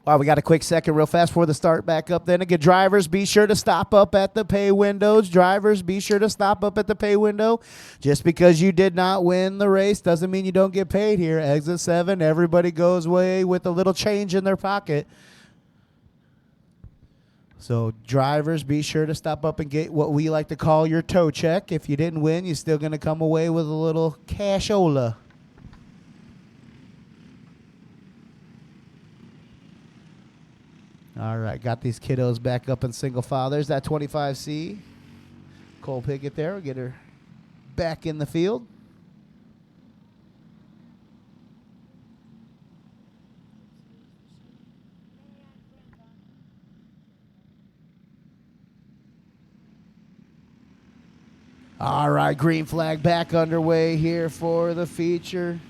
Wow, we got a quick second real fast before the start back up. Then again, drivers, be sure to stop up at the pay windows. Drivers, be sure to stop up at the pay window. Just because you did not win the race doesn't mean you don't get paid here. Exit 7, everybody goes away with a little change in their pocket. So drivers, be sure to stop up and get what we like to call your toe check. If you didn't win, you're still going to come away with a little cashola. All right, got these kiddos back up in single file. There's that 25C. Cole Piggott there. We'll get her back in the field. All right, green flag back underway here for the feature.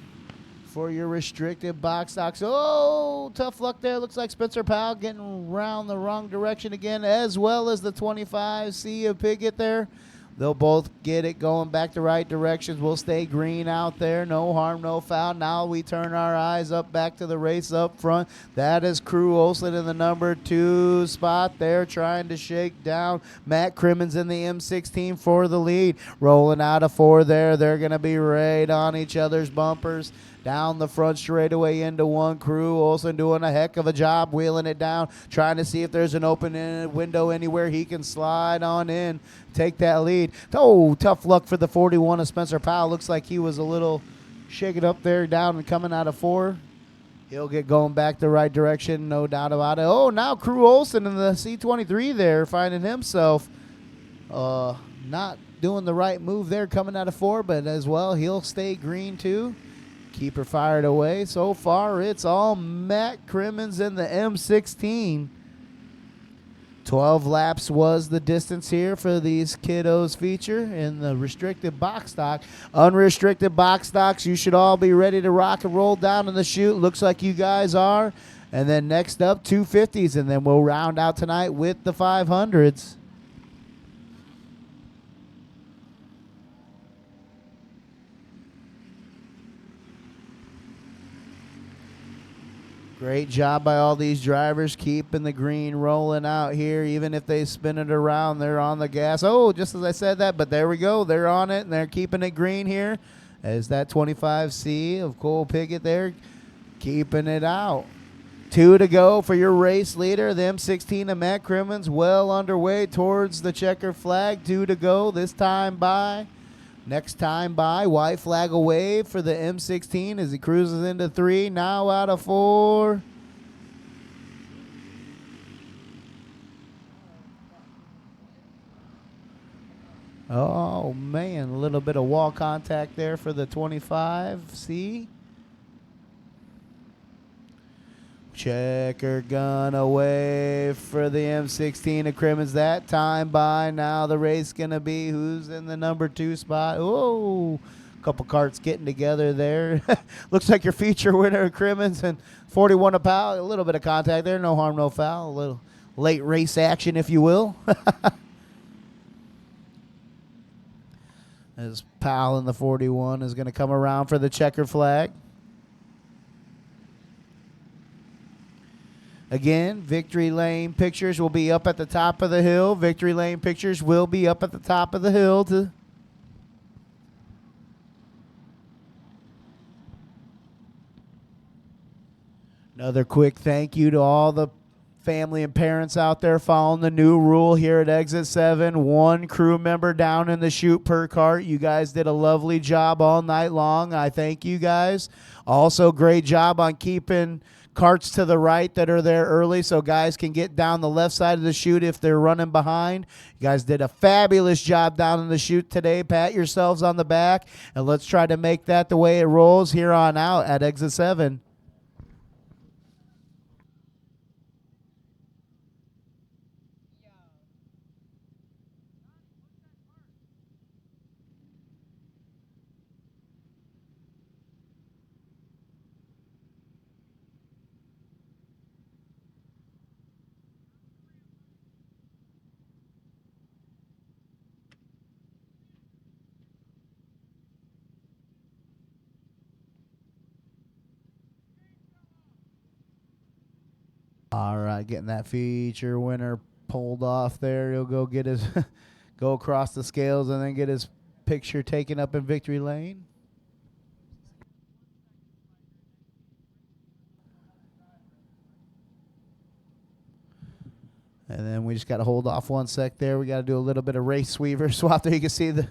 For your restricted box stocks. Oh, tough luck there. Looks like Spencer Powell getting around the wrong direction again, as well as the 25C of Piggott there. They'll both get it going back the right directions. We'll stay green out there. No harm, no foul. Now we turn our eyes up back to the race up front. That is Crew Olson in the number 2 spot there, trying to shake down Matt Crimmins in the M16 for the lead. Rolling out of 4 there. They're going to be right on each other's bumpers. Down the front straightaway into 1. Crew Olson doing a heck of a job wheeling it down, trying to see if there's an open window anywhere he can slide on in, take that lead. Oh, tough luck for the 41 of Spencer Powell. Looks like he was a little shaking up there down and coming out of 4. He'll get going back the right direction, no doubt about it. Oh, now Crew Olson in the C23 there, finding himself not doing the right move there coming out of 4, but as well, he'll stay green too. Keep her fired away. So far, it's all Matt Crimmins in the M16. 12 laps was the distance here for these kiddos feature in the restricted box stock. Unrestricted box stocks, you should all be ready to rock and roll down in the chute. Looks like you guys are. And then next up, 250s, and then we'll round out tonight with the 500s. Great job by all these drivers keeping the green rolling out here. Even if they spin it around, they're on the gas. Oh, just as I said that, but there we go. They're on it, and they're keeping it green here. As that 25C of Cole Pickett there, keeping it out. 2 to go for your race leader. The M16 of Matt Crimmins well underway towards the checker flag. 2 to go. This time by. Next time by, white flag away for the M16 as he cruises into 3. Now out of 4. Oh, man, a little bit of wall contact there for the 25C. Checker gun away for the M16 of Crimmins. That time by. Now the race going to be who's in the number 2 spot. Oh, a couple karts getting together there. Looks like your feature winner, Crimmins, and 41 of Powell. A little bit of contact there. No harm, no foul. A little late race action, if you will. As Powell in the 41 is going to come around for the checker flag. Again, Victory Lane pictures will be up at the top of the hill. Victory Lane pictures will be up at the top of the hill. Another quick thank you to all the family and parents out there following the new rule here at Exit 7. 1 crew member down in the chute per cart. You guys did a lovely job all night long. I thank you guys. Also, great job on keeping carts to the right that are there early so guys can get down the left side of the chute if they're running behind. You guys did a fabulous job down in the chute today. Pat yourselves on the back, and let's try to make that the way it rolls here on out at Exit 7. All right, getting that feature winner pulled off there. He'll go get his go across the scales and then get his picture taken up in Victory Lane. And then we just got to hold off 1 sec there. We got to do a little bit of race weaver swap there. You can see the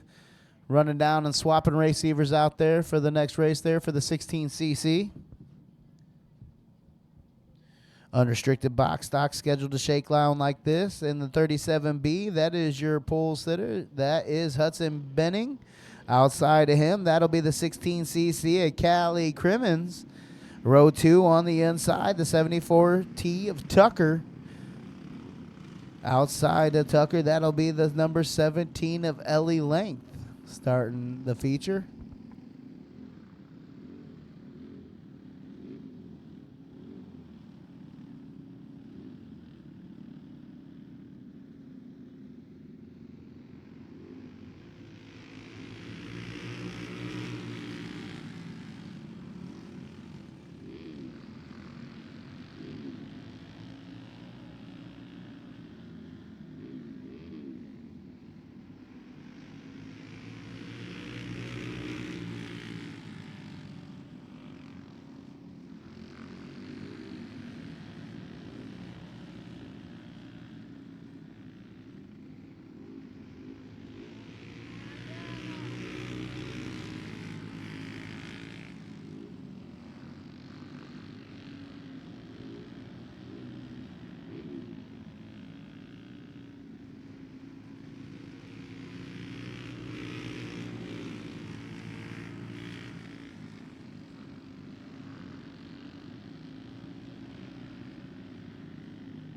running down and swapping race weavers out there for the next race there for the 16cc. Unrestricted box stock scheduled to shake down like this. In the 37B, that is your pole sitter. That is Hudson Benning. Outside of him, that'll be the 16cc of Callie Crimmins. Row 2 on the inside, the 74T of Tucker. Outside of Tucker, that'll be the number 17 of Ellie Length starting the feature.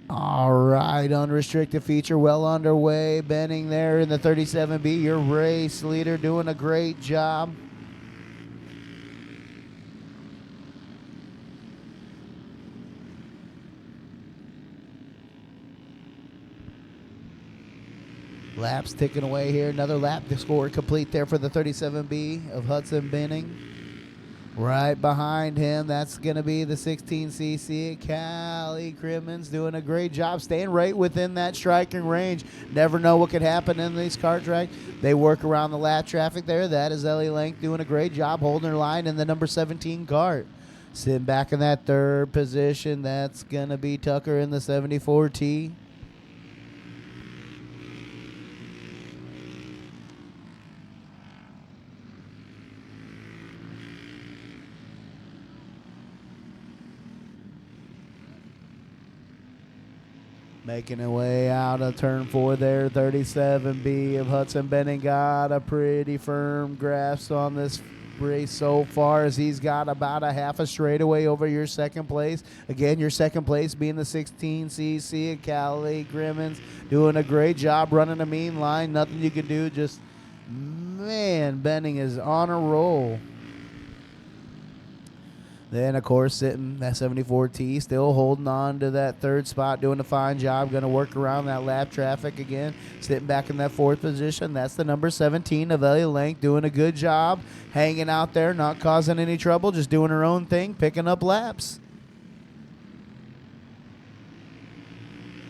All right, unrestricted feature well underway. Benning there in the 37B, your race leader doing a great job. Laps ticking away here. Another lap to score complete there for the 37B of Hudson Benning. Right behind him, that's going to be the 16cc. Callie Crimmins doing a great job staying right within that striking range. Never know what could happen in these kart tracks. They work around the lap traffic there. That is Ellie Lank doing a great job holding her line in the number 17 kart. Sitting back in that third position, that's going to be Tucker in the 74T. Making their way out of turn 4 there, 37B of Hudson Benning got a pretty firm grasp on this race so far, as he's got about a half a straightaway over your second place. Again, your second place being the 16cc of Callie Grimmins, doing a great job running a mean line. Nothing you can do. Just, man, Benning is on a roll. Then, of course, sitting that 74T, still holding on to that third spot, doing a fine job. Going to work around that lap traffic again. Sitting back in that fourth position. That's the number 17 of Ellie Lank, doing a good job. Hanging out there, not causing any trouble, just doing her own thing, picking up laps.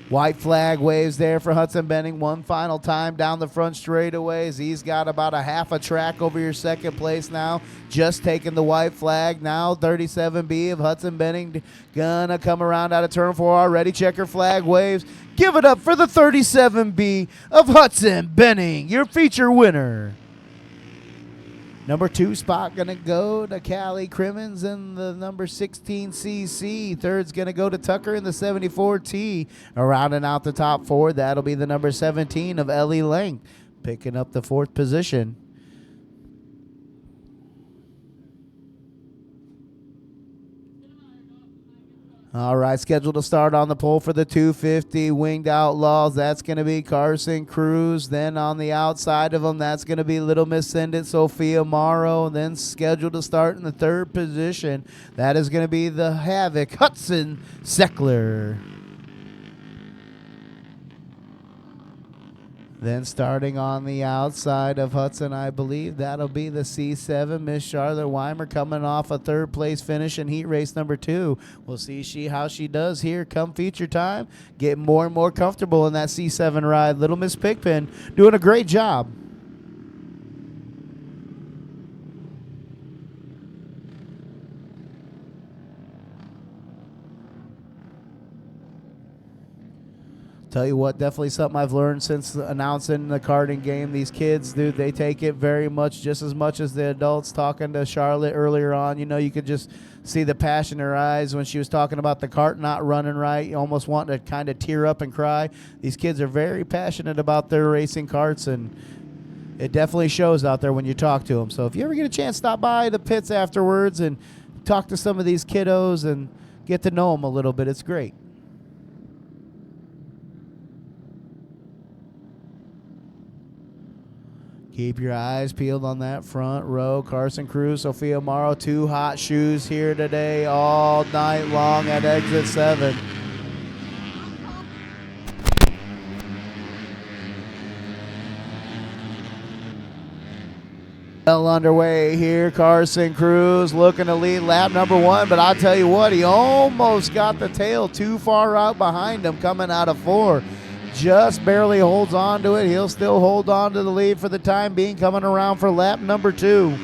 White flag waves there for Hudson Benning one final time down the front straightaways. He's got about a half a track over your second place now. Just taking the white flag now. 37B of Hudson Benning gonna come around out of turn 4 already. Checker flag waves. Give it up for the 37B of Hudson Benning, your feature winner. Number 2 spot going to go to Callie Crimmins in the number 16cc. Third's going to go to Tucker in the 74T. Rounding out the top 4, that'll be the number 17 of Ellie Lang, picking up the 4th position. All right, scheduled to start on the pole for the 250 Winged Outlaws. That's going to be Carson Cruz. Then on the outside of them, that's going to be Little Miss Sendit, Sophia Morrow. Then scheduled to start in the 3rd position, that is going to be the Havoc, Hudson Seckler. Then starting on the outside of Hudson, I believe that'll be the C7, Miss Charlotte Weimer, coming off a 3rd place finish in heat race number 2. We'll see how she does here come feature time. Getting more and more comfortable in that C7 ride. Little Miss Pigpen doing a great job. Tell you what, definitely something I've learned since announcing the karting game. These kids, dude, they take it very much, just as much as the adults. Talking to Charlotte earlier on, you could just see the passion in her eyes when she was talking about the kart not running right. You almost want to kind of tear up and cry. These kids are very passionate about their racing karts, and it definitely shows out there when you talk to them. So if you ever get a chance, stop by the pits afterwards and talk to some of these kiddos and get to know them a little bit. It's great. Keep your eyes peeled on that front row. Carson Cruz, Sophia Morrow, 2 hot shoes here today all night long at exit 7. Well underway here. Carson Cruz looking to lead lap number 1, but I'll tell you what, he almost got the tail too far out behind him coming out of 4. Just barely holds on to it. He'll still hold on to the lead for the time being, coming around for lap number 2.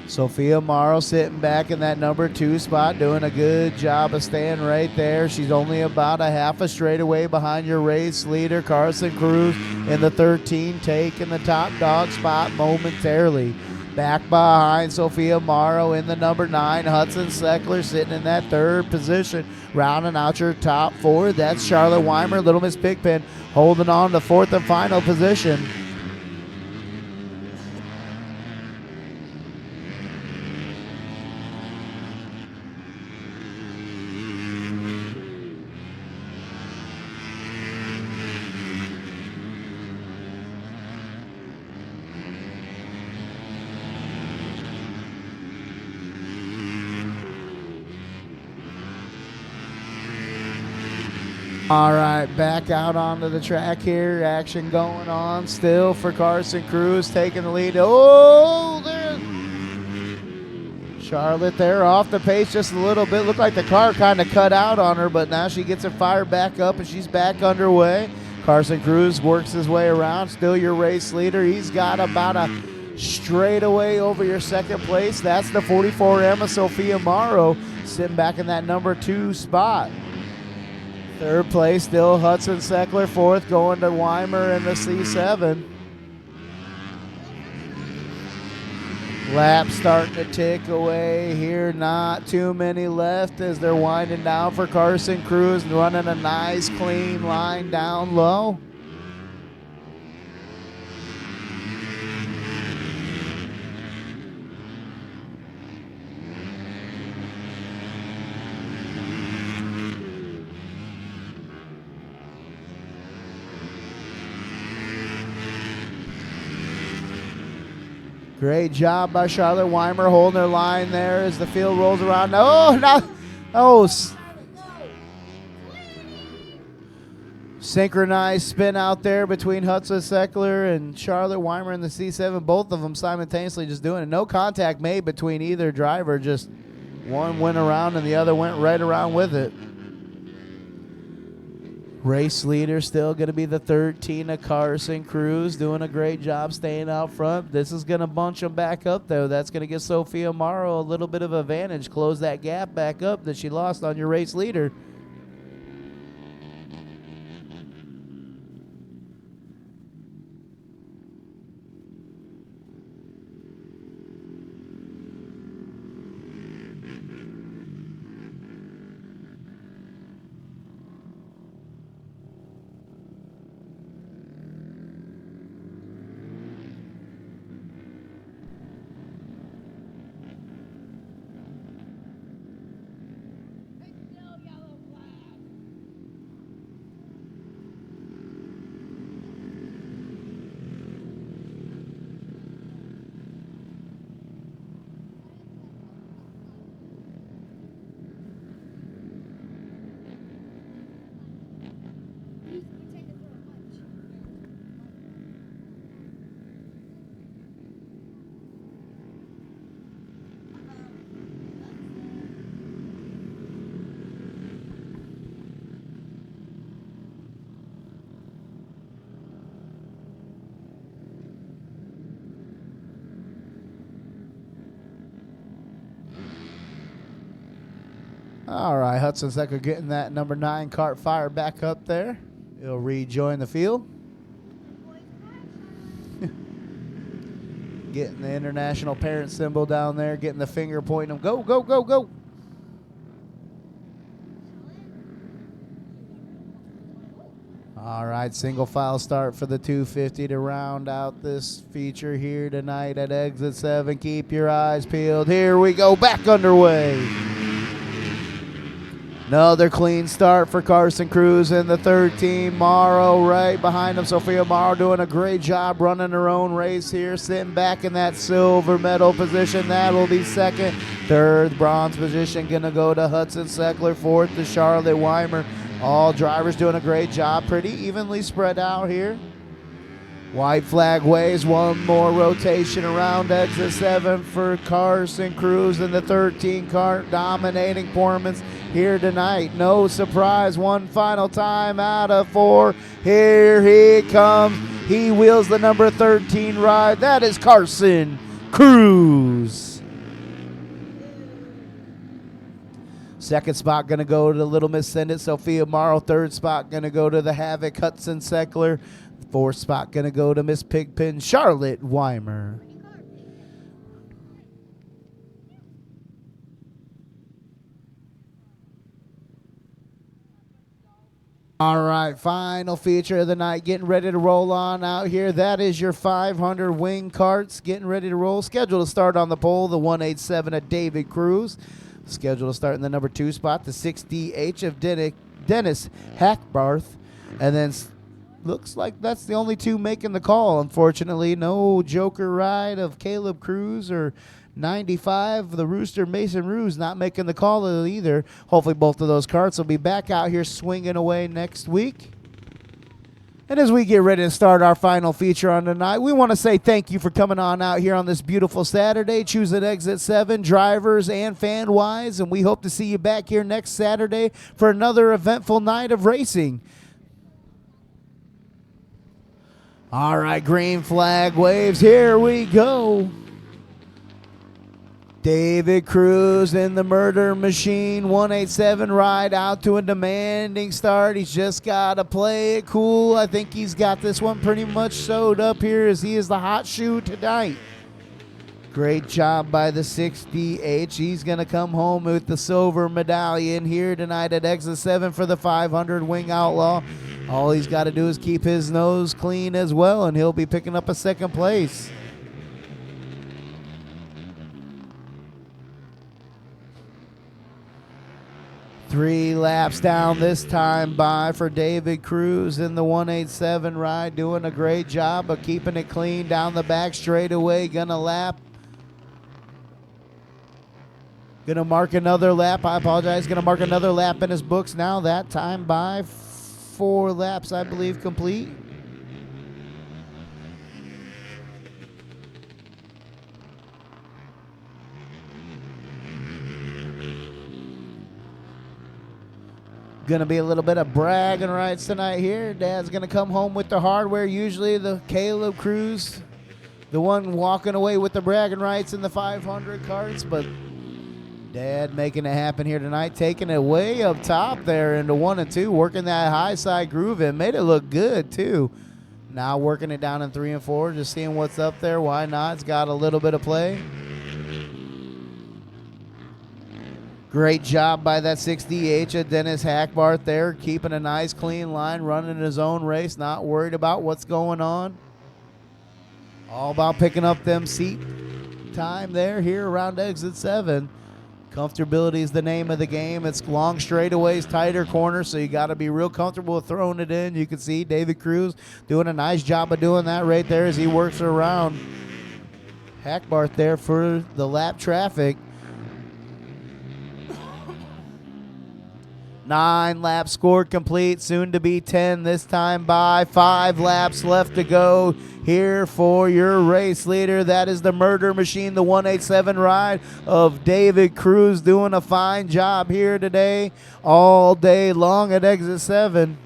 Sophia Morrow sitting back in that number 2 spot, doing a good job of staying right there. She's only about a half a straightaway behind your race leader, Carson Cruz, in the 13, taking the top dog spot momentarily. Back behind Sophia Morrow in the number 9, Hudson Seckler sitting in that 3rd position. Rounding out your top 4, that's Charlotte Weimer, Little Miss Pigpen, holding on to 4th and final position. All right, back out onto the track here. Action going on still for Carson Cruz taking the lead. Oh, there. Charlotte there off the pace just a little bit. Looked like the car kind of cut out on her, but now she gets it fired back up and she's back underway. Carson Cruz works his way around. Still your race leader. He's got about a straightaway over your second place. That's the 44 Emma Sophia Morrow sitting back in that number 2 spot. Third place, still Hudson Seckler. Fourth, going to Weimer in the C7. Lap starting to tick away here. Not too many left as they're winding down for Carson Cruz and running a nice clean line down low. Great job by Charlotte Weimer holding her line there as the field rolls around. Synchronized spin out there between Hudson Seckler and Charlotte Weimer in the C7. Both of them simultaneously just doing it. No contact made between either driver. Just one went around and the other went right around with it. Race leader still going to be the 13 of Carson Cruz, doing a great job staying out front. This is going to bunch them back up, though. That's going to give Sophia Morrow a little bit of advantage, close that gap back up that she lost on your race leader. All right, Hudson Seckler getting that number 9 Kart fired back up there. He'll rejoin the field. Getting the international parent symbol down there, getting the finger pointing him. Go, go, go, go. All right, single file start for the 250 to round out this feature here tonight at exit 7. Keep your eyes peeled. Here we go, back underway. Another clean start for Carson Cruz in the 13. Morrow right behind him. Sophia Morrow doing a great job running her own race here, sitting back in that silver medal position. That will be second. Third bronze position going to go to Hudson Seckler. Fourth to Charlotte Weimer. All drivers doing a great job. Pretty evenly spread out here. White flag waves, one more rotation around exit 7 for Carson Cruz in the 13 Kart, dominating performance here tonight. No surprise, one final time out of 4. Here he comes. He wheels the number 13 ride. That is Carson Cruz. Second spot going to go to the Little Miss Send It, Sophia Morrow. Third spot going to go to the Havoc, Hudson Seckler. Fourth spot going to go to Miss Pigpen, Charlotte Weimer. All right, final feature of the night, getting ready to roll on out here. That is your 500 wing karts getting ready to roll. Scheduled to start on the pole, the 187 of David Cruz. Scheduled to start in the number 2 spot, the 6DH of Dennis Hackbarth. And then looks like that's the only 2 making the call, unfortunately. No joker ride of Caleb Cruz or 95, the Rooster Mason Ruse not making the call either. Hopefully both of those karts will be back out here swinging away next week. And as we get ready to start our final feature on tonight, we want to say thank you for coming on out here on this beautiful Saturday, choosing Exit 7, drivers and fan-wise, and we hope to see you back here next Saturday for another eventful night of racing. All right, green flag waves, here we go. David Cruz in the Murder Machine 187 ride out to a demanding start. He's just got to play it cool. I think he's got this one pretty much sewed up here as he is the hot shoe tonight. Great job by the 60H. He's going to come home with the silver medallion here tonight at Exit 7 for the 500 Wing Outlaw. All he's got to do is keep his nose clean as well, and he'll be picking up a second place. Three laps down this time by for David Cruz in the 187 ride, doing a great job of keeping it clean down the back straightaway. Gonna mark another lap. I apologize. Gonna mark another lap in his books now. That time by 4 laps, I believe, complete. Going to be a little bit of bragging rights tonight here. Dad's going to come home with the hardware. Usually the Caleb Cruz, the one walking away with the bragging rights in the 500 karts, but Dad making it happen here tonight, taking it way up top there into 1 and 2, working that high side groove and made it look good too. Now working it down in 3 and 4, just seeing what's up there. Why not? It's got a little bit of play. Great job by that 60H at Dennis Hackbart there, keeping a nice clean line, running his own race, not worried about what's going on. All about picking up them seat time there here around Exit 7. Comfortability is the name of the game. It's long straightaways, tighter corners, so you got to be real comfortable with throwing it in. You can see David Cruz doing a nice job of doing that right there as he works around Hackbart there for the lap traffic. 9 laps scored complete, soon to be 10 this time by. 5 laps left to go here for your race leader. That is the Murder Machine, the 187 ride of David Cruz, doing a fine job here today, all day long at Exit 7.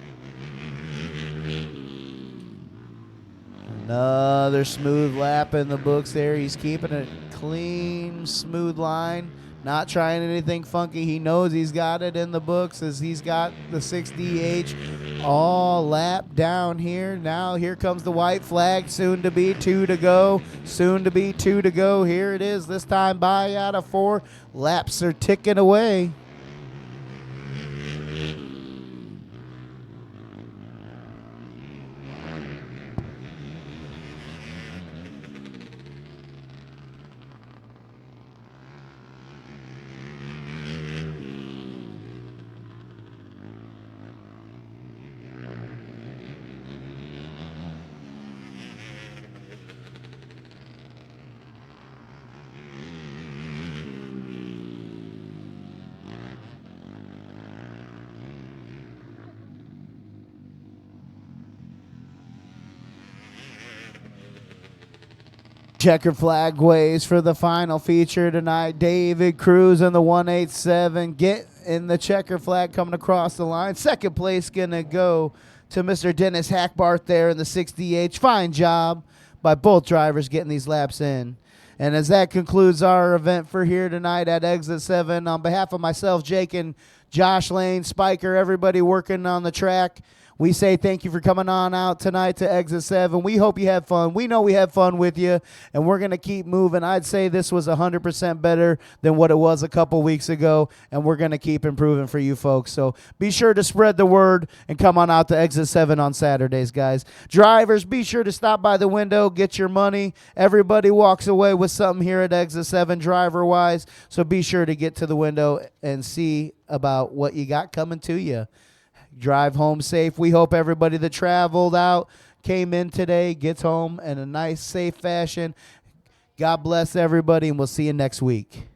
Another smooth lap in the books there. He's keeping a clean, smooth line. Not trying anything funky. He knows he's got it in the books as he's got the 60H all lapped down here. Now here comes the white flag. Soon to be 2 to go. Soon to be 2 to go. Here it is. This time by out of 4. Laps are ticking away. Checker flag waves for the final feature tonight. David Cruz in the 187 get in the checker flag coming across the line. Second place gonna go to Mr. Dennis Hackbart there in the 60H. Fine job by both drivers getting these laps in. And as that concludes our event for here tonight at Exit 7, on behalf of myself, Jake, and Josh Lane, Spiker, everybody working on the track, we say thank you for coming on out tonight to Exit 7. We hope you had fun. We know we had fun with you, and we're going to keep moving. I'd say this was 100% better than what it was a couple weeks ago, and we're going to keep improving for you folks. So be sure to spread the word and come on out to Exit 7 on Saturdays, guys. Drivers, be sure to stop by the window, get your money. Everybody walks away with something here at Exit 7 driver-wise, so be sure to get to the window and see about what you got coming to you. Drive home safe. We hope everybody that traveled out, came in today, gets home in a nice, safe fashion. God bless everybody, and we'll see you next week.